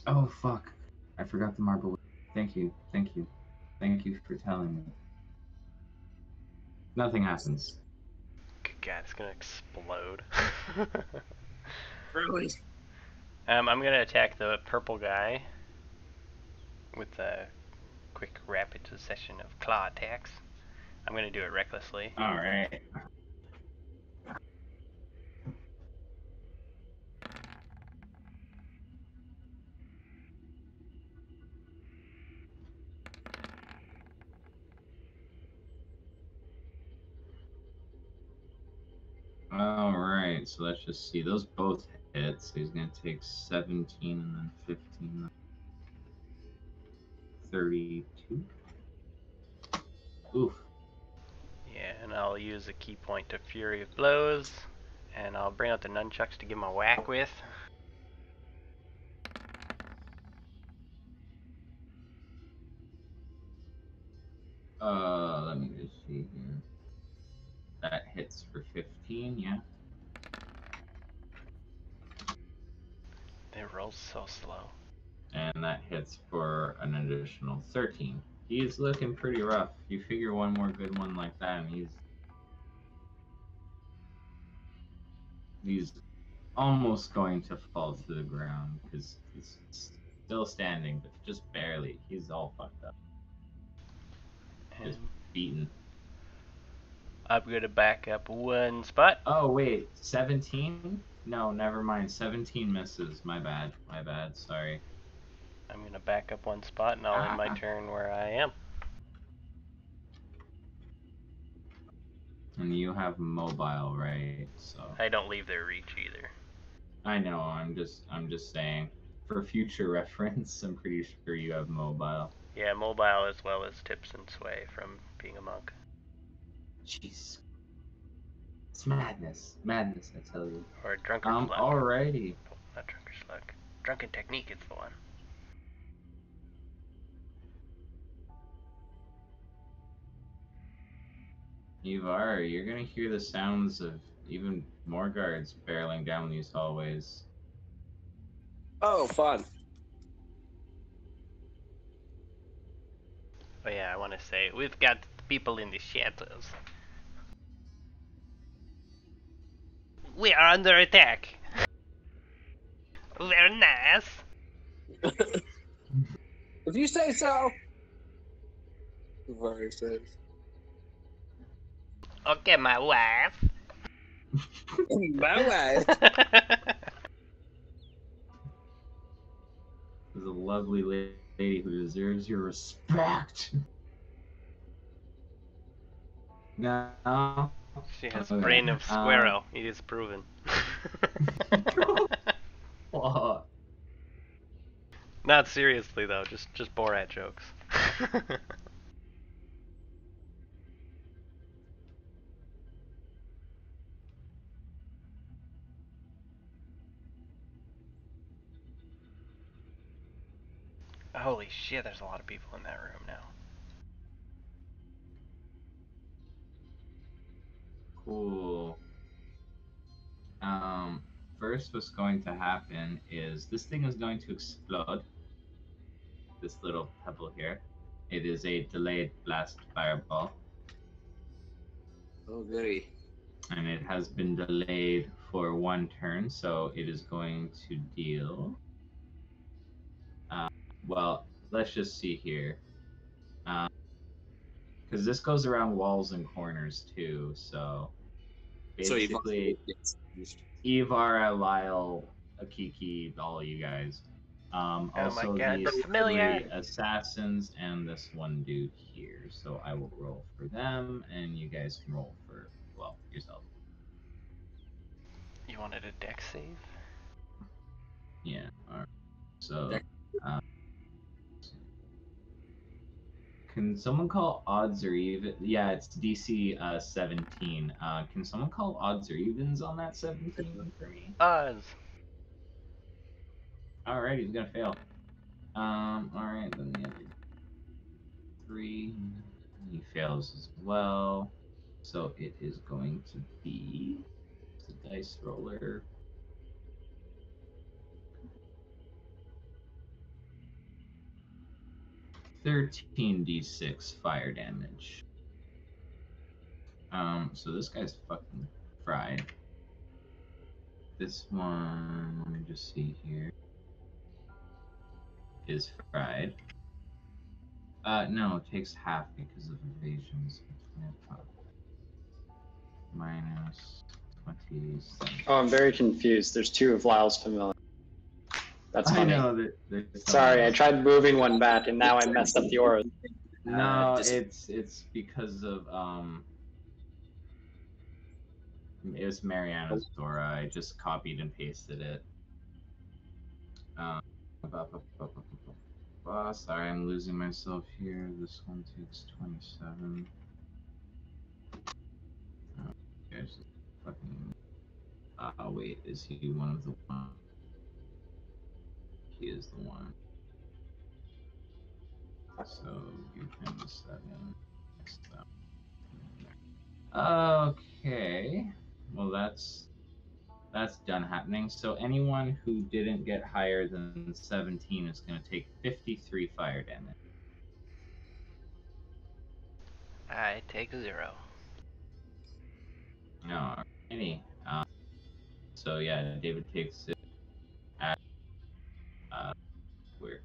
A: Oh fuck! I forgot the marble. Thank you for telling me. Nothing happens.
B: Good God, it's gonna explode.
C: Really?
B: I'm gonna attack the purple guy with a quick rapid succession of claw attacks. I'm gonna do it recklessly.
A: All right. All right, so let's just see. Those both hit, so he's gonna take 17 and then 15, 32. Oof.
B: Yeah, and I'll use a key point to Fury of Blows, and I'll bring out the nunchucks to give him a whack with.
A: Let me just see here. That hits for 15, yeah.
B: It rolls so slow.
A: And that hits for an additional 13. He's looking pretty rough. You figure one more good one like that, and he's almost going to fall to the ground because he's still standing, but just barely. He's all fucked up. Just beaten.
B: I'm gonna back up one spot.
A: Oh wait, 17? No, never mind. 17 misses. My bad. Sorry.
B: I'm gonna back up one spot, and I'll end my turn where I am.
A: And you have mobile, right? So
B: I don't leave their reach either.
A: I know. I'm just saying, for future reference, I'm pretty sure you have mobile.
B: Yeah, mobile as well as tips and sway from being a monk.
A: Jeez. It's madness. Madness, I tell you.
B: Or drunken slug.
A: Alrighty.
B: Oh, not drunken slug. Drunken technique is the one.
A: Ivar, you're gonna hear the sounds of even more guards barreling down these hallways.
C: Oh, fun.
B: Oh yeah, I want to say, we've got people in the shadows. We are under attack. Very nice.
C: If you say so. Very says.
B: Okay, my wife.
C: My wife.
A: There's a lovely lady who deserves your respect. No.
B: She has
A: Okay.
B: brain of squirrel. It is proven.
A: What?
B: Not seriously though, just Borat jokes. Holy shit, there's a lot of people in that room now.
A: Cool. First what's going to happen is this thing is going to explode. This little pebble here. It is a delayed blast fireball.
C: Oh, goody.
A: And it has been delayed for 1 turn, so it is going to deal. Well, let's just see here. Because this goes around walls and corners too, so basically, Ivar, Lyle, Akiki, all you guys. Also,
B: my God,
A: these
B: the familiar.
A: 3 assassins and this one dude here. So I will roll for them, and you guys can roll for, well, yourself.
B: You wanted a dex save?
A: Yeah. All right. So, can someone call odds or even? Yeah, it's DC 17. Can someone call odds or evens on that 17 for me?
B: Odds.
A: Alright, he's gonna fail. Alright, then the other 3. He fails as well. So it is going to be the dice roller. $13d6 fire damage. So this guy's fucking fried. This one, let me just see here, is fried. No, it takes half because of evasions. Minus 27.
D: Oh, I'm very confused. There's 2 of Lyle's familiar. That's
A: I
D: funny.
A: know that. There's
D: Sorry, I tried moving one back and now I messed up the aura.
A: No, it's because of it was Mariana's aura. I just copied and pasted it. Sorry, I'm losing myself here. This one takes 27. There's fucking. Wait, is he one of the one? He is the one. So give him the 7. Okay. Well, that's done happening. So anyone who didn't get higher than 17 is going to take 53 fire damage.
B: I take 0.
A: No, any. So yeah, David takes it at where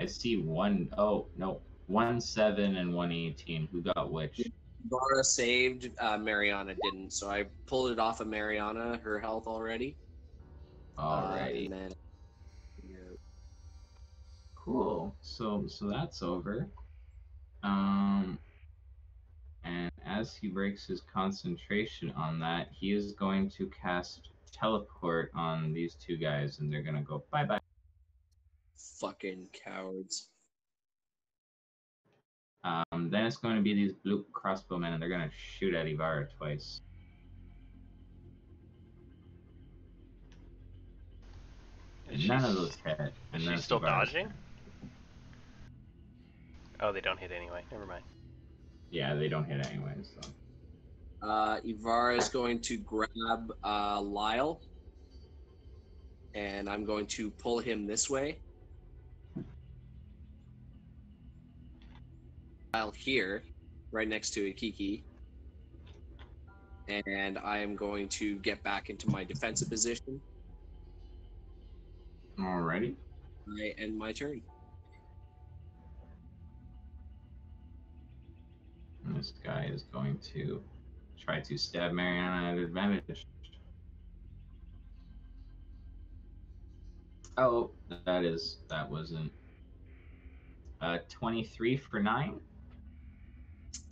A: I see 1. Oh no, 1 7 and 1 18. Who got which?
C: Dora saved, Mariana didn't, so I pulled it off of Mariana, her health already.
A: Alrighty.
C: And then,
A: Cool. So that's over. And as he breaks his concentration on that, he is going to cast teleport on these 2 guys, and they're gonna go bye bye.
C: fucking cowards.
A: Then it's going to be these blue crossbowmen, and they're gonna shoot at Ivara twice. And none of those hit.
B: Is she still dodging? Oh, they don't hit anyway. Never mind.
A: Yeah, they don't hit anyway. So.
C: Ivara is going to grab Lyle, and I'm going to pull him this way. Lyle here, right next to Ikiki. And I am going to get back into my defensive position.
A: Alrighty.
C: I end my turn.
A: And this guy is going to try to stab Mariana at advantage. Oh, that wasn't 23 for 9.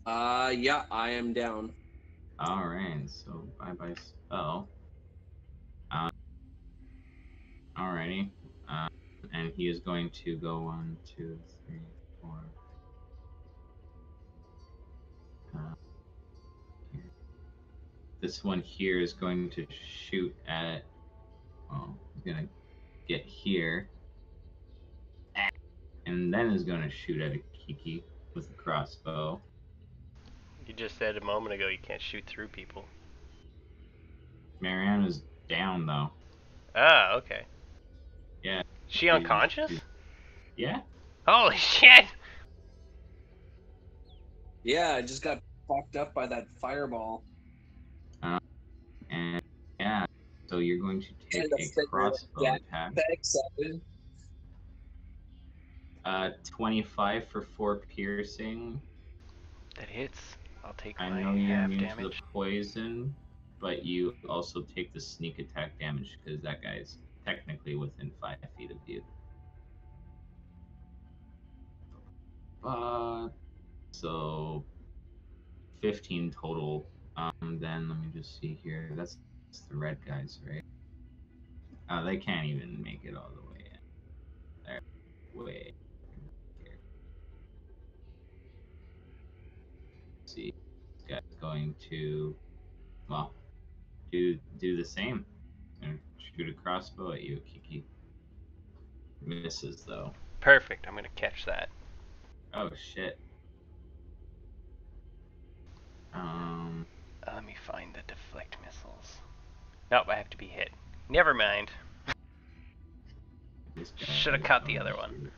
C: Yeah, I am down.
A: Alright, so bye spell. Alrighty. And he is going to go 1, 2, 3, 4. This one here is going to shoot at. Well, he's gonna get here, and then is gonna shoot at a Kiki with a crossbow.
B: You just said a moment ago you can't shoot through people.
A: Mariana's down though.
B: Ah, okay.
A: Yeah.
B: She unconscious?
A: Yeah.
B: Holy shit!
C: Yeah, I just got fucked up by that fireball.
A: And yeah, so you're going to take a crossbow attack. 25 for 4 piercing.
B: That hits. I'll take
A: I
B: my
A: know you're
B: half
A: immune to the
B: damage.
A: poison, but you also take the sneak attack damage because that guy's technically within 5 feet of you. So 15 total. Then let me just see here. That's the red guys, right? They can't even make it all the way in. They're way here. Let's see, this guy's going to, well, do the same. And shoot a crossbow at you, Kiki. Misses though.
B: Perfect. I'm gonna catch that.
A: Oh shit.
B: Let me find the deflect missiles. Nope, I have to be hit. Never mind.
A: this guy
B: Should have
A: is
B: caught the
A: going
B: other one.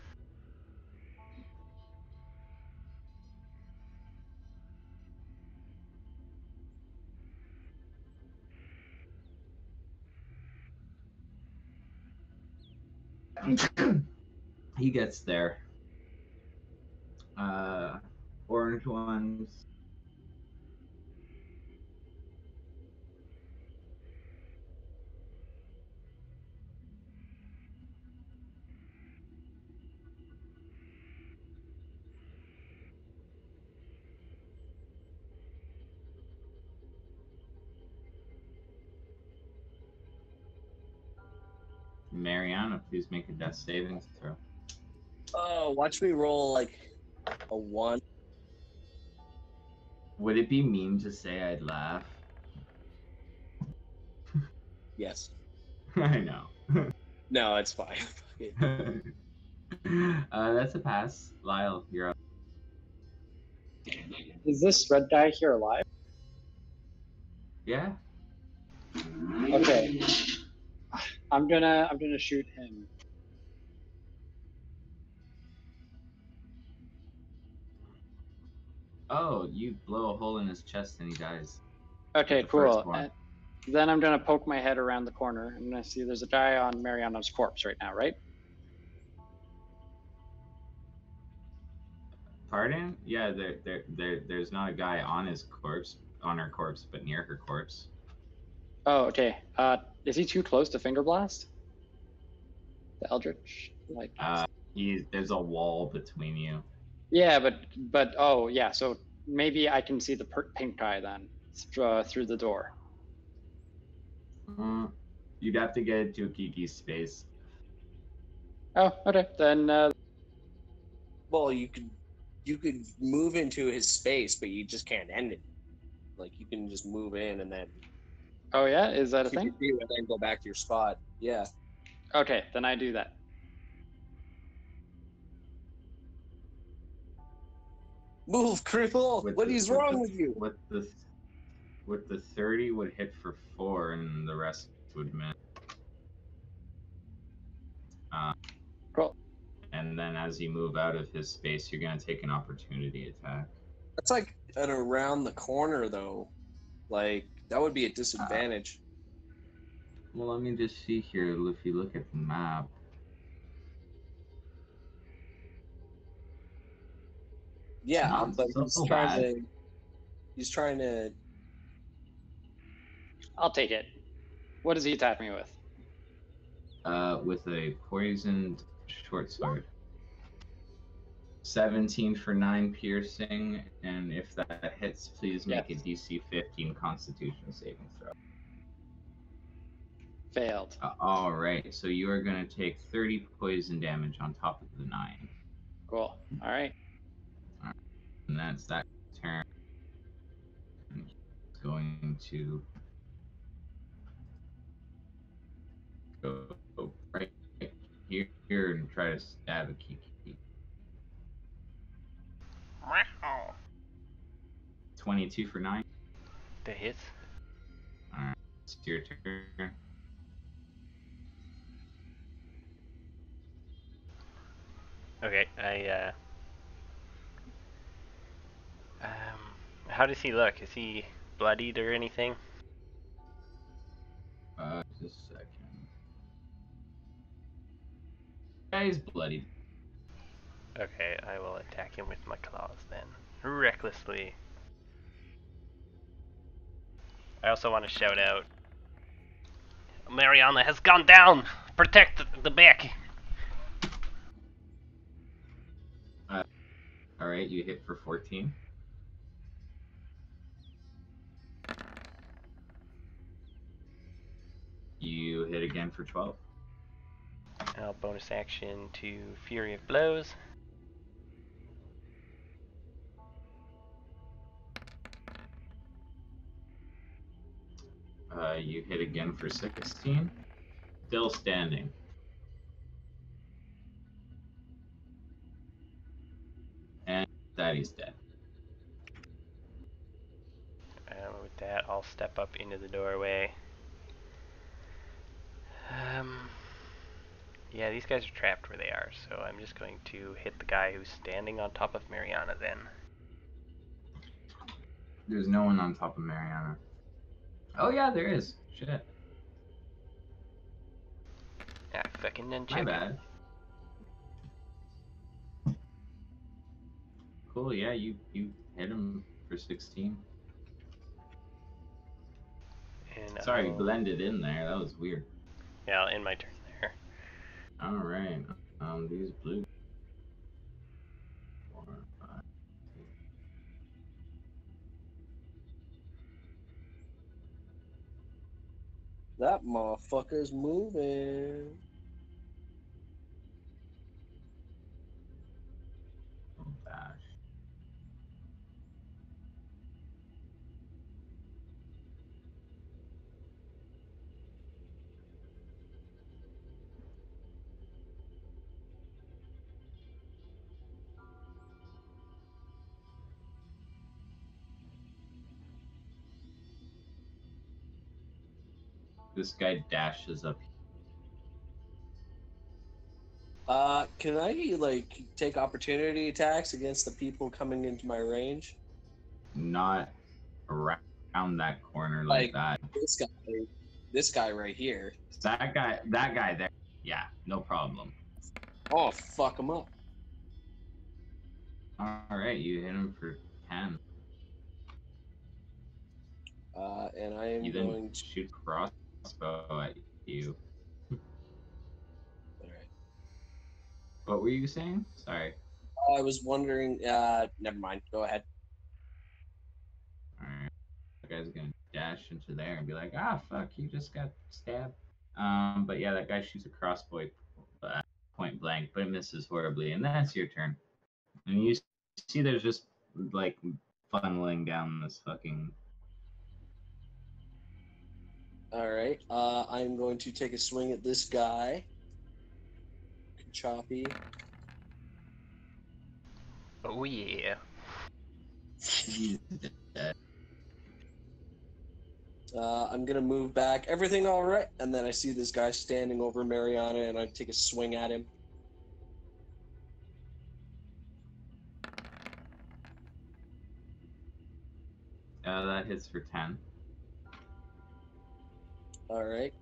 A: to- He gets there. Orange ones. Mariana, please make a death saving throw.
C: Oh, watch me roll like a 1.
A: Would it be mean to say I'd laugh?
C: Yes.
A: I know.
C: No, it's fine.
A: That's a pass. Lyle, you're up.
D: Is this red guy here alive?
A: Yeah.
D: Okay. I'm gonna shoot him.
A: Oh, you blow a hole in his chest and he dies.
D: Okay,
A: The
D: cool.
A: first one.
D: Then I'm gonna poke my head around the corner. I'm gonna see there's a guy on Mariana's corpse right now, right?
A: Pardon? Yeah, there's not a guy on his corpse, on her corpse, but near her corpse.
D: Oh, okay. Is he too close to Finger Blast? The Eldritch? Like.
A: There's a wall between you.
D: Yeah, but oh yeah. So maybe I can see the pink guy then through the door.
A: You'd have to get into Kiki's space.
D: Oh, okay. Then
C: Well, you could move into his space, but you just can't end it. Like you can just move in and then
D: oh yeah, is that a
C: keep
D: thing?
C: your view and then go back to your spot. Yeah.
D: Okay, then I do that.
C: Move, cripple! What is wrong with you?
A: With the 30 would hit for 4 and the rest would miss.
D: Cool.
A: And then as you move out of his space, you're gonna take an opportunity attack.
C: That's like at around the corner though. Like that would be a disadvantage.
A: Well, let me just see here. If you look at the map,
C: Yeah,
A: not
C: but
A: so bad.
C: he's trying to
D: I'll take it. What does he attack me with?
A: With a poisoned short sword. 17 for 9 piercing, and if that hits, please make a DC 15 Constitution saving throw.
D: Failed.
A: All right, so you are going to take 30 poison damage on top of the 9.
D: Cool. All right.
A: And that's that turn. And he's going to go right here and try to stab a Kiki.
B: Wow.
A: 22 for 9.
B: The hit.
A: All right, it's your turn.
B: Okay, how does he look? Is he bloodied or anything?
A: Just a second. Yeah, he's bloodied.
B: Okay, I will attack him with my claws then. Recklessly. I also want to shout out, Mariana has gone down! Protect the back!
A: Alright, you hit for 14. You hit again for 12.
B: I'll bonus action to Fury of Blows.
A: You hit again for 16. Still standing. Daddy's dead.
B: With that, I'll step up into the doorway. Yeah, these guys are trapped where they are, so I'm just going to hit the guy who's standing on top of Mariana then.
A: There's no one on top of Mariana. Oh yeah, there is. Shit.
B: Ah, fucking
A: My
B: nunchuck.
A: bad. Cool, yeah, you hit him for 16.
B: And
A: Sorry,
B: I'll-
A: blended in there. That was weird.
B: Yeah, I'll end my turn there.
A: Alright. These blue. 4, 5.
C: That motherfucker's moving.
A: Oh, gosh. This guy dashes up.
C: Can I like take opportunity attacks against the people coming into my range?
A: Not around that corner
C: Like-
A: like that.
C: This guy right here.
A: That guy there. Yeah, no problem.
C: Oh, fuck him up.
A: Alright, you hit him for 10.
C: And I am
A: You
C: going
A: then
C: to.
A: shoot crossbow at you.
C: All right.
A: What were you saying? Sorry.
C: I was wondering. Never mind. Go ahead.
A: Alright. That guy's gonna dash into there and be like, ah, fuck, you just got stabbed. But yeah, that guy shoots a crossbow point blank, but misses horribly, and that's your turn. And you see there's just, like, funneling down this fucking...
C: All right. I'm going to take a swing at this guy. Choppy.
B: Oh yeah.
A: He's dead.
C: I'm gonna move back. Everything all right? And then I see this guy standing over Mariana, and I take a swing at him.
A: That hits for 10.
C: All right.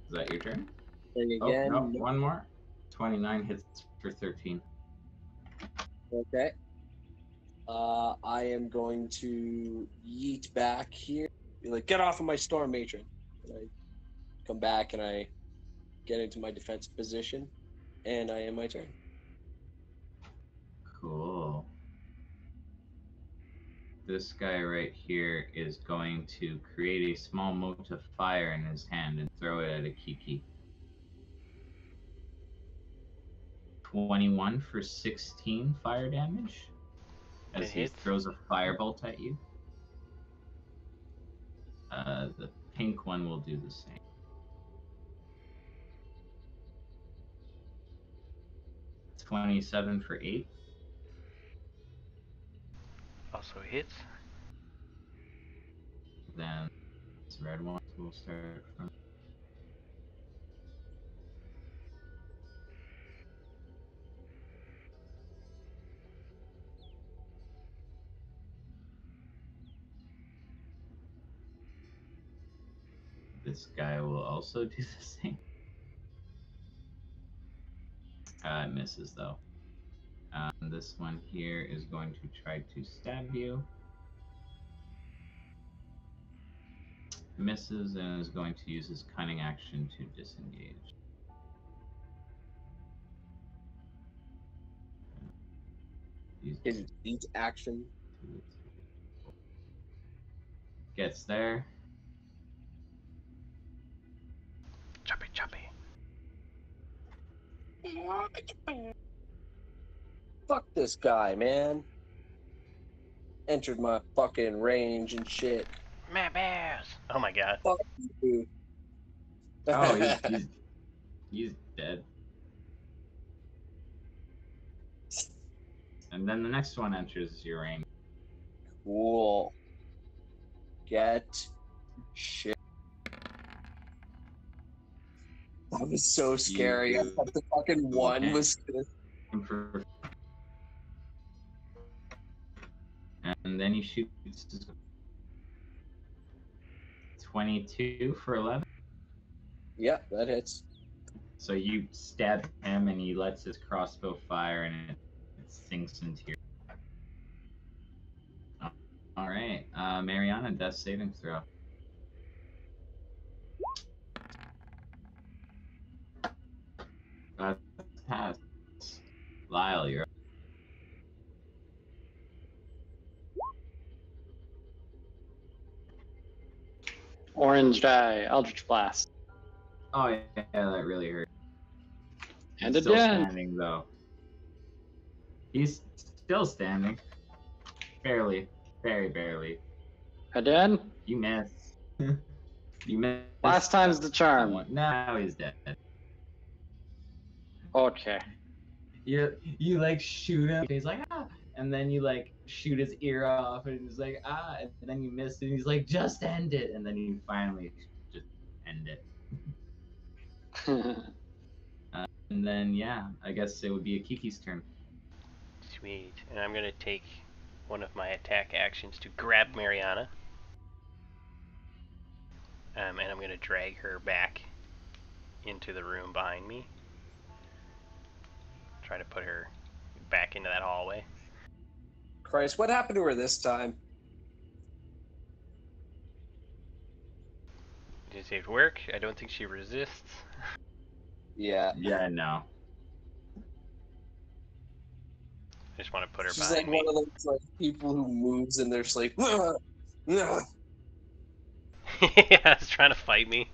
A: Is that your turn?
C: And
A: Oh,
C: again.
A: no, one more. 29 hits for 13.
C: Okay. I am going to yeet back here. Be like, get off of my storm matron. And I come back and I get into my defensive position, and I end my turn.
A: Cool. This guy right here is going to create a small mote of fire in his hand and throw it at a Kiki. 21 for 16 fire damage as
B: It
A: he
B: hits.
A: throws a firebolt at you. The pink one will do the same. $27 for 8.
B: Also hits.
A: Then this red one will start from. This guy will also do the same. It misses though. This one here is going to try to stab you. Misses and is going to use his cunning action to disengage.
C: His each action.
A: Gets there.
B: Choppy choppy.
C: Fuck this guy, man. Entered my fucking range and shit.
B: My bears. Oh my god.
C: Fuck you.
A: Oh, he's dead. And then the next one enters your range.
C: Cool. Get shit. That was so scary. I thought the fucking one was gonna...
A: And then he shoots 22 for 11.
C: Yeah, that hits.
A: So you stab him and he lets his crossbow fire and it sinks into your... All right, Mariana, death saving throw. Pass. Lyle, you're up.
D: Orange die, Eldritch Blast.
A: Oh yeah, that really hurt.
D: And
A: He's still
D: again.
A: standing though. He's still standing. Barely. Very barely.
D: Again?
A: You missed. You missed.
D: Last time's the charm.
A: Now he's dead.
D: Okay.
A: You like shoot him. He's like ah, and then you like shoot his ear off, and he's like ah, and then you miss it. And he's like just end it, and then you finally just end it. And then yeah, I guess it would be Kiki's turn.
B: Sweet. And I'm gonna take one of my attack actions to grab Mariana. And I'm gonna drag her back into the room behind me. Try to put her back into that hallway.
C: Christ, what happened to her this time?
B: Did it work? I don't think she resists.
C: Yeah.
A: Yeah, no.
B: I just want to put her
C: She's
B: behind
C: like
B: me.
C: one of those like people who moves and they're just like, "Ugh, ugh."
B: Yeah, it's trying to fight me.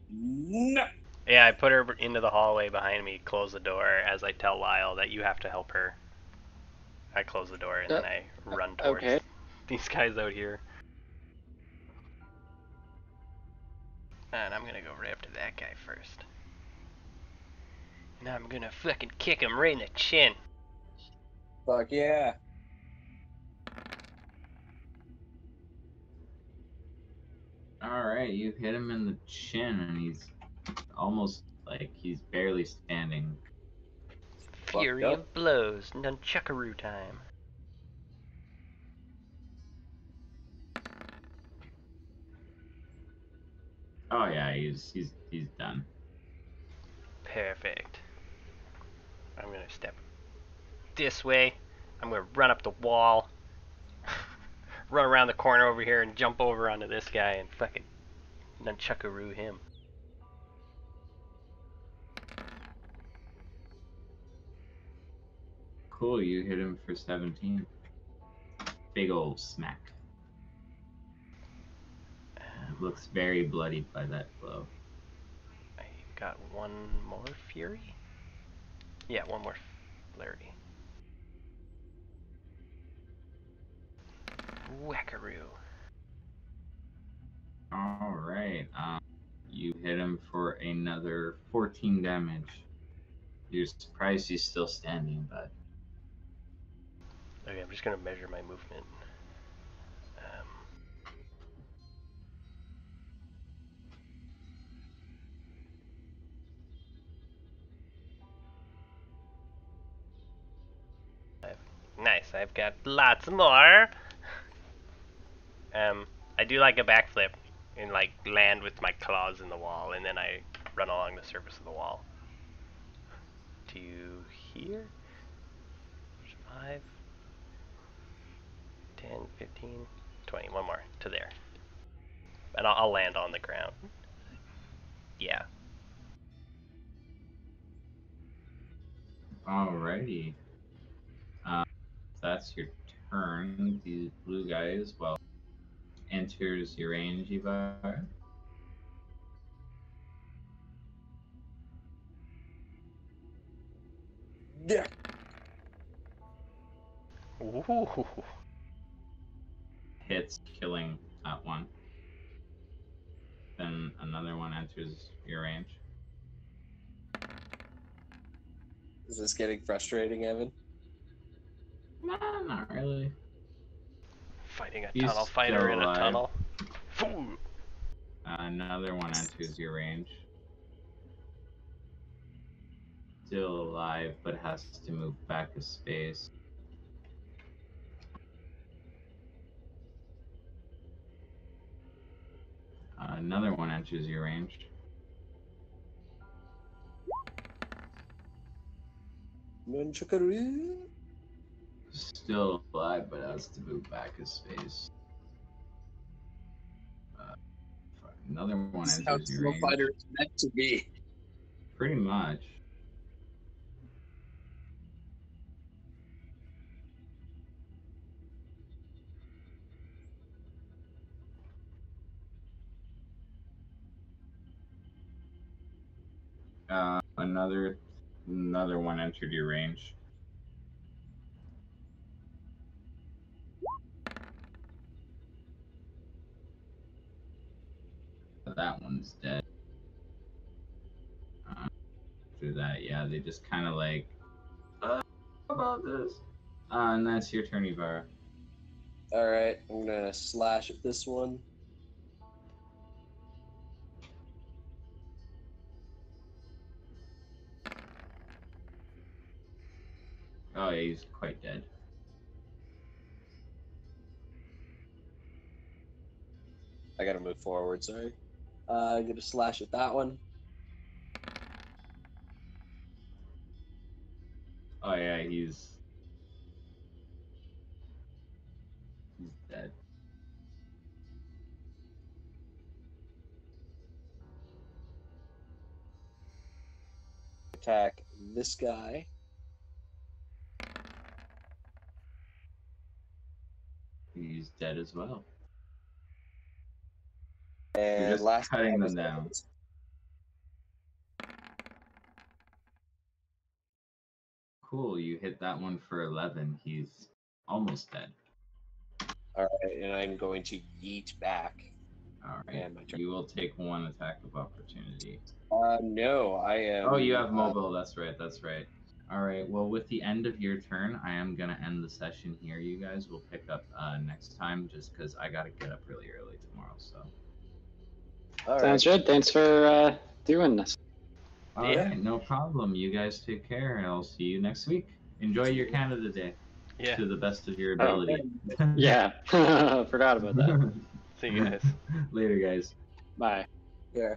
C: No.
B: Yeah, I put her into the hallway behind me, close the door as I tell Lyle that you have to help her. I close the door and then I run towards these guys out here. And I'm gonna go right up to that guy first. And I'm gonna fucking kick him right in the chin.
C: Fuck yeah.
A: Alright, you hit him in the chin and he's almost like he's barely standing.
B: Fury of blows, nunchuckaroo time.
A: Oh yeah, he's done.
B: Perfect. I'm gonna step this way. I'm gonna run up the wall. Run around the corner over here and jump over onto this guy and fucking nunchuckaroo him.
A: Cool, you hit him for 17. Big old smack. Looks very bloodied by that blow.
B: I got one more fury? Yeah, one more flurry. Whackaroo.
A: Alright, you hit him for another 14 damage. You're surprised he's still standing, but...
B: Okay, I'm just gonna measure my movement. Nice, I've got lots more. I do like a backflip and like land with my claws in the wall, and then I run along the surface of the wall. To here? 5, 10, 15, 20, one more, to there. And I'll land on the ground. Yeah.
A: Alrighty. That's your turn. These blue guys, well, enters your range, Ivar.
C: Yeah.
B: Ooh.
A: Hits, killing that one. Then another one enters your range.
C: Is this getting frustrating, Evan?
A: Nah, not really.
B: Fighting a
A: He's
B: tunnel fighter
A: still
B: in a
A: alive.
B: tunnel. Foo!
A: Another one enters your range. Still alive, but has to move back a space. Another one enters your range.
C: Nunchakaroo.
A: Still alive, but has to move back a space. Another one
C: This is how
A: enters your
C: Tunnel
A: range.
C: Fighter is meant to be.
A: Pretty much. Another one entered your range. That one's dead. After that, yeah, they just kind of like, how about this? And that's your turn, Ibarra.
C: All right, I'm gonna slash at this one.
A: Oh yeah, he's quite dead.
C: I gotta move forward. Sorry. I'm gonna slash at that one.
A: Oh yeah, he's dead.
C: Attack this guy.
A: He's dead as well.
C: And
A: You're just
C: last
A: cutting
C: one
A: them down. Cool, you hit that one for 11. He's almost dead.
C: All right, and I'm going to yeet back.
A: All right,
C: And my turn.
A: you will take one attack of opportunity.
C: No, I am.
A: Oh, you have mobile. That's right. That's right. All right. Well, with the end of your turn, I am gonna end the session here. You guys will pick up next time, just because I gotta get up really early tomorrow. So.
C: All
D: Sounds
C: right.
D: good. Thanks for doing this.
A: All
B: Yeah.
A: right, no problem. You guys take care, and I'll see you next week. Enjoy your Canada Day
B: Yeah.
A: to the best of your
D: Oh,
A: ability.
D: Yeah, forgot about that.
B: See you guys.
A: Later, guys.
D: Bye.
C: Yeah.